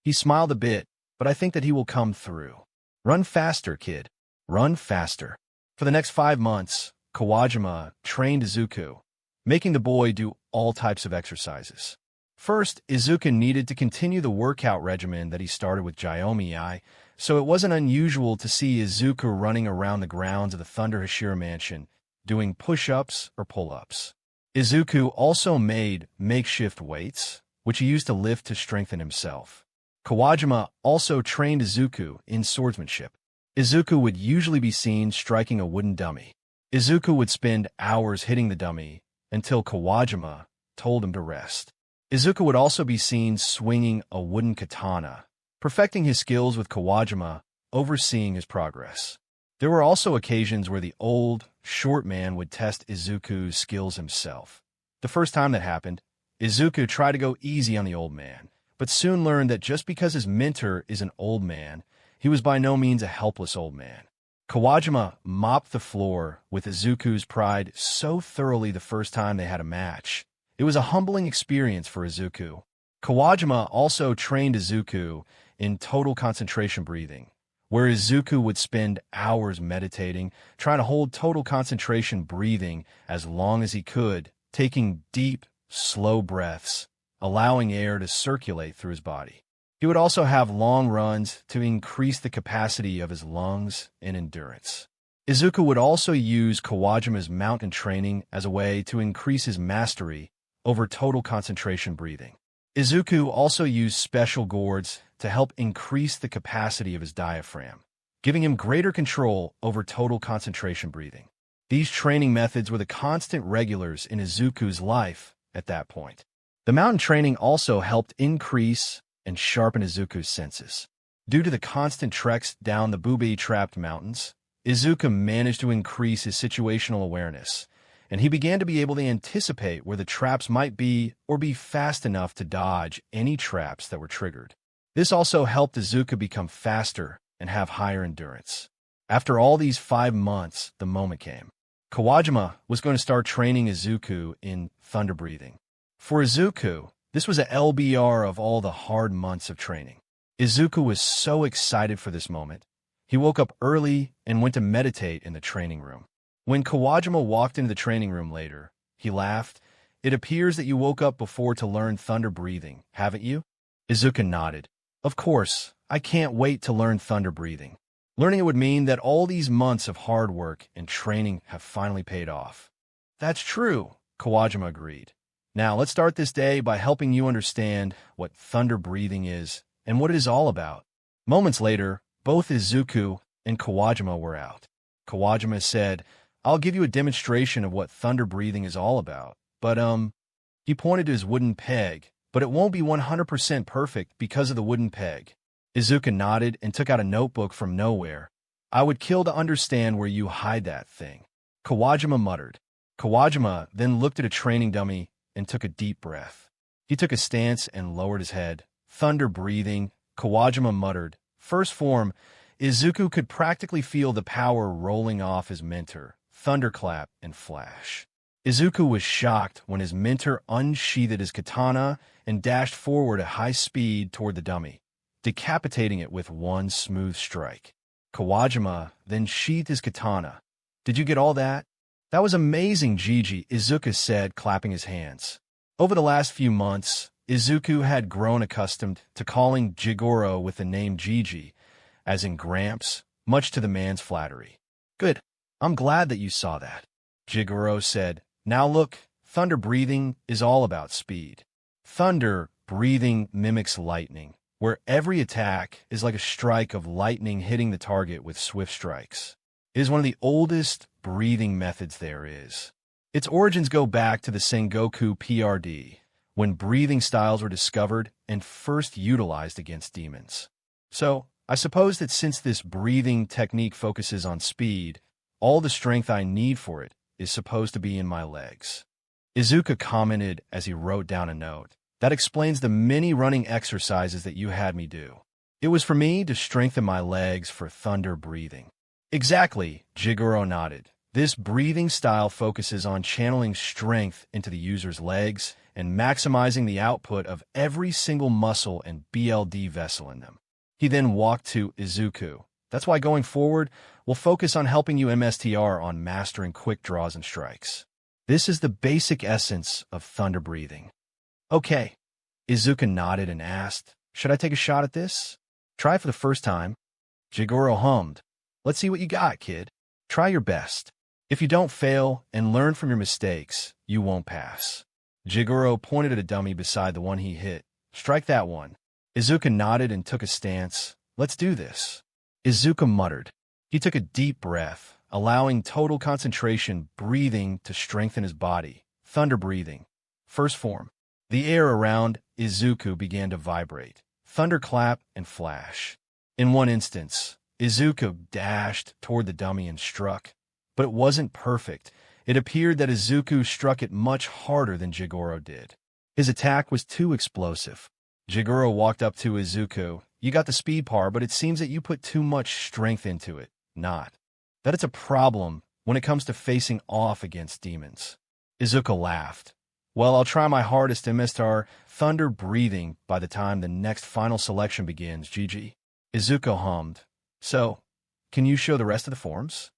He smiled a bit, but I think that he will come through. Run faster, kid. Run faster. For the next 5 months, Kawajima trained Izuku, making the boy do all types of exercises. First, Izuku needed to continue the workout regimen that he started with Jyomi-ai, so it wasn't unusual to see Izuku running around the grounds of the Thunder Hashira mansion, doing push-ups or pull-ups. Izuku also made makeshift weights, which he used to lift to strengthen himself. Kawajima also trained Izuku in swordsmanship. Izuku would usually be seen striking a wooden dummy. Izuku would spend hours hitting the dummy until Kawajima told him to rest. Izuku would also be seen swinging a wooden katana, perfecting his skills with Kawajima overseeing his progress. There were also occasions where the old, short man would test Izuku's skills himself. The first time that happened, Izuku tried to go easy on the old man, but soon learned that just because his mentor is an old man, he was by no means a helpless old man. Kawajima mopped the floor with Izuku's pride so thoroughly the first time they had a match. It was a humbling experience for Izuku. Kawajima also trained Izuku in total concentration breathing, where Izuku would spend hours meditating, trying to hold total concentration breathing as long as he could, taking deep, slow breaths, allowing air to circulate through his body. He would also have long runs to increase the capacity of his lungs and endurance. Izuku would also use Kawajima's mountain training as a way to increase his mastery over total concentration breathing. Izuku also used special gourds to help increase the capacity of his diaphragm, giving him greater control over total concentration breathing. These training methods were the constant regulars in Izuku's life at that point. The mountain training also helped increase and sharpen Izuku's senses. Due to the constant treks down the booby-trapped mountains, Izuku managed to increase his situational awareness, and he began to be able to anticipate where the traps might be or be fast enough to dodge any traps that were triggered. This also helped Izuku become faster and have higher endurance. After all these 5 months, the moment came. Kawajima was going to start training Izuku in thunder breathing. For Izuku, this was a LBR of all the hard months of training. Izuku was so excited for this moment. He woke up early and went to meditate in the training room. When Kawajima walked into the training room later, he laughed. It appears that you woke up before to learn thunder breathing, haven't you? Izuku nodded. Of course, I can't wait to learn thunder breathing. Learning it would mean that all these months of hard work and training have finally paid off. That's true, Kawajima agreed. Now let's start this day by helping you understand what thunder breathing is and what it is all about. Moments later, both Izuku and Kawajima were out. Kawajima said, I'll give you a demonstration of what thunder breathing is all about, but he pointed to his wooden peg, but it won't be 100% perfect because of the wooden peg. Izuku nodded and took out a notebook from nowhere. I would kill to understand where you hide that thing. Kawajima muttered. Kawajima then looked at a training dummy and took a deep breath. He took a stance and lowered his head. Thunder breathing, Kawajima muttered. First form, Izuku could practically feel the power rolling off his mentor, thunderclap and flash. Izuku was shocked when his mentor unsheathed his katana and dashed forward at high speed toward the dummy, decapitating it with one smooth strike. Kawajima then sheathed his katana. Did you get all that? That was amazing, Gigi, Izuku said, clapping his hands. Over the last few months, Izuku had grown accustomed to calling Jigoro with the name Gigi, as in Gramps, much to the man's flattery. Good. I'm glad that you saw that, Jigoro said. Now look, thunder breathing is all about speed. Thunder breathing mimics lightning, where every attack is like a strike of lightning hitting the target with swift strikes. It is one of the oldest breathing methods there is. Its origins go back to the Sengoku PRD, when breathing styles were discovered and first utilized against demons. So, I suppose that since this breathing technique focuses on speed, all the strength I need for it is supposed to be in my legs. Izuku commented as he wrote down a note. That explains the many running exercises that you had me do. It was for me to strengthen my legs for thunder breathing. Exactly, Jigoro nodded. This breathing style focuses on channeling strength into the user's legs and maximizing the output of every single muscle and BLD vessel in them. He then walked to Izuku. That's why going forward, we'll focus on helping you MSTR on mastering quick draws and strikes. This is the basic essence of thunder breathing. Okay. Izuku nodded and asked, should I take a shot at this? Try for the first time. Jigoro hummed. Let's see what you got, kid. Try your best. If you don't fail and learn from your mistakes, you won't pass. Jigoro pointed at a dummy beside the one he hit. Strike that one. Izuku nodded and took a stance. Let's do this. Izuku muttered. He took a deep breath, allowing total concentration breathing to strengthen his body. Thunder breathing. First form. The air around Izuku began to vibrate. Thunderclap and flash. In one instance, Izuku dashed toward the dummy and struck. But it wasn't perfect. It appeared that Izuku struck it much harder than Jigoro did. His attack was too explosive. Jigoro walked up to Izuku. You got the speed part, but it seems that you put too much strength into it. Not. That it's a problem when it comes to facing off against demons. Izuku laughed. Well, I'll try my hardest to master thunder breathing by the time the next final selection begins, Gigi. Izuku hummed. So, can you show the rest of the forms?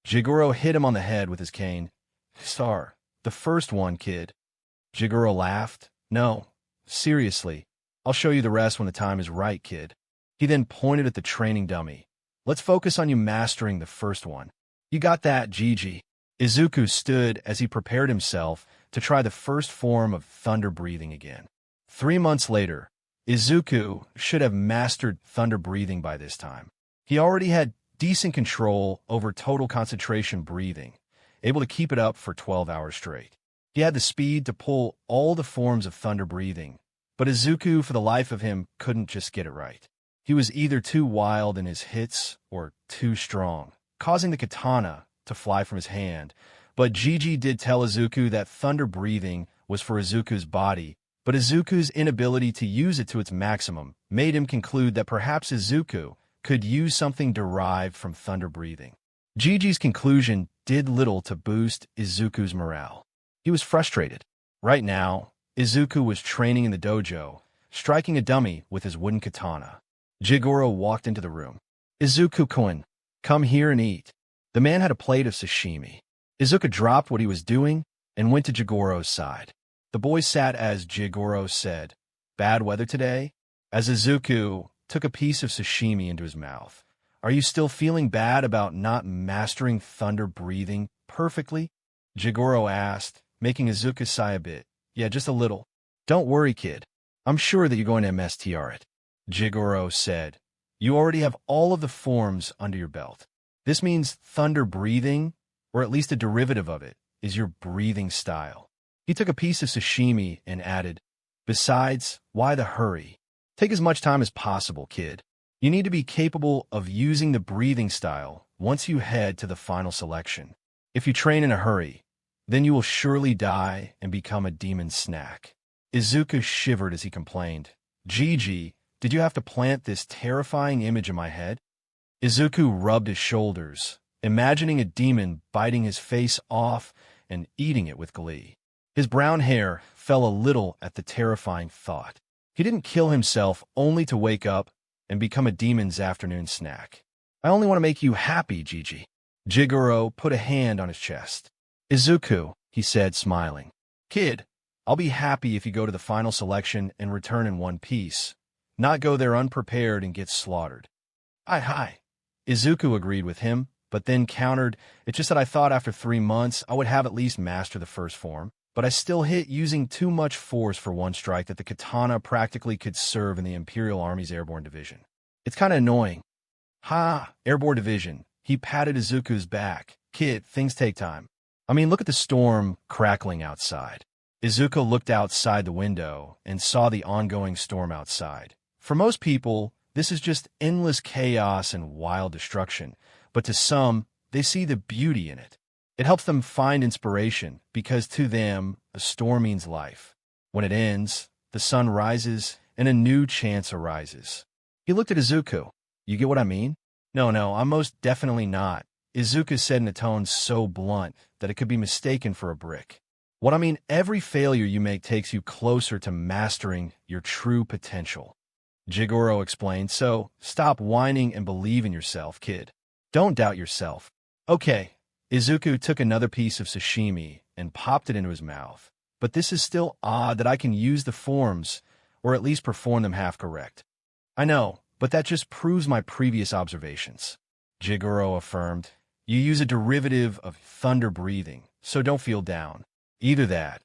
Jigoro hit him on the head with his cane. Star, the first one, kid. Jigoro laughed. No, seriously. I'll show you the rest when the time is right, kid. He then pointed at the training dummy. Let's focus on you mastering the first one. You got that, Gigi. Izuku stood as he prepared himself to try the first form of thunder breathing again. 3 months later, Izuku should have mastered thunder breathing by this time. He already had decent control over total concentration breathing, able to keep it up for 12 hours straight. He had the speed to pull all the forms of thunder breathing, but Izuku, for the life of him, couldn't just get it right. He was either too wild in his hits or too strong, causing the katana to fly from his hand. But Gigi did tell Izuku that thunder breathing was for Izuku's body, but Izuku's inability to use it to its maximum made him conclude that perhaps Izuku could use something derived from thunder breathing. Gigi's conclusion did little to boost Izuku's morale. He was frustrated. Right now, Izuku was training in the dojo, striking a dummy with his wooden katana. Jigoro walked into the room. Izuku-kun, come here and eat. The man had a plate of sashimi. Izuku dropped what he was doing and went to Jigoro's side. The boys sat as Jigoro said, "Bad weather today?" As Izuku took a piece of sashimi into his mouth. "Are you still feeling bad about not mastering thunder breathing perfectly?" Jigoro asked, making Izuku sigh a bit. "Yeah, just a little." "Don't worry, kid. I'm sure that you're going to MSTR it," Jigoro said. "You already have all of the forms under your belt. This means thunder breathing, or at least a derivative of it, is your breathing style." He took a piece of sashimi and added, "Besides, why the hurry? Take as much time as possible, kid. You need to be capable of using the breathing style once you head to the final selection. If you train in a hurry, then you will surely die and become a demon snack." Izuku shivered as he complained, "Gigi, did you have to plant this terrifying image in my head?" Izuku rubbed his shoulders, imagining a demon biting his face off and eating it with glee. His brown hair fell a little at the terrifying thought. He didn't kill himself only to wake up and become a demon's afternoon snack. "I only want to make you happy, Gigi." Jigoro put a hand on his chest. "Izuku," he said, smiling. "Kid, I'll be happy if you go to the final selection and return in one piece, not go there unprepared and get slaughtered." Hi. Izuku agreed with him, but then countered, "It's just that I thought after 3 months I would have at least mastered the first form, but I still hit using too much force for one strike that the katana practically could serve in the Imperial Army's Airborne Division. It's kind of annoying." "Ha, Airborne Division." He patted Izuku's back. "Kid, things take time. I mean, look at the storm crackling outside." Izuku looked outside the window and saw the ongoing storm outside. For most people, this is just endless chaos and wild destruction, but to some, they see the beauty in it. It helps them find inspiration because to them, a storm means life. When it ends, the sun rises and a new chance arises. He looked at Izuku. "You get what I mean?" No, I'm most definitely not," Izuku said in a tone so blunt that it could be mistaken for a brick. "What I mean, every failure you make takes you closer to mastering your true potential," Jigoro explained, "so stop whining and believe in yourself, kid. Don't doubt yourself." "Okay." Izuku took another piece of sashimi and popped it into his mouth. "But this is still odd that I can use the forms, or at least perform them half correct." "I know, but that just proves my previous observations," Jigoro affirmed. "You use a derivative of thunder breathing, so don't feel down. Either that,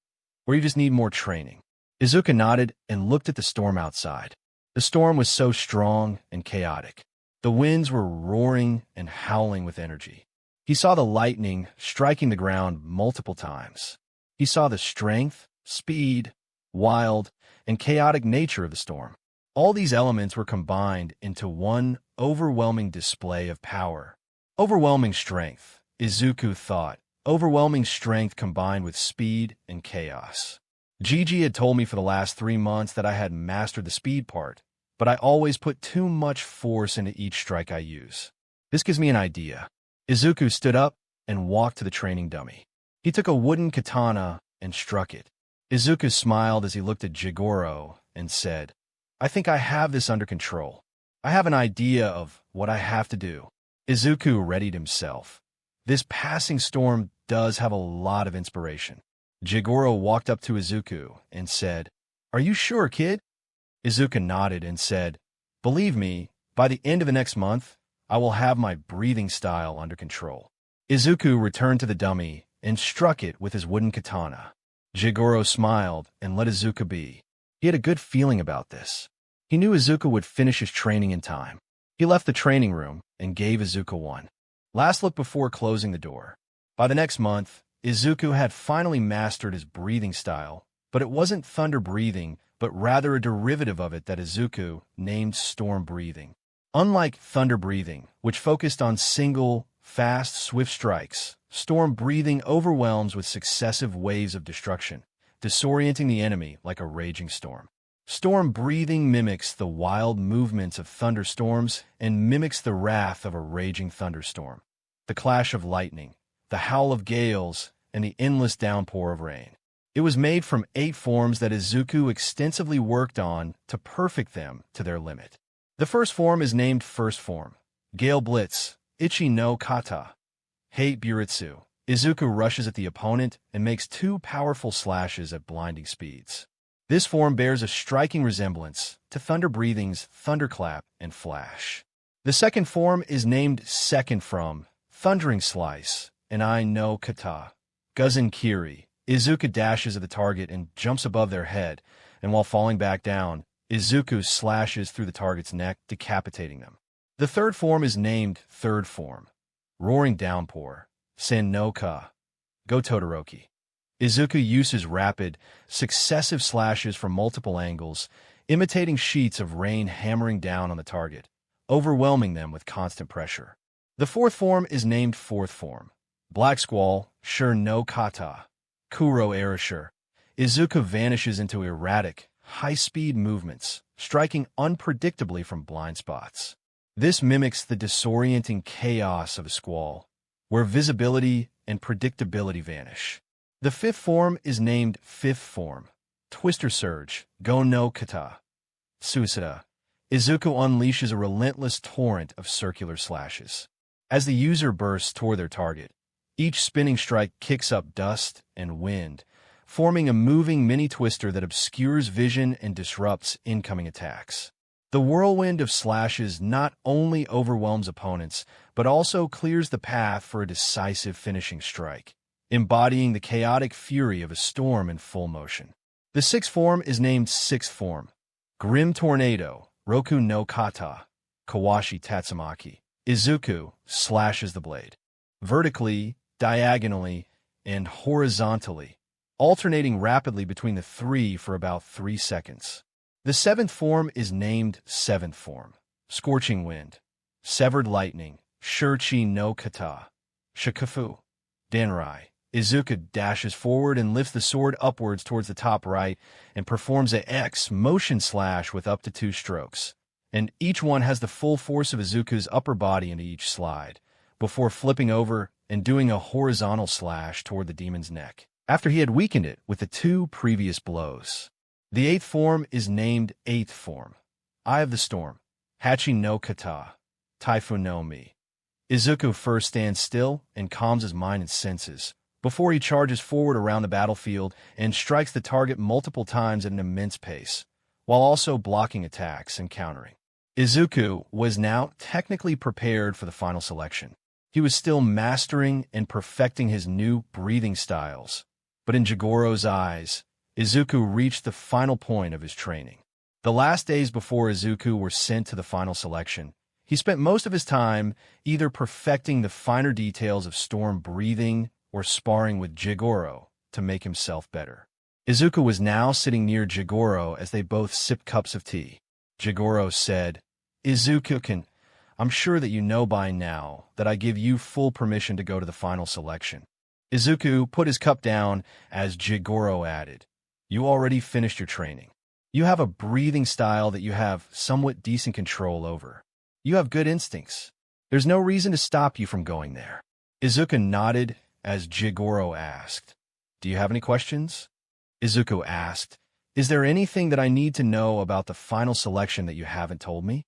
or you just need more training." Izuku nodded and looked at the storm outside. The storm was so strong and chaotic. The winds were roaring and howling with energy. He saw the lightning striking the ground multiple times. He saw the strength, speed, wild, and chaotic nature of the storm. All these elements were combined into one overwhelming display of power. Overwhelming strength, Izuku thought. Overwhelming strength combined with speed and chaos. Gigi had told me for the last 3 months that I had mastered the speed part, but I always put too much force into each strike I use. This gives me an idea. Izuku stood up and walked to the training dummy. He took a wooden katana and struck it. Izuku smiled as he looked at Jigoro and said, "I think I have this under control. I have an idea of what I have to do." Izuku readied himself. This passing storm does have a lot of inspiration. Jigoro walked up to Izuku and said, "Are you sure, kid?" Izuku nodded and said, "Believe me, by the end of the next month, I will have my breathing style under control." Izuku returned to the dummy and struck it with his wooden katana. Jigoro smiled and let Izuku be. He had a good feeling about this. He knew Izuku would finish his training in time. He left the training room and gave Izuku one last look before closing the door. By the next month, Izuku had finally mastered his breathing style, but it wasn't thunder breathing, but rather a derivative of it that Izuku named storm breathing. Unlike thunder breathing, which focused on single, fast, swift strikes, storm breathing overwhelms with successive waves of destruction, disorienting the enemy like a raging storm. Storm breathing mimics the wild movements of thunderstorms and mimics the wrath of a raging thunderstorm, the clash of lightning, the howl of gales, and the endless downpour of rain. It was made from 8 forms that Izuku extensively worked on to perfect them to their limit. The first form is named First Form, Gale Blitz, Ichi no Kata, Hate Buritsu, Izuku rushes at the opponent and makes two powerful slashes at blinding speeds. This form bears a striking resemblance to Thunder Breathing's Thunderclap and Flash. The second form is named second from Thundering Slice and I no Kata. Guzen Kiri. Izuku dashes at the target and jumps above their head, and while falling back down, Izuku slashes through the target's neck, decapitating them. The third form is named third form. Roaring Downpour. Sen no Ka. Go Todoroki. Izuku uses rapid, successive slashes from multiple angles, imitating sheets of rain hammering down on the target, overwhelming them with constant pressure. The fourth form is named fourth form. Black Squall, Shur no Kata. Kuro Erasure. Izuku vanishes into erratic, high-speed movements, striking unpredictably from blind spots. This mimics the disorienting chaos of a squall, where visibility and predictability vanish. The fifth form is named fifth form. Twister Surge, Go no Kata. Suicida. Izuku unleashes a relentless torrent of circular slashes. As the user bursts toward their target, each spinning strike kicks up dust and wind, forming a moving mini-twister that obscures vision and disrupts incoming attacks. The whirlwind of slashes not only overwhelms opponents, but also clears the path for a decisive finishing strike, embodying the chaotic fury of a storm in full motion. The sixth form is named sixth form. Grim Tornado, Roku no Kata. Kawashi Tatsumaki. Izuku slashes the blade vertically, diagonally, and horizontally, alternating rapidly between the three for about 3 seconds. The seventh form is named seventh form. Scorching Wind. Severed Lightning. Shurchi no Kata. Shikafu. Denrai. Izuku dashes forward and lifts the sword upwards towards the top right and performs a X motion slash with up to 2 strokes. And each one has the full force of Izuku's upper body into each slide, before flipping over and doing a horizontal slash toward the demon's neck, after he had weakened it with the 2 previous blows. The eighth form is named eighth form. Eye of the Storm. Hachi no Kata. Typhoon no Mi. Izuku first stands still and calms his mind and senses, before he charges forward around the battlefield and strikes the target multiple times at an immense pace, while also blocking attacks and countering. Izuku was now technically prepared for the final selection. He was still mastering and perfecting his new breathing styles, but in Jigoro's eyes, Izuku reached the final point of his training. The last days before Izuku were sent to the final selection, he spent most of his time either perfecting the finer details of storm breathing or sparring with Jigoro to make himself better. Izuku was now sitting near Jigoro as they both sipped cups of tea. Jigoro said, "Izuku-kun, I'm sure that you know by now that I give you full permission to go to the final selection." Izuku put his cup down as Jigoro added, "You already finished your training. You have a breathing style that you have somewhat decent control over. You have good instincts. There's no reason to stop you from going there." Izuku nodded as Jigoro asked, "Do you have any questions?" Izuku asked, "Is there anything that I need to know about the final selection that you haven't told me?"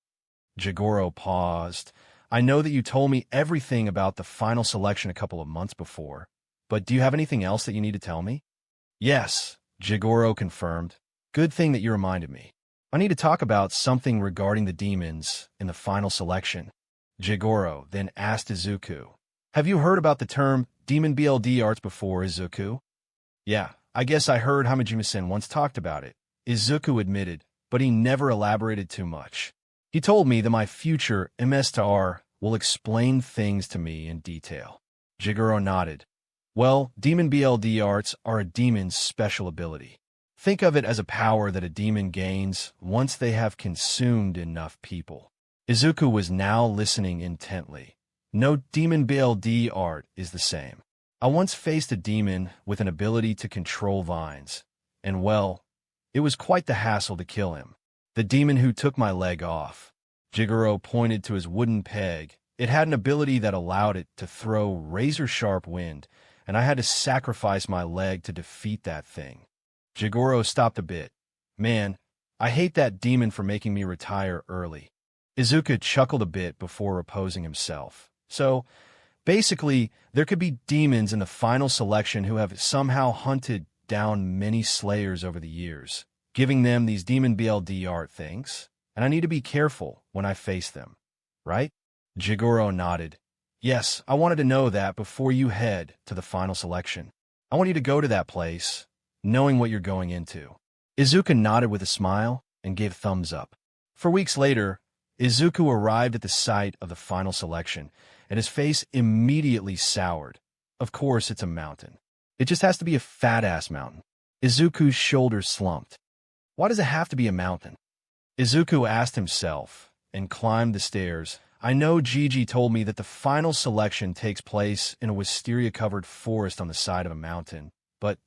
Jigoro paused. "I know that you told me everything about the final selection a couple of months before, but do you have anything else that you need to tell me?" "Yes," Jigoro confirmed. "Good thing that you reminded me. I need to talk about something regarding the demons in the final selection." Jigoro then asked Izuku, "Have you heard about the term demon BLD arts before, Izuku?" "Yeah, I guess I heard Hamajima-sen once talked about it," Izuku admitted, but he never elaborated too much. "He told me that my future MSTR will explain things to me in detail." Jigoro nodded. "Well, demon BLD arts are a demon's special ability. Think of it as a power that a demon gains once they have consumed enough people." Izuku was now listening intently. "No demon BLD art is the same. I once faced a demon with an ability to control vines, and well, it was quite the hassle to kill him. The demon who took my leg off." Jigoro pointed to his wooden peg. "It had an ability that allowed it to throw razor-sharp wind, and I had to sacrifice my leg to defeat that thing." Jigoro stopped a bit. "Man, I hate that demon for making me retire early." Izuku chuckled a bit before opposing himself. "So, Basically, there could be demons in the final selection who have somehow hunted down many slayers over the years, giving them these demon BLDR things, and I need to be careful when I face them, right? Jigoro nodded. Yes, I wanted to know that before you head to the final selection. I want you to go to that place, knowing what you're going into. Izuku nodded with a smile and gave a thumbs up. For weeks later, Izuku arrived at the site of the final selection, and his face immediately soured. Of course, it's a mountain. It just has to be a fat-ass mountain. Izuku's shoulders slumped. Why does it have to be a mountain? Izuku asked himself and climbed the stairs. I know Gigi told me that the final selection takes place in a wisteria-covered forest on the side of a mountain, but,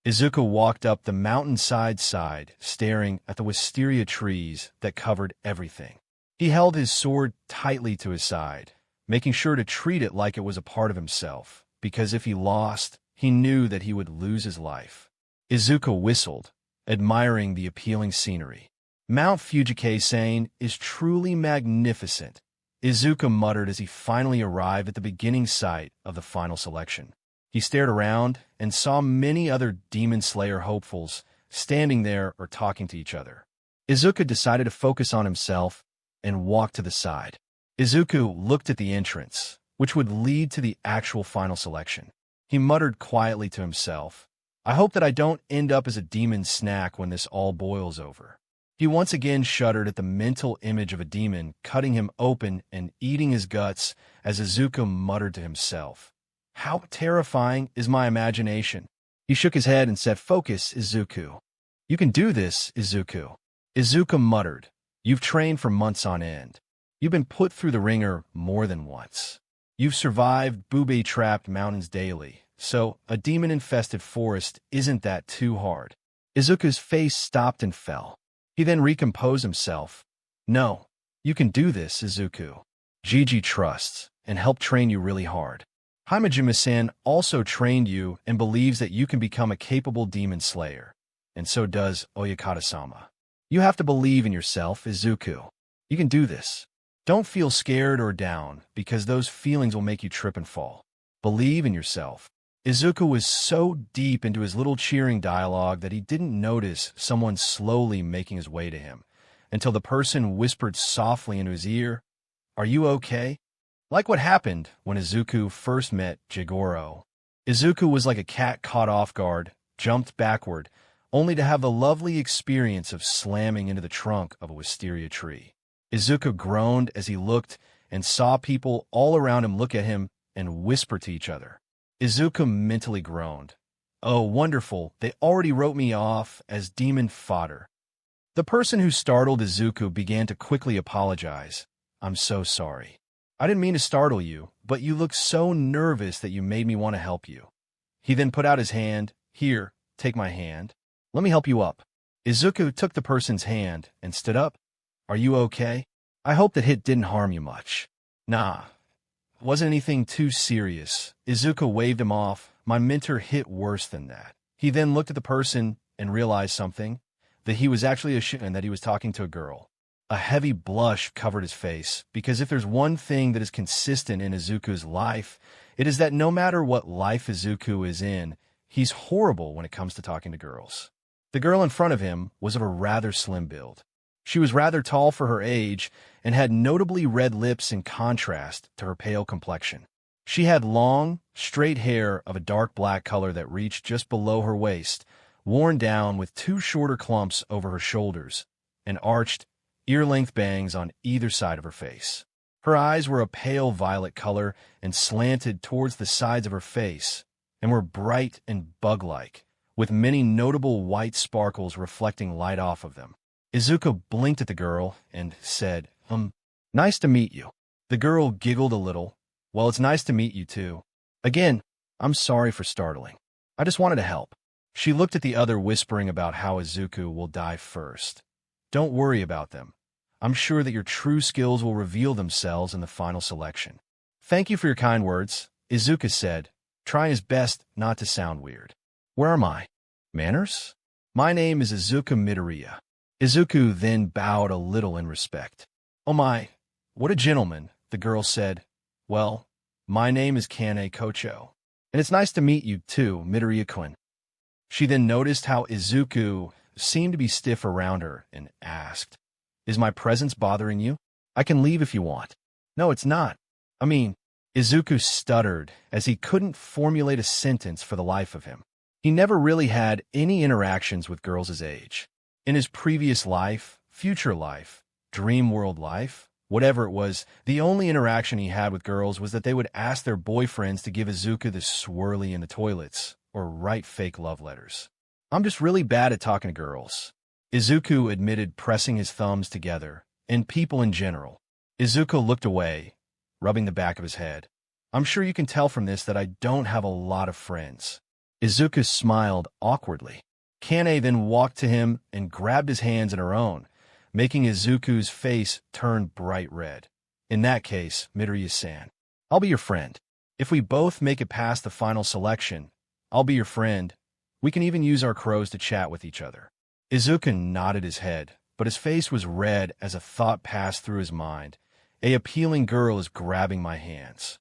Izuku walked up the mountainside side, staring at the wisteria trees that covered everything. He held his sword tightly to his side, making sure to treat it like it was a part of himself, because if he lost, he knew that he would lose his life. Izuku whistled, admiring the appealing scenery. Mount Fujikase is truly magnificent, Izuku muttered as he finally arrived at the beginning site of the final selection. He stared around and saw many other Demon Slayer hopefuls standing there or talking to each other. Izuku decided to focus on himself and walked to the side. Izuku looked at the entrance, which would lead to the actual final selection. He muttered quietly to himself, I hope that I don't end up as a demon snack when this all boils over. He once again shuddered at the mental image of a demon cutting him open and eating his guts as Izuku muttered to himself, How terrifying is my imagination? He shook his head and said, Focus, Izuku. You can do this, Izuku. Izuku muttered, You've trained for months on end. You've been put through the ringer more than once. You've survived booby-trapped mountains daily, so a demon-infested forest isn't that too hard. Izuku's face stopped and fell. He then recomposed himself. No, you can do this, Izuku. Gigi trusts and helped train you really hard. Himejima-san also trained you and believes that you can become a capable demon slayer, and so does Oyakata-sama. You have to believe in yourself, Izuku. You can do this. Don't feel scared or down, because those feelings will make you trip and fall. Believe in yourself. Izuku was so deep into his little cheering dialogue that he didn't notice someone slowly making his way to him, until the person whispered softly into his ear, Are you okay? Like what happened when Izuku first met Jigoro. Izuku was like a cat caught off guard, jumped backward, only to have the lovely experience of slamming into the trunk of a wisteria tree. Izuku groaned as he looked and saw people all around him look at him and whisper to each other. Izuku mentally groaned. Oh, wonderful, they already wrote me off as demon fodder. The person who startled Izuku began to quickly apologize. I'm so sorry. I didn't mean to startle you, but you looked so nervous that you made me want to help you. He then put out his hand. Here, take my hand. Let me help you up. Izuku took the person's hand and stood up. Are you okay? I hope that hit didn't harm you much. Nah, wasn't anything too serious. Izuku waved him off. My mentor hit worse than that. He then looked at the person and realized something, that he was actually a shit and that he was talking to a girl. A heavy blush covered his face, because if there's one thing that is consistent in Izuku's life, it is that no matter what life Izuku is in, he's horrible when it comes to talking to girls. The girl in front of him was of a rather slim build. She was rather tall for her age and had notably red lips in contrast to her pale complexion. She had long, straight hair of a dark black color that reached just below her waist, worn down with two shorter clumps over her shoulders, and arched, ear-length bangs on either side of her face. Her eyes were a pale violet color and slanted towards the sides of her face, and were bright and bug-like, with many notable white sparkles reflecting light off of them. Izuku blinked at the girl and said, Nice to meet you. The girl giggled a little. Well, it's nice to meet you too. Again, I'm sorry for startling. I just wanted to help. She looked at the other, whispering about how Izuku will die first. Don't worry about them. I'm sure that your true skills will reveal themselves in the final selection. Thank you for your kind words, Izuku said, trying his best not to sound weird. Where am I? Manners? My name is Izuku Midoriya. Izuku then bowed a little in respect. Oh my, what a gentleman, the girl said. Well, My name is Kane Kocho, and it's nice to meet you too, Midoriya-kun. She then noticed how Izuku seemed to be stiff around her and asked, Is my presence bothering you? I can leave if you want. No, it's not. I mean, Izuku stuttered as he couldn't formulate a sentence for the life of him. He never really had any interactions with girls his age. In his previous life, future life, dream world life, whatever it was, the only interaction he had with girls was that they would ask their boyfriends to give Izuku the swirly in the toilets or write fake love letters. I'm just really bad at talking to girls, Izuku admitted, pressing his thumbs together, and people in general. Izuku looked away, rubbing the back of his head. I'm sure you can tell from this that I don't have a lot of friends. Izuku smiled awkwardly. Kane then walked to him and grabbed his hands in her own, making Izuku's face turn bright red. In that case, Midoriya-san, I'll be your friend. If we both make it past the final selection, I'll be your friend. We can even use our crows to chat with each other. Izuku nodded his head, but his face was red as a thought passed through his mind. A appealing girl is grabbing my hands.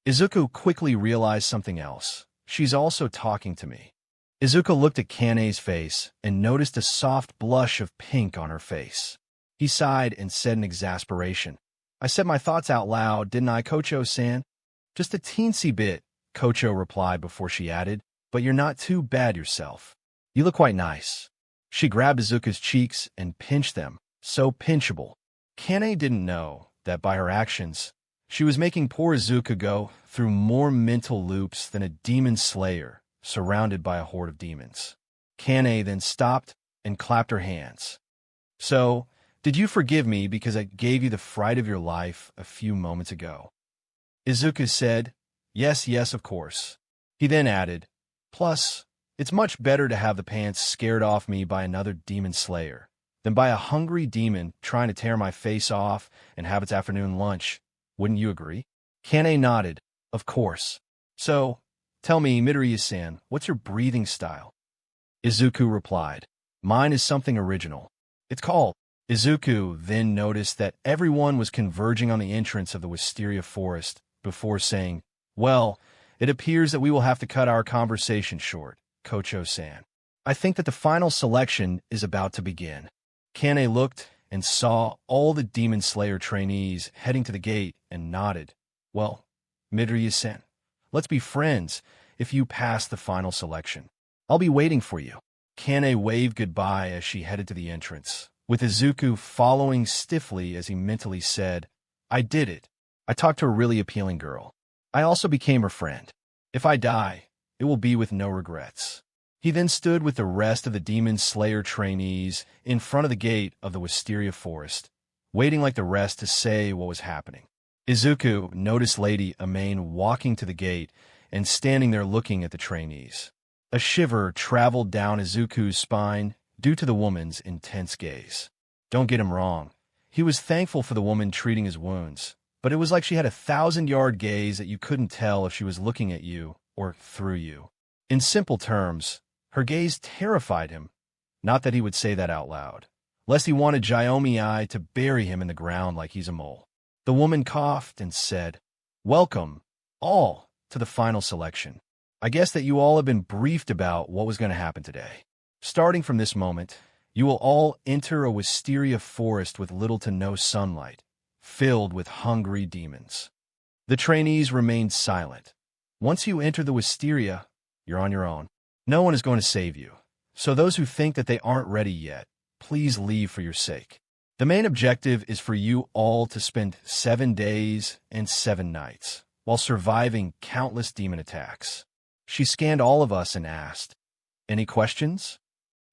Izuku quickly realized something else. She's also talking to me. Izuku looked at Kane's face and noticed a soft blush of pink on her face. He sighed and said in exasperation, I said my thoughts out loud, didn't I, Kocho-san? Just a teensy bit, Kocho replied before she added, but you're not too bad yourself. You look quite nice. She grabbed Izuku's cheeks and pinched them, so pinchable. Kane didn't know that by her actions, she was making poor Izuku go through more mental loops than a demon slayer surrounded by a horde of demons. Kane then stopped and clapped her hands. So, did you forgive me because I gave you the fright of your life a few moments ago? Izuku said, Yes, of course. He then added, Plus, it's much better to have the pants scared off me by another demon slayer than by a hungry demon trying to tear my face off and have its afternoon lunch. Wouldn't you agree? Kane nodded. Of course. So, tell me, Midoriya-san, what's your breathing style? Izuku replied, Mine is something original. It's called. Izuku then noticed that everyone was converging on the entrance of the wisteria forest before saying, Well, it appears that we will have to cut our conversation short, Kocho-san. I think that the final selection is about to begin. Kane looked and saw all the Demon Slayer trainees heading to the gate and nodded. Well, Midoriya-san, let's be friends if you pass the final selection. I'll be waiting for you. Kane waved goodbye as she headed to the entrance, with Izuku following stiffly as he mentally said, I did it. I talked to a really appealing girl. I also became her friend. If I die, it will be with no regrets. He then stood with the rest of the Demon Slayer trainees in front of the gate of the wisteria forest, waiting like the rest to say what was happening. Izuku noticed Lady Amain walking to the gate and standing there looking at the trainees. A shiver traveled down Izuku's spine due to the woman's intense gaze. Don't get him wrong. He was thankful for the woman treating his wounds, but it was like she had a 1,000-yard gaze that you couldn't tell if she was looking at you or through you. In simple terms, her gaze terrified him. Not that he would say that out loud, lest he wanted Jiomi-ai to bury him in the ground like he's a mole. The woman coughed and said, Welcome, all, to the final selection. I guess that you all have been briefed about what was going to happen today. Starting from this moment, you will all enter a wisteria forest with little to no sunlight, filled with hungry demons. The trainees remained silent. Once you enter the wisteria, you're on your own. No one is going to save you. So those who think that they aren't ready yet, please leave for your sake. The main objective is for you all to spend 7 days and 7 nights while surviving countless demon attacks. She scanned all of us and asked, Any questions?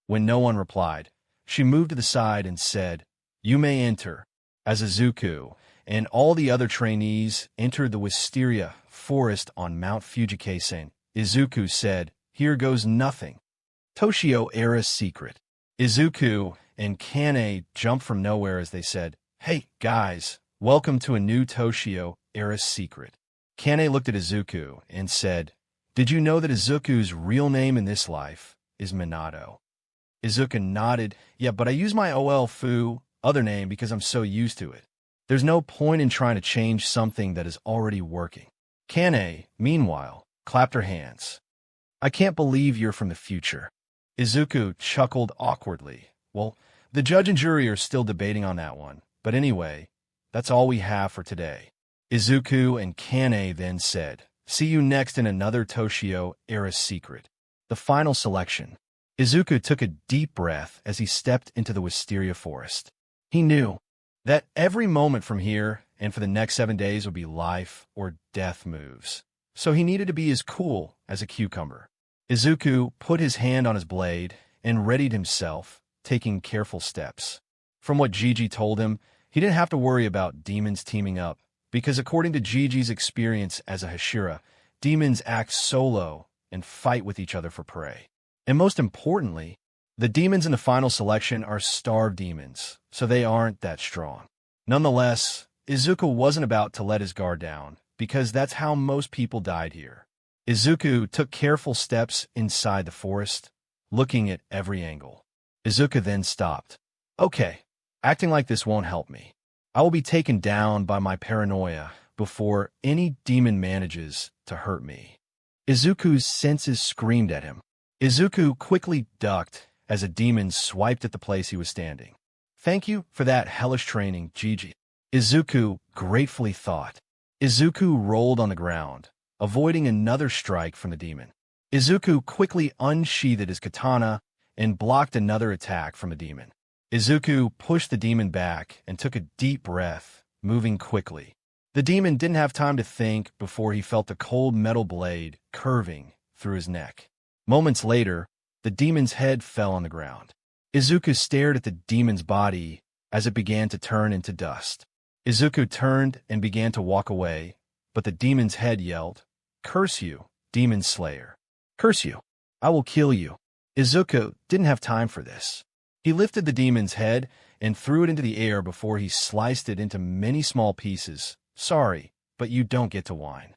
When no one replied, she moved to the side and said, You may enter. As Izuku and all the other trainees entered the wisteria forest on Mount Fujikaisen, Izuku said, Here goes nothing. Toshio Era's secret. Izuku and Kane jumped from nowhere as they said, Hey, guys, welcome to a new Toshio Era's secret. Kane looked at Izuku and said, Did you know that Izuku's real name in this life is Minato? Izuku nodded, Yeah, but I use my OL other name because I'm so used to it. There's no point in trying to change something that is already working. Kane, meanwhile, clapped her hands. I can't believe you're from the future. Izuku chuckled awkwardly. Well, the judge and jury are still debating on that one. But anyway, that's all we have for today. Izuku and Kane then said, see you next in another Toshio Era secret. The final selection. Izuku took a deep breath as he stepped into the wisteria forest. He knew that every moment from here and for the next 7 days would be life or death moves. So he needed to be as cool as a cucumber. Izuku put his hand on his blade and readied himself, taking careful steps. From what Gigi told him, he didn't have to worry about demons teaming up, because according to Gigi's experience as a Hashira, demons act solo and fight with each other for prey. And most importantly, the demons in the final selection are starved demons, so they aren't that strong. Nonetheless, Izuku wasn't about to let his guard down, because that's how most people died here. Izuku took careful steps inside the forest, looking at every angle. Izuku then stopped. Okay, acting like this won't help me. I will be taken down by my paranoia before any demon manages to hurt me. Izuku's senses screamed at him. Izuku quickly ducked as a demon swiped at the place he was standing. Thank you for that hellish training, Gigi. Izuku gratefully thought. Izuku rolled on the ground, avoiding another strike from the demon. Izuku quickly unsheathed his katana and blocked another attack from the demon. Izuku pushed the demon back and took a deep breath, moving quickly. The demon didn't have time to think before he felt the cold metal blade curving through his neck. Moments later, the demon's head fell on the ground. Izuku stared at the demon's body as it began to turn into dust. Izuku turned and began to walk away, but the demon's head yelled, "Curse you, demon slayer! Curse you! I will kill you!" Izuku didn't have time for this. He lifted the demon's head and threw it into the air before he sliced it into many small pieces. Sorry, but you don't get to whine.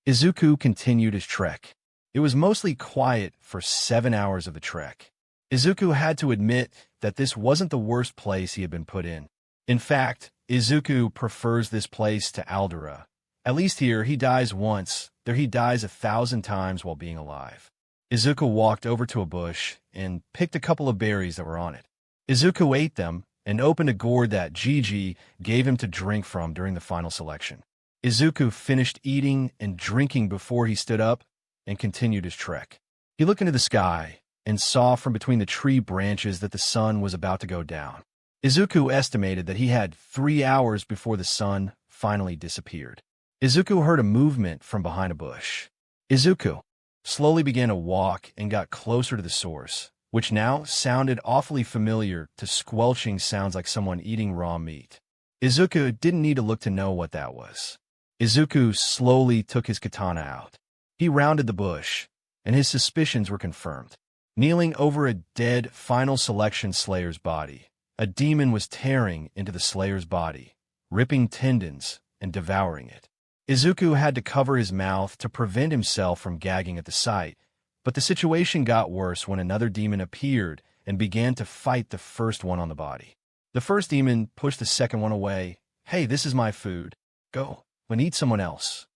Izuku continued his trek. It was mostly quiet for 7 hours of the trek. Izuku had to admit that this wasn't the worst place he had been put in. In fact, Izuku prefers this place to Aldera. At least here, he dies once, there he dies 1,000 times while being alive. Izuku walked over to a bush and picked a couple of berries that were on it. Izuku ate them and opened a gourd that Gigi gave him to drink from during the final selection. Izuku finished eating and drinking before he stood up and continued his trek. He looked into the sky and saw from between the tree branches that the sun was about to go down. Izuku estimated that he had 3 hours before the sun finally disappeared. Izuku heard a movement from behind a bush. Izuku slowly began to walk and got closer to the source, which now sounded awfully familiar to squelching sounds like someone eating raw meat. Izuku didn't need to look to know what that was. Izuku slowly took his katana out. He rounded the bush, and his suspicions were confirmed. Kneeling over a dead final selection slayer's body, a demon was tearing into the slayer's body, ripping tendons and devouring it. Izuku had to cover his mouth to prevent himself from gagging at the sight, but the situation got worse when another demon appeared and began to fight the first one on the body. The first demon pushed the second one away. Hey, this is my food. Go and eat someone else.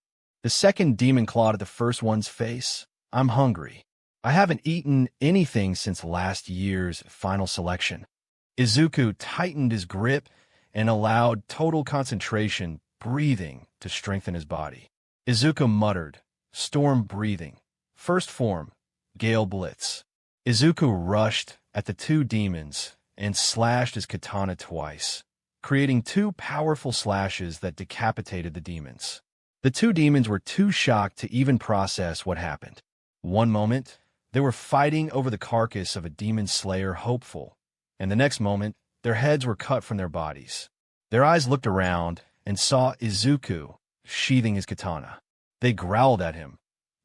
The second demon clawed at the first one's face. I'm hungry. I haven't eaten anything since last year's final selection. Izuku tightened his grip and allowed total concentration, breathing, to strengthen his body. Izuku muttered, storm breathing. First form, Gale Blitz. Izuku rushed at the two demons and slashed his katana twice, creating 2 powerful slashes that decapitated the demons. The 2 demons were too shocked to even process what happened. One moment, they were fighting over the carcass of a demon slayer hopeful, and the next moment, their heads were cut from their bodies. Their eyes looked around and saw Izuku sheathing his katana. They growled at him,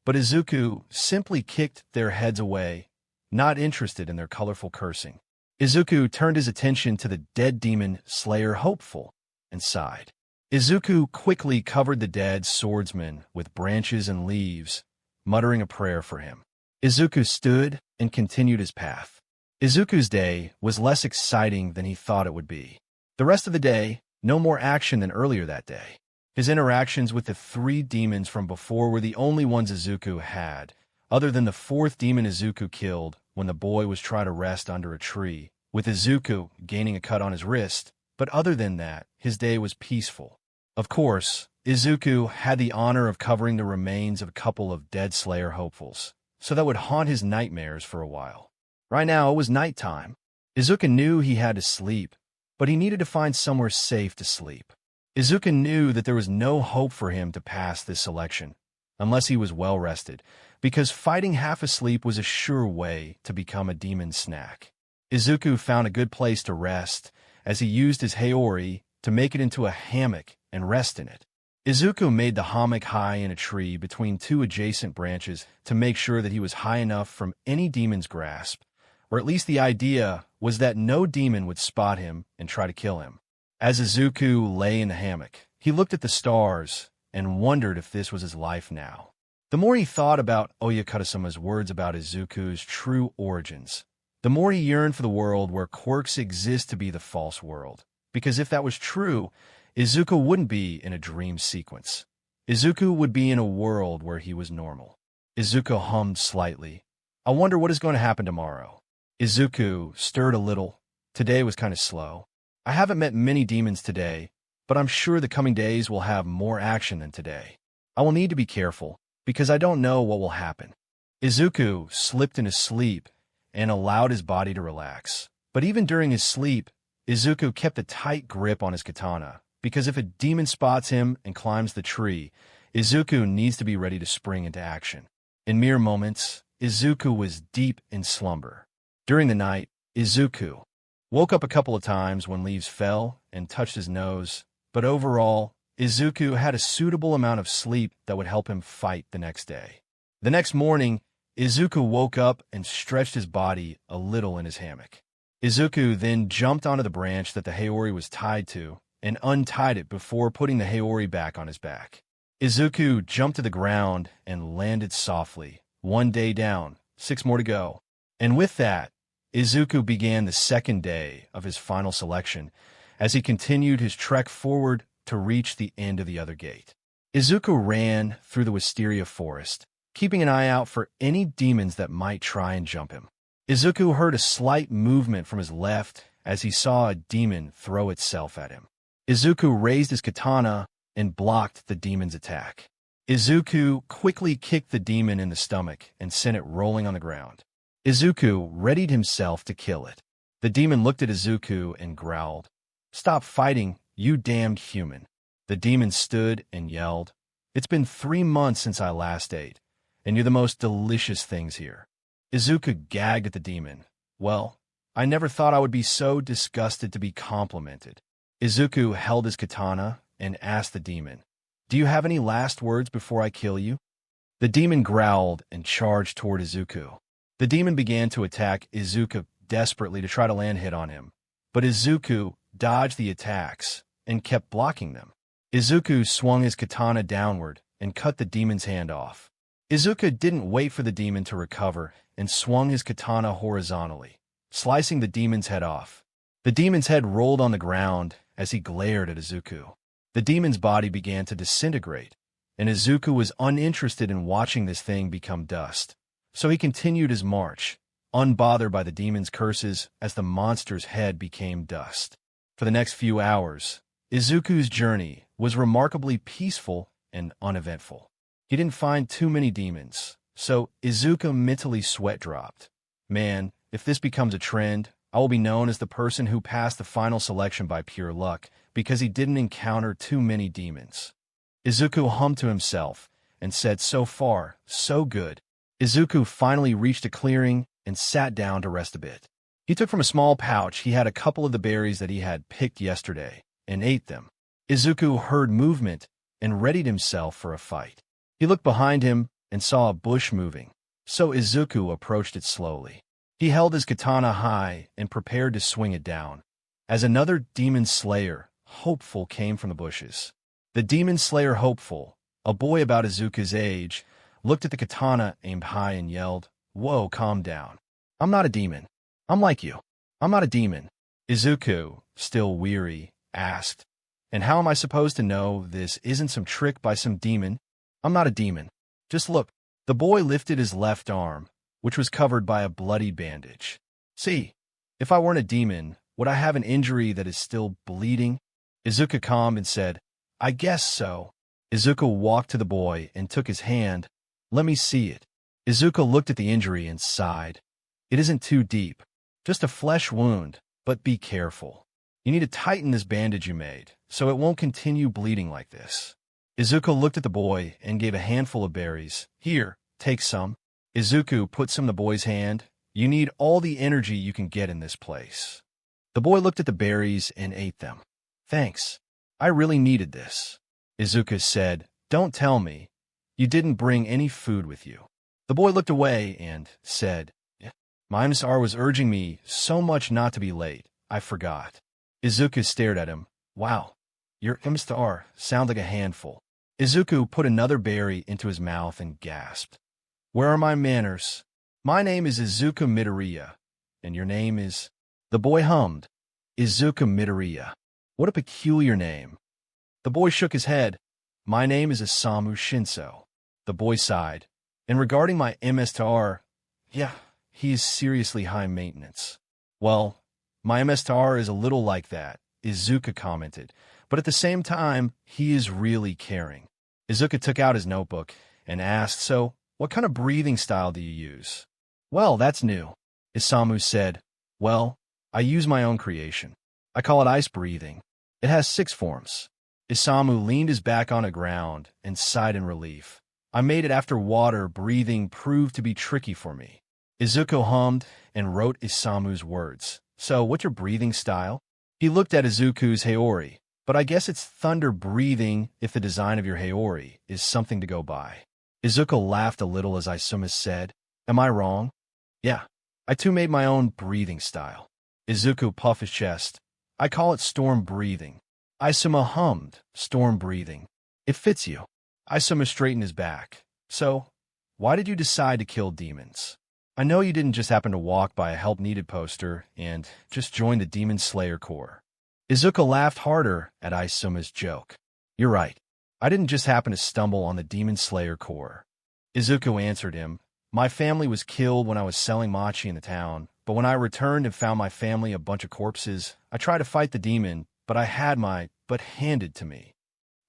but Izuku simply kicked their heads away, not interested in their colorful cursing. Izuku turned his attention to the dead demon slayer hopeful and sighed. Izuku quickly covered the dead swordsman with branches and leaves, muttering a prayer for him. Izuku stood and continued his path. Izuku's day was less exciting than he thought it would be. The rest of the day, no more action than earlier that day. His interactions with the three demons from before were the only ones Izuku had, other than the fourth demon Izuku killed when the boy was trying to rest under a tree, with Izuku gaining a cut on his wrist, but other than that, his day was peaceful. Of course, Izuku had the honor of covering the remains of a couple of dead Slayer hopefuls, so that would haunt his nightmares for a while. Right now, it was nighttime. Izuku knew he had to sleep, but he needed to find somewhere safe to sleep. Izuku knew that there was no hope for him to pass this selection, unless he was well-rested, because fighting half asleep was a sure way to become a demon snack. Izuku found a good place to rest, as he used his Haori to make it into a hammock and rest in it. Izuku made the hammock high in a tree between two adjacent branches to make sure that he was high enough from any demon's grasp, or at least the idea was that no demon would spot him and try to kill him. As Izuku lay in the hammock, he looked at the stars and wondered if this was his life now. The more he thought about Oyakata-sama's words about Izuku's true origins, the more he yearned for the world where quirks exist to be the false world. Because if that was true, Izuku wouldn't be in a dream sequence. Izuku would be in a world where he was normal. Izuku hummed slightly. I wonder what is going to happen tomorrow. Izuku stirred a little. Today was kind of slow. I haven't met many demons today, but I'm sure the coming days will have more action than today. I will need to be careful, because I don't know what will happen. Izuku slipped into sleep and allowed his body to relax. But even during his sleep, Izuku kept a tight grip on his katana, because if a demon spots him and climbs the tree, Izuku needs to be ready to spring into action. In mere moments, Izuku was deep in slumber. During the night, Izuku woke up a couple of times when leaves fell and touched his nose, but overall, Izuku had a suitable amount of sleep that would help him fight the next day. The next morning, Izuku woke up and stretched his body a little in his hammock. Izuku then jumped onto the branch that the Haori was tied to and untied it before putting the Haori back on his back. Izuku jumped to the ground and landed softly. 1 day down, 6 more to go. And with that, Izuku began the second day of his final selection as he continued his trek forward to reach the end of the other gate. Izuku ran through the wisteria forest, keeping an eye out for any demons that might try and jump him. Izuku heard a slight movement from his left as he saw a demon throw itself at him. Izuku raised his katana and blocked the demon's attack. Izuku quickly kicked the demon in the stomach and sent it rolling on the ground. Izuku readied himself to kill it. The demon looked at Izuku and growled, "Stop fighting, you damned human." The demon stood and yelled, "It's been 3 months since I last ate, and you're the most delicious things here." Izuku gagged at the demon. "Well, I never thought I would be so disgusted to be complimented." Izuku held his katana and asked the demon, "Do you have any last words before I kill you?" The demon growled and charged toward Izuku. The demon began to attack Izuku desperately to try to land hit on him, but Izuku dodged the attacks and kept blocking them. Izuku swung his katana downward and cut the demon's hand off. Izuku didn't wait for the demon to recover and swung his katana horizontally, slicing the demon's head off. The demon's head rolled on the ground as he glared at Izuku. The demon's body began to disintegrate, and Izuku was uninterested in watching this thing become dust. So he continued his march, unbothered by the demon's curses as the monster's head became dust. For the next few hours, Izuku's journey was remarkably peaceful and uneventful. He didn't find too many demons, so Izuku mentally sweat dropped. Man, if this becomes a trend, I will be known as the person who passed the final selection by pure luck, because he didn't encounter too many demons. Izuku hummed to himself and said, "So far, so good." Izuku finally reached a clearing and sat down to rest a bit. He took from a small pouch he had a couple of the berries that he had picked yesterday and ate them. Izuku heard movement and readied himself for a fight. He looked behind him and saw a bush moving, so Izuku approached it slowly. He held his katana high and prepared to swing it down, as another demon slayer, Hopeful, came from the bushes. The demon slayer Hopeful, a boy about Izuku's age, looked at the katana aimed high and yelled, "Whoa, calm down. I'm not a demon. I'm like you. I'm not a demon." Izuku, still weary, asked, And how am I supposed to know this isn't some trick by some demon? I'm not a demon. Just look. The boy lifted his left arm, which was covered by a bloody bandage. See, if I weren't a demon, would I have an injury that is still bleeding? Izuku calmed and said, I guess so. Izuku walked to the boy and took his hand. Let me see it. Izuku looked at the injury and sighed. It isn't too deep. Just a flesh wound, but be careful. You need to tighten this bandage you made, so it won't continue bleeding like this. Izuku looked at the boy and gave a handful of berries. Here, take some. Izuku put some in the boy's hand. You need all the energy you can get in this place. The boy looked at the berries and ate them. Thanks. I really needed this. Izuku said, Don't tell me. You didn't bring any food with you. The boy looked away and said, My MSR was urging me so much not to be late, I forgot. Izuku stared at him. Wow, your MSR sound like a handful. Izuku put another berry into his mouth and gasped. Where are my manners? My name is Izuku Midoriya, and your name is... The boy hummed. Izuku Midoriya. What a peculiar name. The boy shook his head. My name is Isamu Shinso. The boy sighed. And regarding my MSR, yeah, he is seriously high maintenance. Well, my MSR is a little like that, Izuku commented, but at the same time, he is really caring. Izuku took out his notebook and asked, So, what kind of breathing style do you use? Well, that's new. Isamu said, Well, I use my own creation. I call it ice breathing. It has 6 forms. Isamu leaned his back on the ground and sighed in relief. I made it after water breathing proved to be tricky for me. Izuku hummed and wrote Isamu's words. So, what's your breathing style? He looked at Izuku's Haori, but I guess it's thunder breathing if the design of your Haori is something to go by. Izuku laughed a little as Isamu said, Am I wrong? Yeah, I too made my own breathing style. Izuku puffed his chest. I call it storm breathing. Isamu hummed, storm breathing. It fits you. Isamu straightened his back. So, why did you decide to kill demons? I know you didn't just happen to walk by a help needed poster and just join the Demon Slayer Corps. Izuku laughed harder at Isamu's joke. You're right. I didn't just happen to stumble on the Demon Slayer Corps. Izuku answered him. My family was killed when I was selling mochi in the town, but when I returned and found my family a bunch of corpses, I tried to fight the demon, but I had my butt handed to me.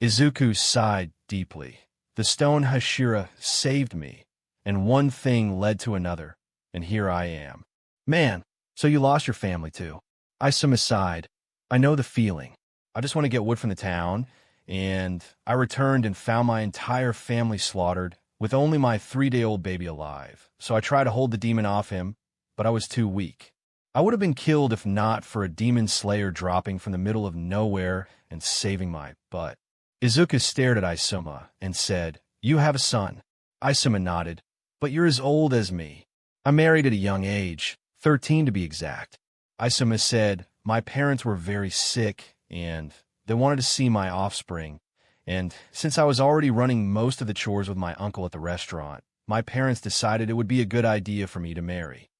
Izuku sighed deeply. The stone Hashira saved me, and one thing led to another, and here I am. Man, so you lost your family too. Isamu sighed. I know the feeling. I just want to get wood from the town, and I returned and found my entire family slaughtered, with only my 3-day-old baby alive. So I tried to hold the demon off him, but I was too weak. I would have been killed if not for a demon slayer dropping from the middle of nowhere and saving my butt. Izuku stared at Isamu and said, You have a son. Isamu nodded. But you're as old as me. I married at a young age, 13 to be exact. Isamu said, My parents were very sick, and they wanted to see my offspring. And since I was already running most of the chores with my uncle at the restaurant, my parents decided it would be a good idea for me to marry.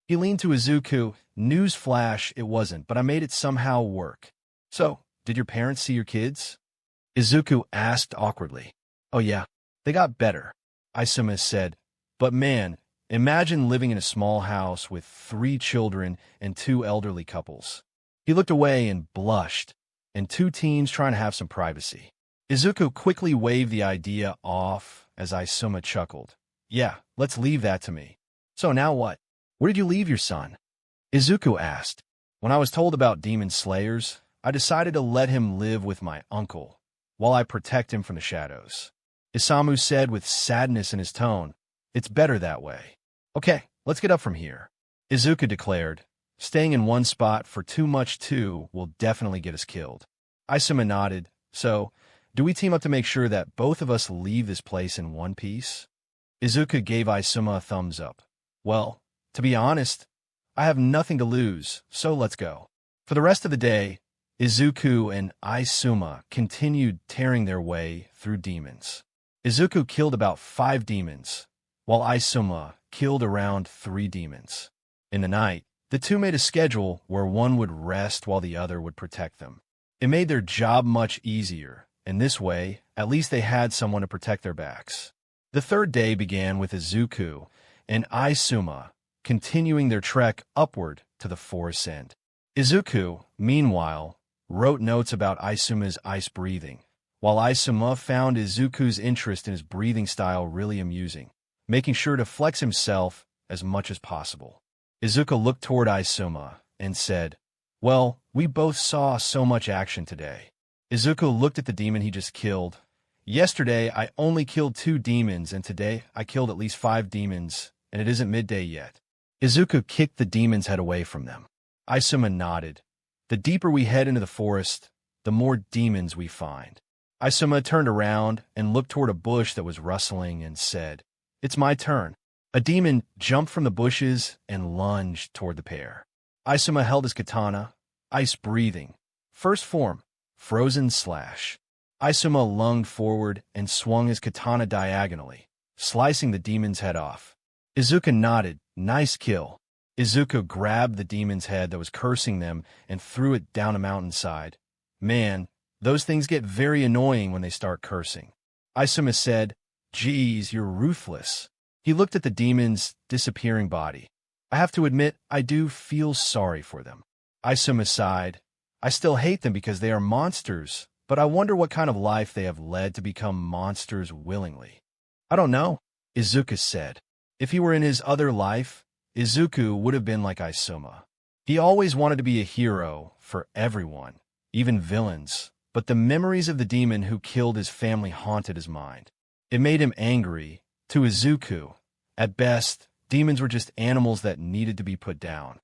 He leaned to Izuku. Newsflash, it wasn't, but I made it somehow work. So, did your parents see your kids? Izuku asked awkwardly. Oh yeah, they got better, Isamu said. But man, imagine living in a small house with 3 children and 2 elderly couples. He looked away and blushed, and 2 teens trying to have some privacy. Izuku quickly waved the idea off as Isamu chuckled. Yeah, let's leave that to me. So now what? Where did you leave your son? Izuku asked. When I was told about demon slayers, I decided to let him live with my uncle, while I protect him from the shadows. Isamu said with sadness in his tone, It's better that way. Okay, let's get up from here. Izuku declared, Staying in one spot for too much too will definitely get us killed. Isamu nodded. So, do we team up to make sure that both of us leave this place in one piece? Izuku gave Isamu a thumbs up. Well, to be honest, I have nothing to lose, so let's go. For the rest of the day, Izuku and Isamu continued tearing their way through demons. Izuku killed about 5 demons, while Isamu killed around 3 demons. In the night, the two made a schedule where one would rest while the other would protect them. It made their job much easier, and this way, at least they had someone to protect their backs. The third day began with Izuku and Izuma continuing their trek upward to the forest's end. Izuku, meanwhile, wrote notes about Izuma's ice breathing, while Izuma found Izuku's interest in his breathing style really amusing, making sure to flex himself as much as possible. Izuku looked toward Izuma and said, "Well, we both saw so much action today." Izuku looked at the demon he just killed. "Yesterday, I only killed 2 demons, and today I killed at least 5 demons, and it isn't midday yet." Izuku kicked the demon's head away from them. Izuma nodded. "The deeper we head into the forest, the more demons we find." Izuma turned around and looked toward a bush that was rustling and said, "It's my turn." A demon jumped from the bushes and lunged toward the pair. Izuma held his katana, ice breathing. First form, frozen slash. Izuma lunged forward and swung his katana diagonally, slicing the demon's head off. Izuku nodded, "Nice kill." Izuku grabbed the demon's head that was cursing them and threw it down a mountainside. "Man, those things get very annoying when they start cursing." Izuma said, "Geez, you're ruthless." He looked at the demon's disappearing body. "I have to admit, I do feel sorry for them." Izuma sighed. "I still hate them because they are monsters, but I wonder what kind of life they have led to become monsters willingly." "I don't know," Izuku said. If he were in his other life, Izuku would have been like Izuma. He always wanted to be a hero for everyone, even villains, but the memories of the demon who killed his family haunted his mind. It made him angry. To Izuku, at best, demons were just animals that needed to be put down.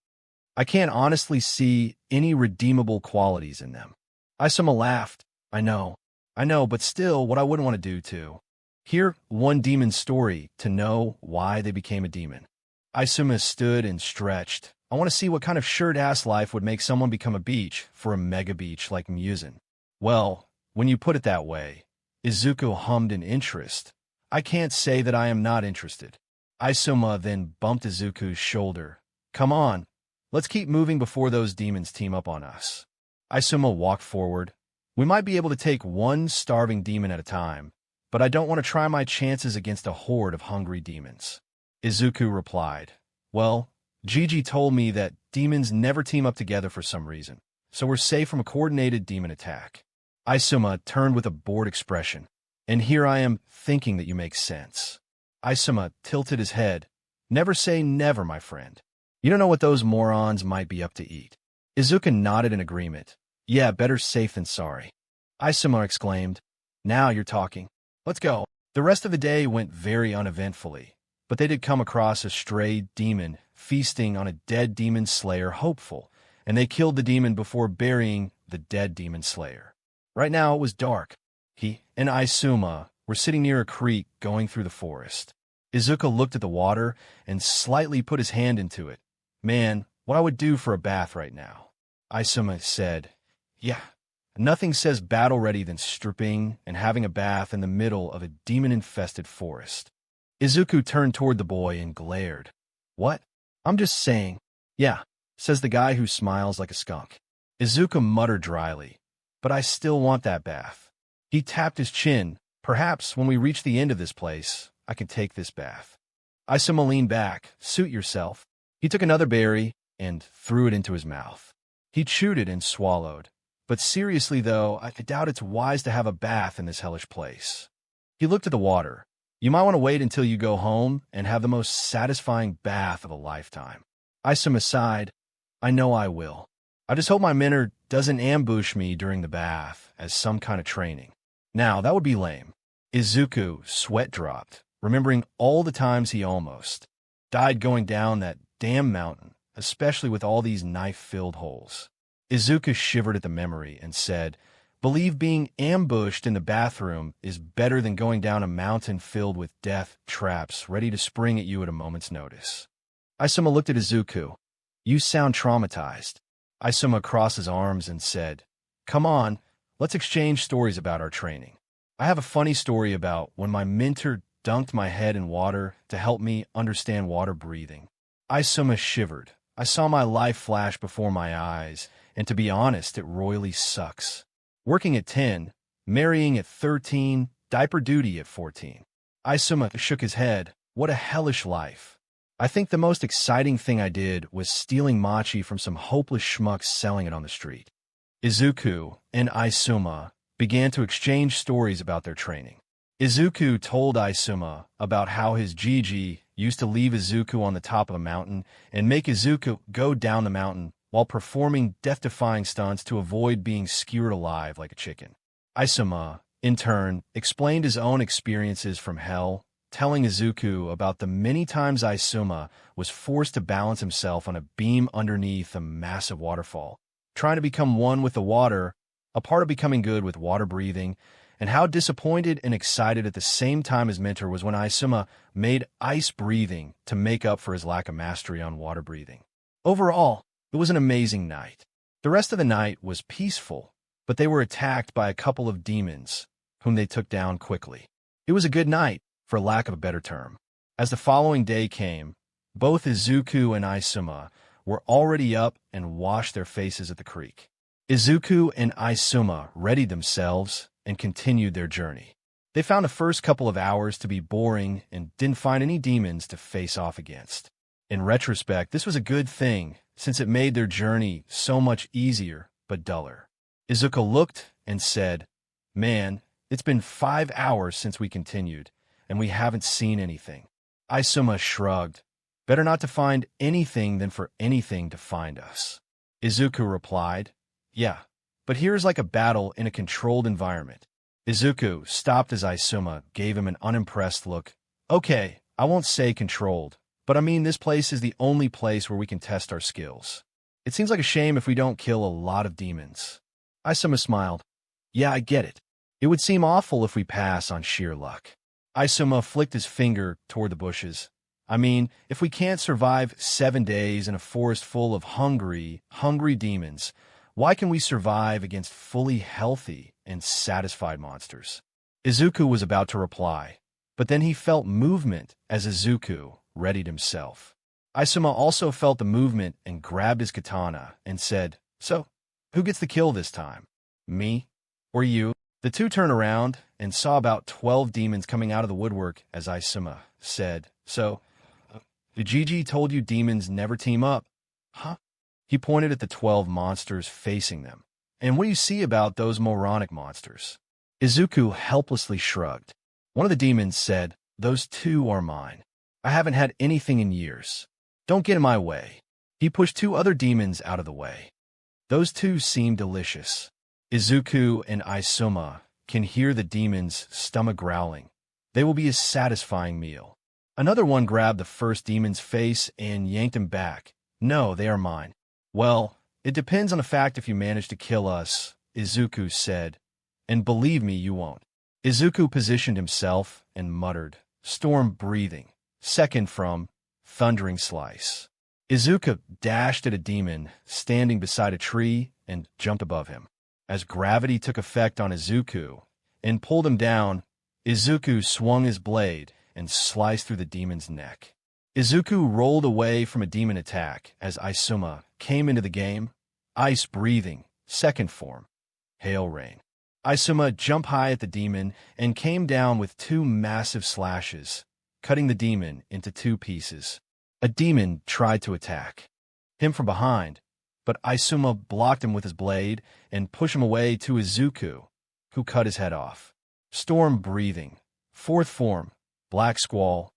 "I can't honestly see any redeemable qualities in them." Izuma laughed. I know, but still, what I wouldn't want to do too. Hear one demon's story to know why they became a demon. Izuma stood and stretched. "I want to see what kind of shirt-ass life would make someone become a beach for a mega beach like Muzan." "Well, when you put it that way," Izuku hummed in interest. "I can't say that I am not interested." Izuma then bumped Izuku's shoulder. "Come on, let's keep moving before those demons team up on us." Izuma walked forward. "We might be able to take one starving demon at a time, but I don't want to try my chances against a horde of hungry demons." Izuku replied, "Well, Gigi told me that demons never team up together for some reason, so we're safe from a coordinated demon attack." Izuma turned with a bored expression. "And here I am thinking that you make sense." Izuma tilted his head. "Never say never, my friend. You don't know what those morons might be up to eat." Izuku nodded in agreement. "Yeah, better safe than sorry." Izuma exclaimed, "Now you're talking. Let's go." The rest of the day went very uneventfully, but they did come across a stray demon feasting on a dead demon slayer hopeful, and they killed the demon before burying the dead demon slayer. Right now it was dark. He and Izuma were sitting near a creek going through the forest. Izuku looked at the water and slightly put his hand into it. "Man, what I would do for a bath right now." Izuma said, "Yeah, nothing says battle-ready than stripping and having a bath in the middle of a demon-infested forest." Izuku turned toward the boy and glared. "What?" "I'm just saying." "Yeah," says the guy who smiles like a skunk. Izuku muttered dryly, "But I still want that bath." He tapped his chin. "Perhaps when we reach the end of this place, I can take this bath." Izuma leaned back. "Suit yourself." He took another berry and threw it into his mouth. He chewed it and swallowed. "But seriously, though, I doubt it's wise to have a bath in this hellish place." He looked at the water. "You might want to wait until you go home and have the most satisfying bath of a lifetime." Izuma sighed. "I know I will. I just hope my mentor doesn't ambush me during the bath as some kind of training. Now, that would be lame." Izuku sweat dropped, remembering all the times he almost died going down that damn mountain, especially with all these knife-filled holes. Izuku shivered at the memory and said, "Believe being ambushed in the bathroom is better than going down a mountain filled with death traps ready to spring at you at a moment's notice." Izuma looked at Izuku. "You sound traumatized." Izuma crossed his arms and said, "Come on, let's exchange stories about our training. I have a funny story about when my mentor dunked my head in water to help me understand water breathing." Izuma shivered. "I saw my life flash before my eyes, and to be honest, it royally sucks." Working at 10, marrying at 13, diaper duty at 14. Izuma shook his head. What a hellish life. I think the most exciting thing I did was stealing mochi from some hopeless schmucks selling it on the street. Izuku and Izuma began to exchange stories about their training. Izuku told Izuma about how his Gigi used to leave Izuku on the top of a mountain and make Izuku go down the mountain while performing death-defying stunts to avoid being skewered alive like a chicken. Izuma, in turn, explained his own experiences from hell, telling Izuku about the many times Izuma was forced to balance himself on a beam underneath a massive waterfall, trying to become one with the water, a part of becoming good with water breathing, and how disappointed and excited at the same time his mentor was when Izuma made ice breathing to make up for his lack of mastery on water breathing. Overall, it was an amazing night. The rest of the night was peaceful, but they were attacked by a couple of demons, whom they took down quickly. It was a good night, for lack of a better term. As the following day came, both Izuku and Izuma were already up and washed their faces at the creek. Izuku and Izuma readied themselves and continued their journey. They found the first couple of hours to be boring and didn't find any demons to face off against. In retrospect, this was a good thing, since it made their journey so much easier but duller. Izuku looked and said, "Man, it's been 5 hours since we continued, and we haven't seen anything." Izuma shrugged. "Better not to find anything than for anything to find us." Izuku replied, "Yeah, but here's like a battle in a controlled environment." Izuku stopped as Izuma gave him an unimpressed look. "Okay, I won't say controlled, but I mean this place is the only place where we can test our skills. It seems like a shame if we don't kill a lot of demons." Izuma smiled. "Yeah, I get it. It would seem awful if we pass on sheer luck." Izuma flicked his finger toward the bushes. "I mean, if we can't survive 7 days in a forest full of hungry demons, why can we survive against fully healthy and satisfied monsters?" Izuku was about to reply, but then he felt movement as Izuku readied himself. Izuma also felt the movement and grabbed his katana and said, "So, who gets the kill this time? Me or you?" The two turned around and saw about 12 demons coming out of the woodwork as Izuma said, "So, the Gigi told you demons never team up, huh?" He pointed at the 12 monsters facing them. "And what do you see about those moronic monsters?" Izuku helplessly shrugged. One of the demons said, "Those two are mine. I haven't had anything in years. Don't get in my way." He pushed 2 other demons out of the way. Those two seemed delicious. Izuku and Izuma can hear the demons' stomach growling. They will be a satisfying meal. Another one grabbed the first demon's face and yanked him back. "No, they are mine." "Well, it depends on the fact if you manage to kill us," Izuku said. "And believe me, you won't." Izuku positioned himself and muttered, "Storm breathing. Second from thundering slice." Izuku dashed at a demon standing beside a tree and jumped above him. As gravity took effect on Izuku and pulled him down, Izuku swung his blade and sliced through the demon's neck. Izuku rolled away from a demon attack as Izuma came into the game. Ice breathing, second form, hail rain. Izuma jumped high at the demon and came down with 2 massive slashes, cutting the demon into 2 pieces. A demon tried to attack him from behind, but Izuma blocked him with his blade and pushed him away to Izuku, who cut his head off. Storm breathing, fourth form, black squall.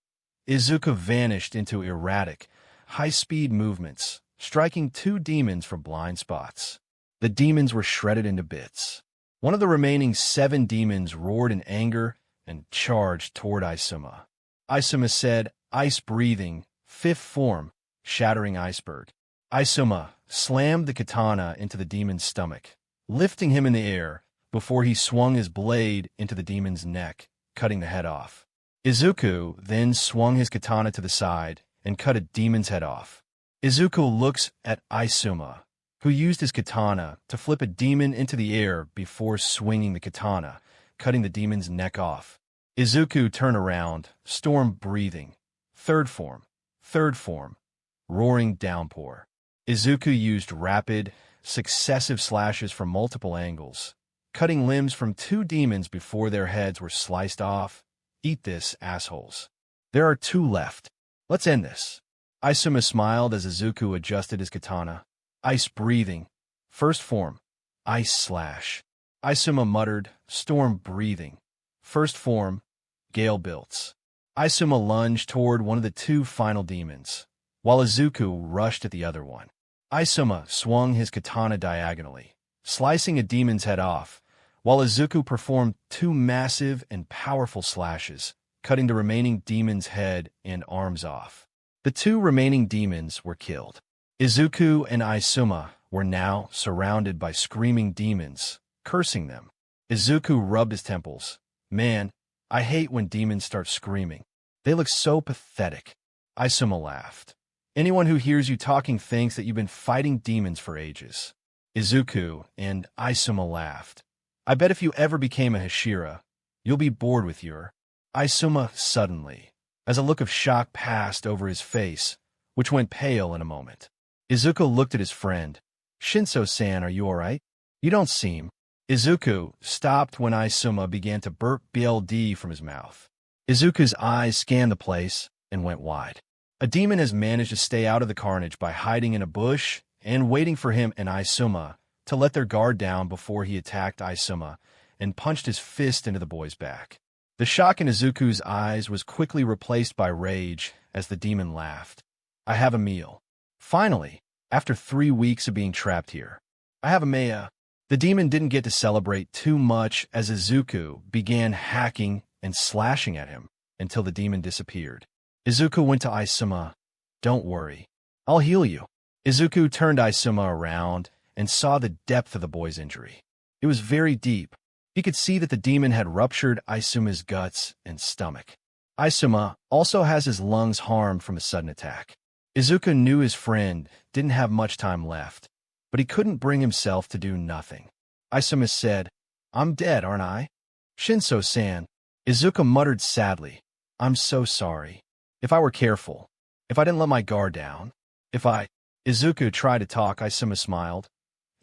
Izuku vanished into erratic, high-speed movements, striking 2 demons from blind spots. The demons were shredded into bits. One of the remaining 7 demons roared in anger and charged toward Izuma. Izuma said, "Ice breathing, 5th form, shattering iceberg." Izuma slammed the katana into the demon's stomach, lifting him in the air before he swung his blade into the demon's neck, cutting the head off. Izuku then swung his katana to the side and cut a demon's head off. Izuku looks at Izuma, who used his katana to flip a demon into the air before swinging the katana, cutting the demon's neck off. Izuku turned around, storm breathing, third form, roaring downpour. Izuku used rapid, successive slashes from multiple angles, cutting limbs from 2 demons before their heads were sliced off. Eat this, assholes. There are 2 left. Let's end this. Izuma smiled as Izuku adjusted his katana. Ice breathing. First form. Ice slash. Izuma muttered. Storm breathing. First form. Gale builds. Izuma lunged toward one of the 2 final demons, while Izuku rushed at the other one. Izuma swung his katana diagonally, slicing a demon's head off, while Izuku performed 2 massive and powerful slashes, cutting the remaining demon's head and arms off. The 2 remaining demons were killed. Izuku and Izuma were now surrounded by screaming demons, cursing them. Izuku rubbed his temples. Man, I hate when demons start screaming. They look so pathetic. Izuma laughed. Anyone who hears you talking thinks that you've been fighting demons for ages. Izuku and Izuma laughed. I bet if you ever became a Hashira, you'll be bored with your... Izuma suddenly, as a look of shock passed over his face, which went pale in a moment. Izuku looked at his friend. Shinso-san, are you all right? You don't seem... Izuku stopped when Izuma began to burp BLD from his mouth. Izuku's eyes scanned the place and went wide. A demon has managed to stay out of the carnage by hiding in a bush and waiting for him and Izuma to let their guard down before he attacked Izuma and punched his fist into the boy's back. The shock in Izuku's eyes was quickly replaced by rage as the demon laughed. I have a meal. Finally, after 3 weeks of being trapped here, I have a mea. The demon didn't get to celebrate too much as Izuku began hacking and slashing at him until the demon disappeared. Izuku went to Izuma. Don't worry. I'll heal you. Izuku turned Izuma around and saw the depth of the boy's injury. It was very deep. He could see that the demon had ruptured Izuma's guts and stomach. Izuma also has his lungs harmed from a sudden attack. Izuku knew his friend didn't have much time left, but he couldn't bring himself to do nothing. Izuma said, I'm dead, aren't I? Shinso-san. Izuku muttered sadly. I'm so sorry. If I were careful, if I didn't let my guard down, if I... Izuku tried to talk. Izuma smiled.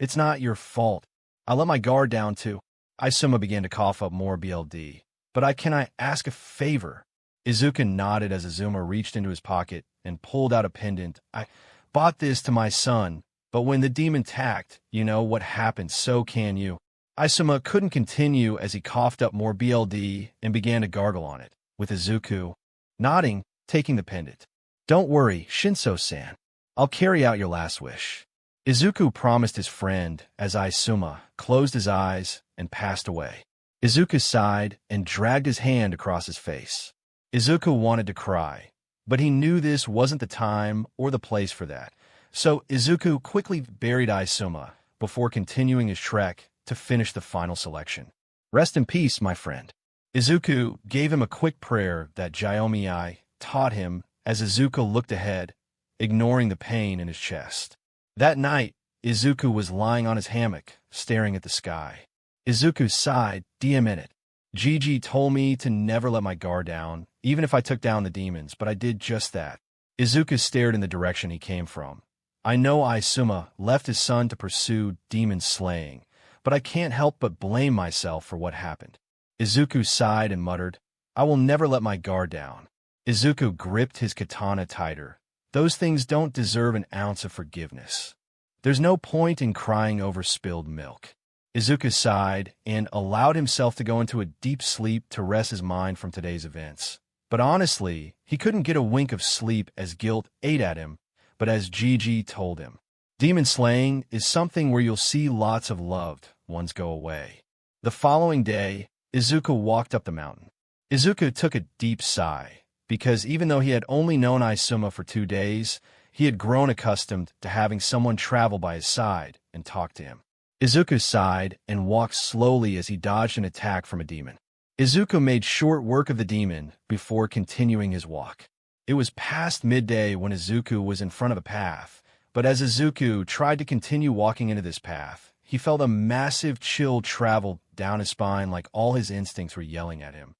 It's not your fault. I let my guard down too. Izuma began to cough up more BLD. But can I ask a favor? Izuku nodded as Izuma reached into his pocket and pulled out a pendant. I bought this to my son, but when the demon attacked, you know what happened, so can you. Izuma couldn't continue as he coughed up more BLD and began to gargle on it, with Izuku nodding, taking the pendant. Don't worry, Shinso-san. I'll carry out your last wish. Izuku promised his friend as Izuma closed his eyes and passed away. Izuku sighed and dragged his hand across his face. Izuku wanted to cry, but he knew this wasn't the time or the place for that. So Izuku quickly buried Izuma before continuing his trek to finish the final selection. Rest in peace, my friend. Izuku gave him a quick prayer that Jiomei taught him as Izuku looked ahead, ignoring the pain in his chest. That night, Izuku was lying on his hammock, staring at the sky. Izuku sighed, damn it. Gigi told me to never let my guard down, even if I took down the demons, but I did just that. Izuku stared in the direction he came from. I know Izuma left his son to pursue demon slaying, but I can't help but blame myself for what happened. Izuku sighed and muttered, I will never let my guard down. Izuku gripped his katana tighter. Those things don't deserve an ounce of forgiveness. There's no point in crying over spilled milk. Izuku sighed and allowed himself to go into a deep sleep to rest his mind from today's events. But honestly, he couldn't get a wink of sleep as guilt ate at him, but as Gigi told him. Demon slaying is something where you'll see lots of loved ones go away. The following day, Izuku walked up the mountain. Izuku took a deep sigh, because even though he had only known Izuma for 2 days, he had grown accustomed to having someone travel by his side and talk to him. Izuku sighed and walked slowly as he dodged an attack from a demon. Izuku made short work of the demon before continuing his walk. It was past midday when Izuku was in front of a path, but as Izuku tried to continue walking into this path, he felt a massive chill travel down his spine like all his instincts were yelling at him.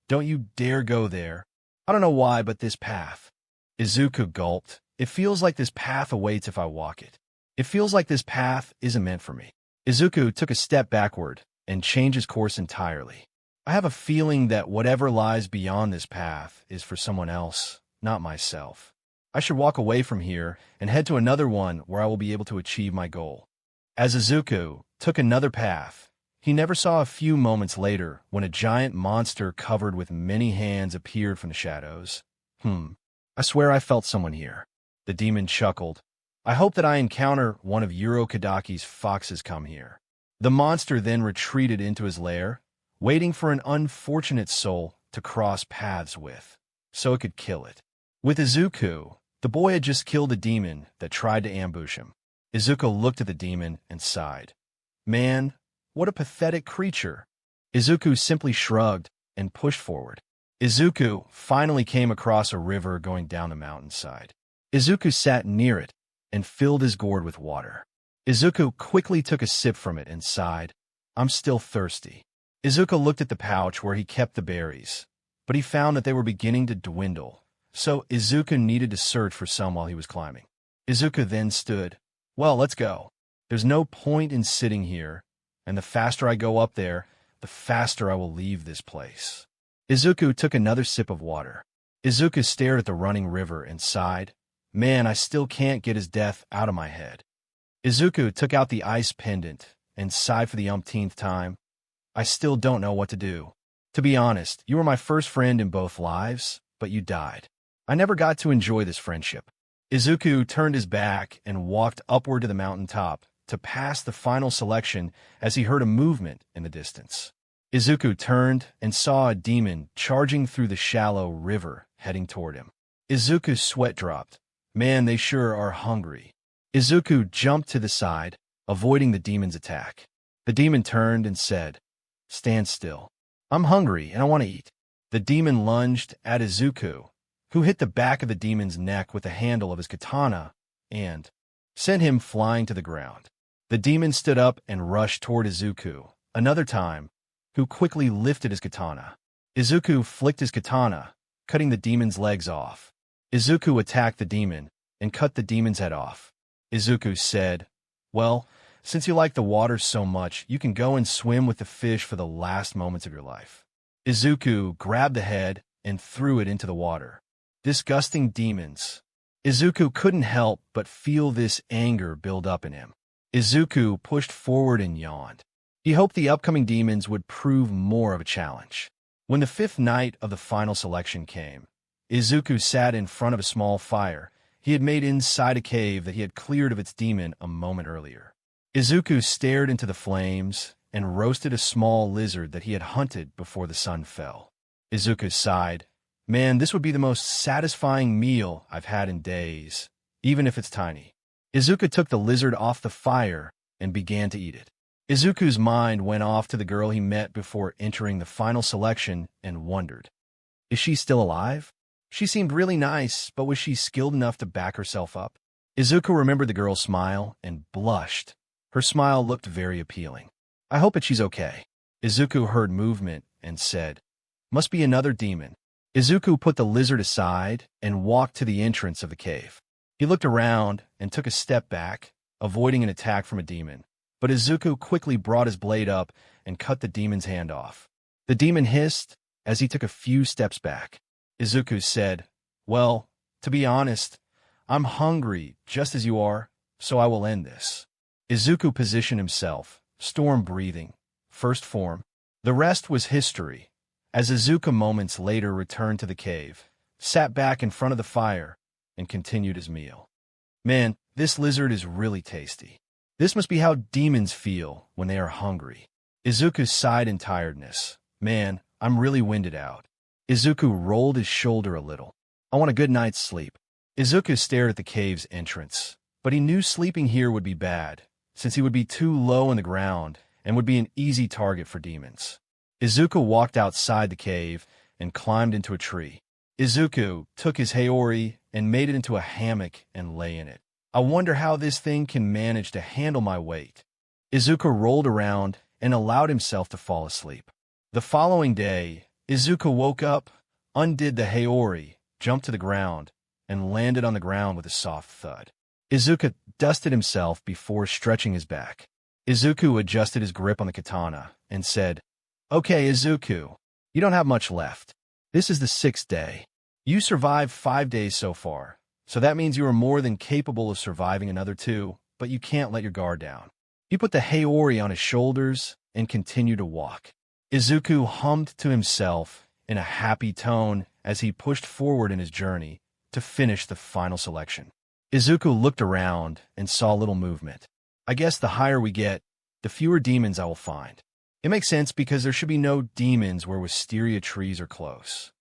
Don't you dare go there. I don't know why, but this path. Izuku gulped. It feels like this path awaits if I walk it. It feels like this path isn't meant for me. Izuku took a step backward, and change his course entirely. I have a feeling that whatever lies beyond this path is for someone else, not myself. I should walk away from here and head to another one where I will be able to achieve my goal. As Izuku took another path, he never saw a few moments later when a giant monster covered with many hands appeared from the shadows. I swear I felt someone here. The demon chuckled. I hope that I encounter one of Urokadaki's foxes come here. The monster then retreated into his lair, waiting for an unfortunate soul to cross paths with, so it could kill it. With Izuku, the boy had just killed a demon that tried to ambush him. Izuku looked at the demon and sighed. Man, what a pathetic creature. Izuku simply shrugged and pushed forward. Izuku finally came across a river going down the mountainside. Izuku sat near it and filled his gourd with water. Izuku quickly took a sip from it and sighed. I'm still thirsty. Izuku looked at the pouch where he kept the berries, but he found that they were beginning to dwindle, so Izuku needed to search for some while he was climbing. Izuku then stood. Well, let's go. There's no point in sitting here, and the faster I go up there, the faster I will leave this place. Izuku took another sip of water. Izuku stared at the running river and sighed. Man, I still can't get his death out of my head. Izuku took out the ice pendant and sighed for the umpteenth time. I still don't know what to do. To be honest, you were my first friend in both lives, but you died. I never got to enjoy this friendship. Izuku turned his back and walked upward to the mountaintop to pass the final selection as he heard a movement in the distance. Izuku turned and saw a demon charging through the shallow river heading toward him. Izuku's sweat dropped. Man, they sure are hungry. Izuku jumped to the side, avoiding the demon's attack. The demon turned and said, Stand still. I'm hungry and I want to eat. The demon lunged at Izuku, who hit the back of the demon's neck with the handle of his katana and sent him flying to the ground. The demon stood up and rushed toward Izuku, another time, who quickly lifted his katana. Izuku flicked his katana, cutting the demon's legs off. Izuku attacked the demon and cut the demon's head off. Izuku said, Well, since you like the water so much, you can go and swim with the fish for the last moments of your life. Izuku grabbed the head and threw it into the water. Disgusting demons. Izuku couldn't help but feel this anger build up in him. Izuku pushed forward and yawned. He hoped the upcoming demons would prove more of a challenge. When the fifth night of the final selection came, Izuku sat in front of a small fire he had made inside a cave that he had cleared of its demon a moment earlier. Izuku stared into the flames and roasted a small lizard that he had hunted before the sun fell. Izuku sighed. Man, this would be the most satisfying meal I've had in days, even if it's tiny. Izuku took the lizard off the fire and began to eat it. Izuku's mind went off to the girl he met before entering the final selection and wondered, is she still alive? She seemed really nice, but was she skilled enough to back herself up? Izuku remembered the girl's smile and blushed. Her smile looked very appealing. I hope that she's okay. Izuku heard movement and said, Must be another demon. Izuku put the lizard aside and walked to the entrance of the cave. He looked around and took a step back, avoiding an attack from a demon. But Izuku quickly brought his blade up and cut the demon's hand off. The demon hissed as he took a few steps back. Izuku said, Well, to be honest, I'm hungry just as you are, so I will end this. Izuku positioned himself, storm breathing, first form. The rest was history. As Izuku moments later returned to the cave, sat back in front of the fire, and continued his meal. Man, this lizard is really tasty. This must be how demons feel when they are hungry. Izuku sighed in tiredness. Man, I'm really winded out. Izuku rolled his shoulder a little. I want a good night's sleep. Izuku stared at the cave's entrance, but he knew sleeping here would be bad, since he would be too low in the ground and would be an easy target for demons. Izuku walked outside the cave and climbed into a tree. Izuku took his haori and made it into a hammock and lay in it. I wonder how this thing can manage to handle my weight. Izuku rolled around and allowed himself to fall asleep. The following day, Izuku woke up, undid the haori, jumped to the ground, and landed on the ground with a soft thud. Izuku dusted himself before stretching his back. Izuku adjusted his grip on the katana and said, "Okay, Izuku, you don't have much left. This is the 6th day. You survived 5 days so far, so that means you are more than capable of surviving another 2, but you can't let your guard down." He put the Haori on his shoulders and continued to walk. Izuku hummed to himself in a happy tone as he pushed forward in his journey to finish the final selection. Izuku looked around and saw little movement. I guess the higher we get, the fewer demons I will find. It makes sense because there should be no demons where wisteria trees are close.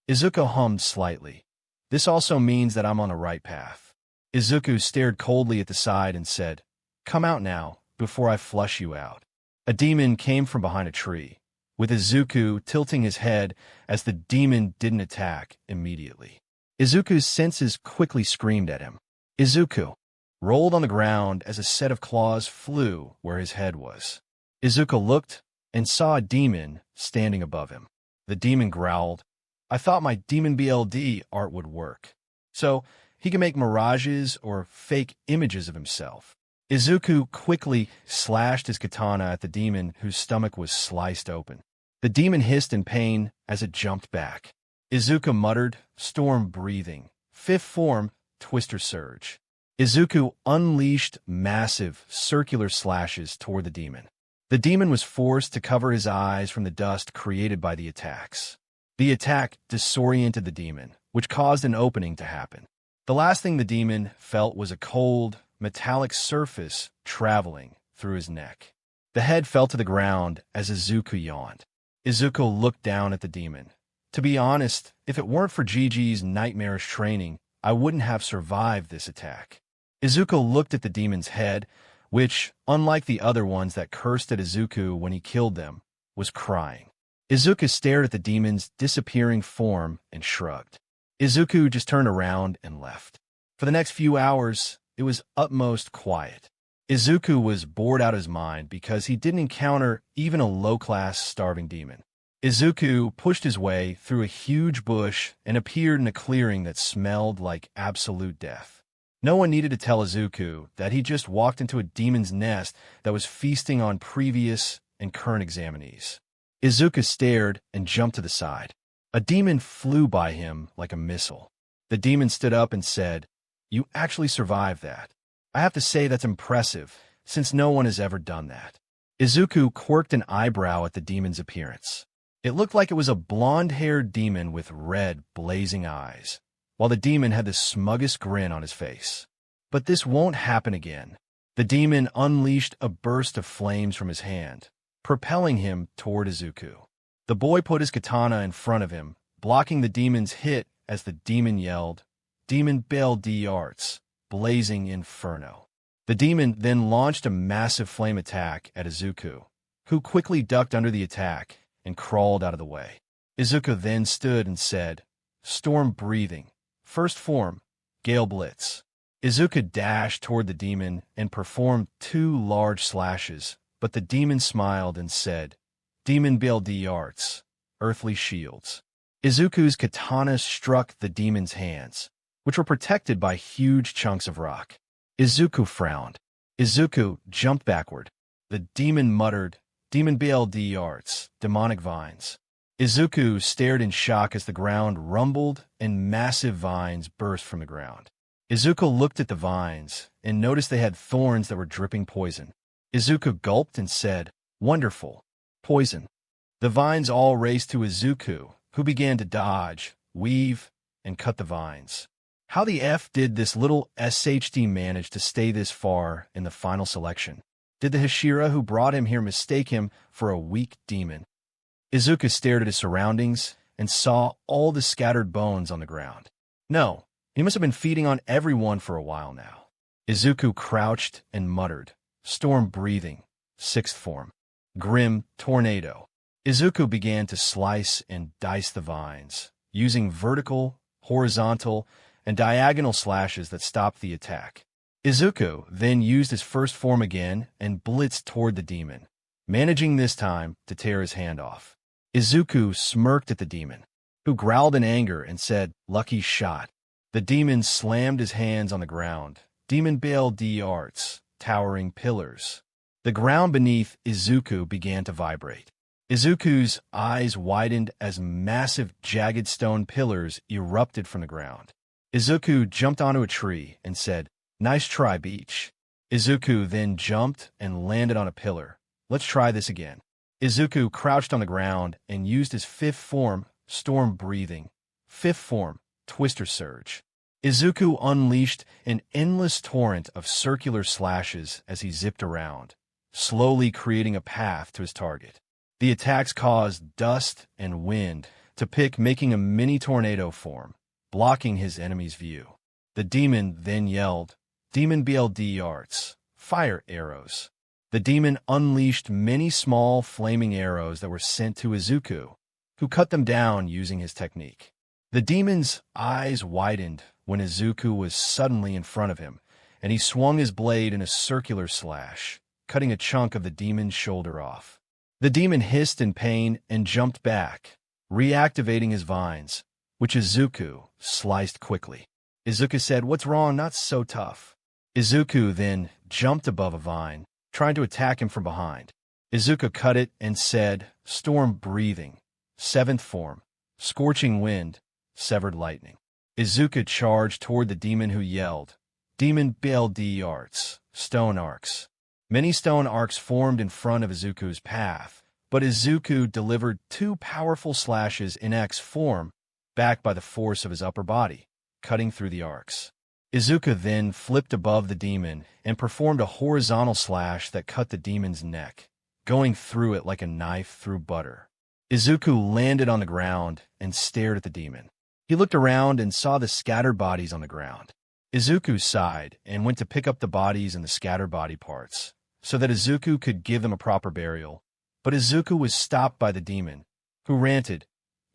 Izuku hummed slightly. This also means that I'm on the right path. Izuku stared coldly at the side and said, "Come out now, before I flush you out." A demon came from behind a tree, with Izuku tilting his head as the demon didn't attack immediately. Izuku's senses quickly screamed at him. Izuku rolled on the ground as a set of claws flew where his head was. Izuku looked and saw a demon standing above him. The demon growled, "I thought my demon BLD art would work, so he can make mirages or fake images of himself." Izuku quickly slashed his katana at the demon whose stomach was sliced open. The demon hissed in pain as it jumped back. Izuku muttered, "Storm breathing. 5th form, Twister Surge." Izuku unleashed massive, circular slashes toward the demon. The demon was forced to cover his eyes from the dust created by the attacks. The attack disoriented the demon, which caused an opening to happen. The last thing the demon felt was a cold, metallic surface traveling through his neck. The head fell to the ground as Izuku yawned. Izuku looked down at the demon. To be honest, if it weren't for Gigi's nightmarish training, I wouldn't have survived this attack. Izuku looked at the demon's head, which, unlike the other ones that cursed at Izuku when he killed them, was crying. Izuku stared at the demon's disappearing form and shrugged. Izuku just turned around and left. For the next few hours, it was utmost quiet. Izuku was bored out of his mind because he didn't encounter even a low-class starving demon. Izuku pushed his way through a huge bush and appeared in a clearing that smelled like absolute death. No one needed to tell Izuku that he just walked into a demon's nest that was feasting on previous and current examinees. Izuku stared and jumped to the side. A demon flew by him like a missile. The demon stood up and said, "You actually survived that. I have to say that's impressive, since no one has ever done that." Izuku quirked an eyebrow at the demon's appearance. It looked like it was a blonde-haired demon with red, blazing eyes, while the demon had the smuggest grin on his face. But this won't happen again. The demon unleashed a burst of flames from his hand, propelling him toward Izuku. The boy put his katana in front of him, blocking the demon's hit as the demon yelled, "Demon Bell D Arts, Blazing Inferno." The demon then launched a massive flame attack at Izuku, who quickly ducked under the attack and crawled out of the way. Izuku then stood and said, "Storm breathing. 1st form, Gale Blitz." Izuku dashed toward the demon and performed 2 large slashes, but the demon smiled and said, "Demon BLD Arts, Earthly Shields." Izuku's katana struck the demon's hands, which were protected by huge chunks of rock. Izuku frowned. Izuku jumped backward. The demon muttered, "Demon BLD Arts, Demonic Vines." Izuku stared in shock as the ground rumbled and massive vines burst from the ground. Izuku looked at the vines and noticed they had thorns that were dripping poison. Izuku gulped and said, "Wonderful. Poison." The vines all raced to Izuku, who began to dodge, weave, and cut the vines. How the F did this little SHD manage to stay this far in the final selection? Did the Hashira who brought him here mistake him for a weak demon? Izuku stared at his surroundings and saw all the scattered bones on the ground. No, he must have been feeding on everyone for a while now. Izuku crouched and muttered, "Storm breathing, 6th form. Grim tornado." Izuku began to slice and dice the vines, using vertical, horizontal, and diagonal slashes that stopped the attack. Izuku then used his 1st form again and blitzed toward the demon, managing this time to tear his hand off. Izuku smirked at the demon, who growled in anger and said, "Lucky shot." The demon slammed his hands on the ground. "Demon BLD Arts, Towering Pillars." The ground beneath Izuku began to vibrate. Izuku's eyes widened as massive, jagged stone pillars erupted from the ground. Izuku jumped onto a tree and said, "Nice try, beach." Izuku then jumped and landed on a pillar. "Let's try this again." Izuku crouched on the ground and used his fifth form, storm breathing. Fifth form, twister surge. Izuku unleashed an endless torrent of circular slashes as he zipped around, slowly creating a path to his target. The attacks caused dust and wind to pick, making a mini tornado form, blocking his enemy's view. The demon then yelled, "Demon BLD arts, fire arrows." The demon unleashed many small flaming arrows that were sent to Izuku, who cut them down using his technique. The demon's eyes widened when Izuku was suddenly in front of him, and he swung his blade in a circular slash, cutting a chunk of the demon's shoulder off. The demon hissed in pain and jumped back, reactivating his vines, which Izuku sliced quickly. Izuku said, "What's wrong? Not so tough." Izuku then jumped above a vine, trying to attack him from behind. Izuku cut it and said, "Storm breathing, seventh form, scorching wind, severed lightning." Izuku charged toward the demon, who yelled, "Demon BLD arts, stone arcs." Many stone arcs formed in front of Izuku's path, but Izuku delivered two powerful slashes in X form, backed by the force of his upper body, cutting through the arcs. Izuku then flipped above the demon and performed a horizontal slash that cut the demon's neck, going through it like a knife through butter. Izuku landed on the ground and stared at the demon. He looked around and saw the scattered bodies on the ground. Izuku sighed and went to pick up the bodies and the scattered body parts, so that Izuku could give them a proper burial. But Izuku was stopped by the demon, who ranted,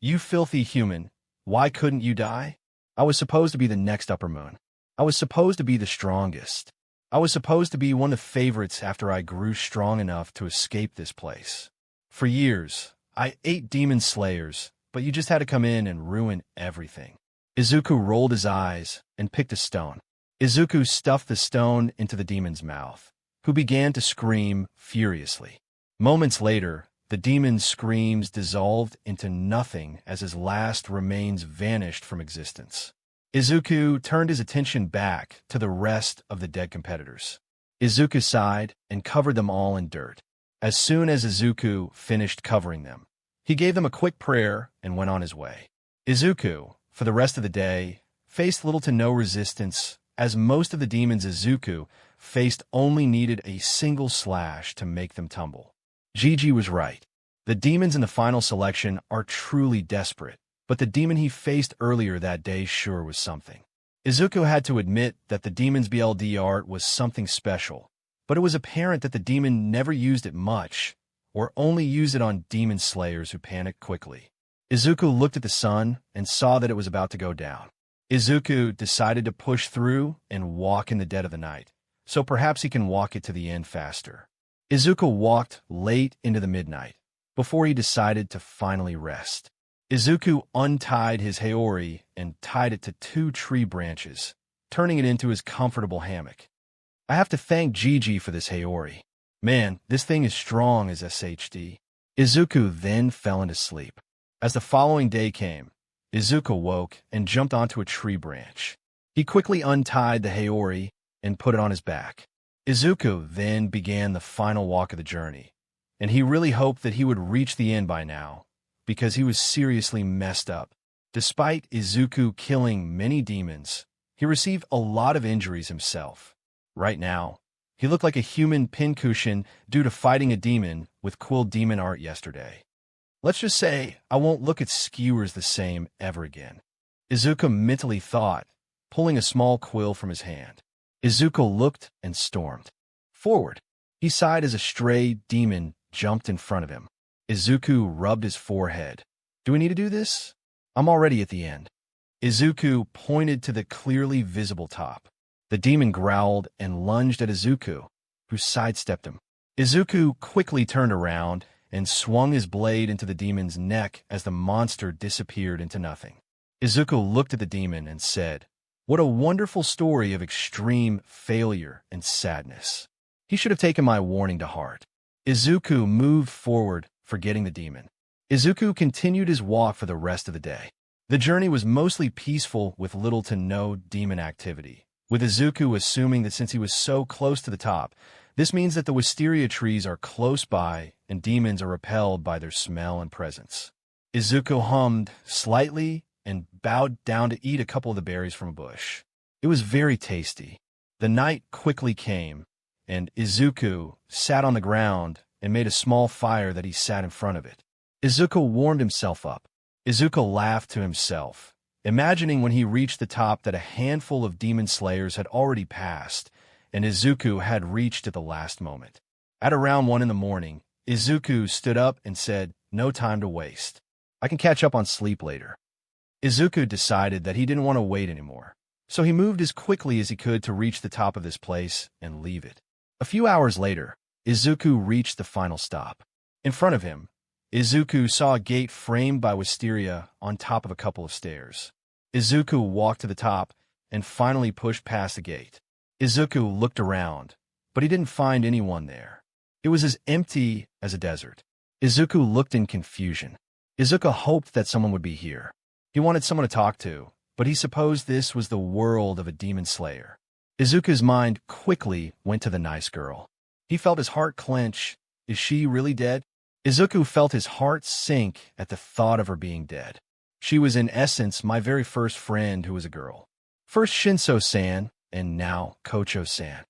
"You filthy human, why couldn't you die? I was supposed to be the next Upper Moon. I was supposed to be the strongest. I was supposed to be one of the favorites after I grew strong enough to escape this place. For years, I ate demon slayers, but you just had to come in and ruin everything." Izuku rolled his eyes and picked a stone. Izuku stuffed the stone into the demon's mouth, who began to scream furiously. Moments later, the demon's screams dissolved into nothing as his last remains vanished from existence. Izuku turned his attention back to the rest of the dead competitors. Izuku sighed and covered them all in dirt. As soon as Izuku finished covering them, he gave them a quick prayer and went on his way. Izuku, for the rest of the day, faced little to no resistance, as most of the demons Izuku faced only needed a single slash to make them tumble. Gigi was right. The demons in the final selection are truly desperate, but the demon he faced earlier that day sure was something. Izuku had to admit that the demon's BLD art was something special, but it was apparent that the demon never used it much, or only used it on demon slayers who panicked quickly. Izuku looked at the sun and saw that it was about to go down. Izuku decided to push through and walk in the dead of the night, so perhaps he can walk it to the end faster. Izuku walked late into the midnight, before he decided to finally rest. Izuku untied his haori and tied it to 2 tree branches, turning it into his comfortable hammock. "I have to thank Gigi for this haori. Man, this thing is strong as SHD." Izuku then fell into sleep. As the following day came, Izuku woke and jumped onto a tree branch. He quickly untied the haori and put it on his back. Izuku then began the final walk of the journey, and he really hoped that he would reach the end by now, because he was seriously messed up. Despite Izuku killing many demons, he received a lot of injuries himself. Right now, he looked like a human pincushion due to fighting a demon with cool demon art yesterday. Let's just say I won't look at skewers the same ever again. Izuku mentally thought, pulling a small quill from his hand. Izuku looked and stormed forward. He sighed as a stray demon jumped in front of him. Izuku rubbed his forehead. "Do we need to do this? I'm already at the end." Izuku pointed to the clearly visible top. The demon growled and lunged at Izuku, who sidestepped him. Izuku quickly turned around and swung his blade into the demon's neck as the monster disappeared into nothing. Izuku looked at the demon and said, "What a wonderful story of extreme failure and sadness." He should have taken my warning to heart. Izuku moved forward, forgetting the demon. Izuku continued his walk for the rest of the day. The journey was mostly peaceful with little to no demon activity, with Izuku assuming that since he was so close to the top, this means that the wisteria trees are close by and demons are repelled by their smell and presence. Izuku hummed slightly and bowed down to eat a couple of the berries from a bush. It was very tasty. The night quickly came, and Izuku sat on the ground and made a small fire that he sat in front of it. Izuku warmed himself up. Izuku laughed to himself, imagining when he reached the top that a handful of demon slayers had already passed, and Izuku had reached at the last moment. At around 1 in the morning, Izuku stood up and said, "No time to waste. I can catch up on sleep later." Izuku decided that he didn't want to wait anymore, so he moved as quickly as he could to reach the top of this place and leave it. A few hours later, Izuku reached the final stop. In front of him, Izuku saw a gate framed by wisteria on top of a couple of stairs. Izuku walked to the top and finally pushed past the gate. Izuku looked around, but he didn't find anyone there. It was as empty as a desert. Izuku looked in confusion. Izuku hoped that someone would be here. He wanted someone to talk to, but he supposed this was the world of a demon slayer. Izuku's mind quickly went to the nice girl. He felt his heart clench. Is she really dead? Izuku felt his heart sink at the thought of her being dead. She was in essence my very first friend who was a girl. First Shinso-san, and now Kocho-san.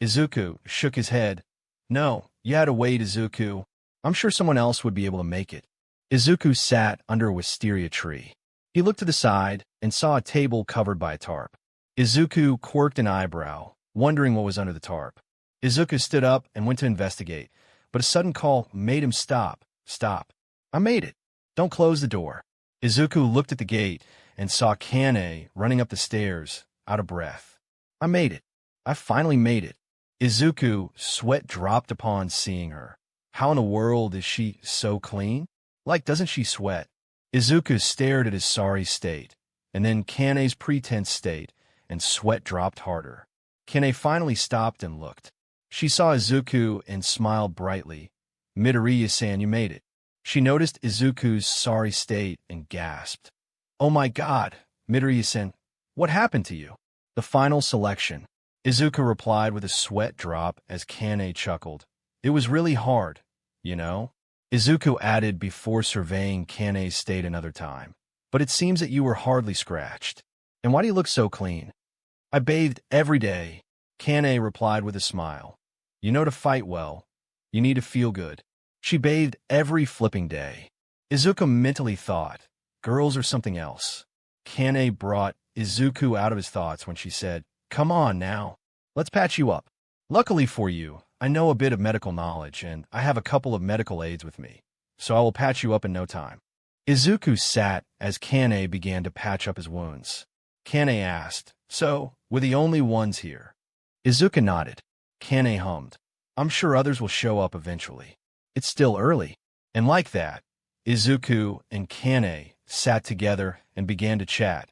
Izuku shook his head. No, you had to wait, Izuku. I'm sure someone else would be able to make it. Izuku sat under a wisteria tree. He looked to the side and saw a table covered by a tarp. Izuku quirked an eyebrow, wondering what was under the tarp. Izuku stood up and went to investigate, but a sudden call made him stop. Stop. I made it. Don't close the door. Izuku looked at the gate and saw Kane running up the stairs, out of breath. I made it. I finally made it. Izuku, sweat dropped upon seeing her. How in the world is she so clean? Like, doesn't she sweat? Izuku stared at his sorry state, and then Kane's pretense state, and sweat dropped harder. Kane finally stopped and looked. She saw Izuku and smiled brightly. Midoriya-san, you made it. She noticed Izuku's sorry state and gasped. Oh my god, Midoriya-san, what happened to you? The final selection. Izuku replied with a sweat drop as Kane chuckled. It was really hard, you know? Izuku added before surveying Kane's state another time. But it seems that you were hardly scratched. And why do you look so clean? I bathed every day, Kane replied with a smile. You know, to fight well, you need to feel good. She bathed every flipping day. Izuku mentally thought, girls are something else. Kane brought Izuku out of his thoughts when she said, come on now, let's patch you up. Luckily for you, I know a bit of medical knowledge, and I have a couple of medical aids with me, so I will patch you up in no time. Izuku sat as Kane began to patch up his wounds. Kane asked, so, we're the only ones here? Izuku nodded. Kane hummed. I'm sure others will show up eventually. It's still early. And like that, Izuku and Kane sat together and began to chat,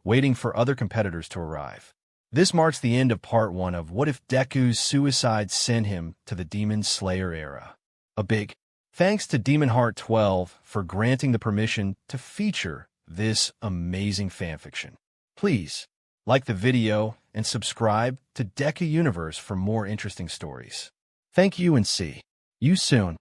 waiting for other competitors to arrive. This marks the end of part 1 of What If Deku's Suicide Sent Him to the Demon Slayer Era. A big thanks to Demon Heart 12 for granting the permission to feature this amazing fanfiction. Please like the video and subscribe to Deku Universe for more interesting stories. Thank you and see you soon.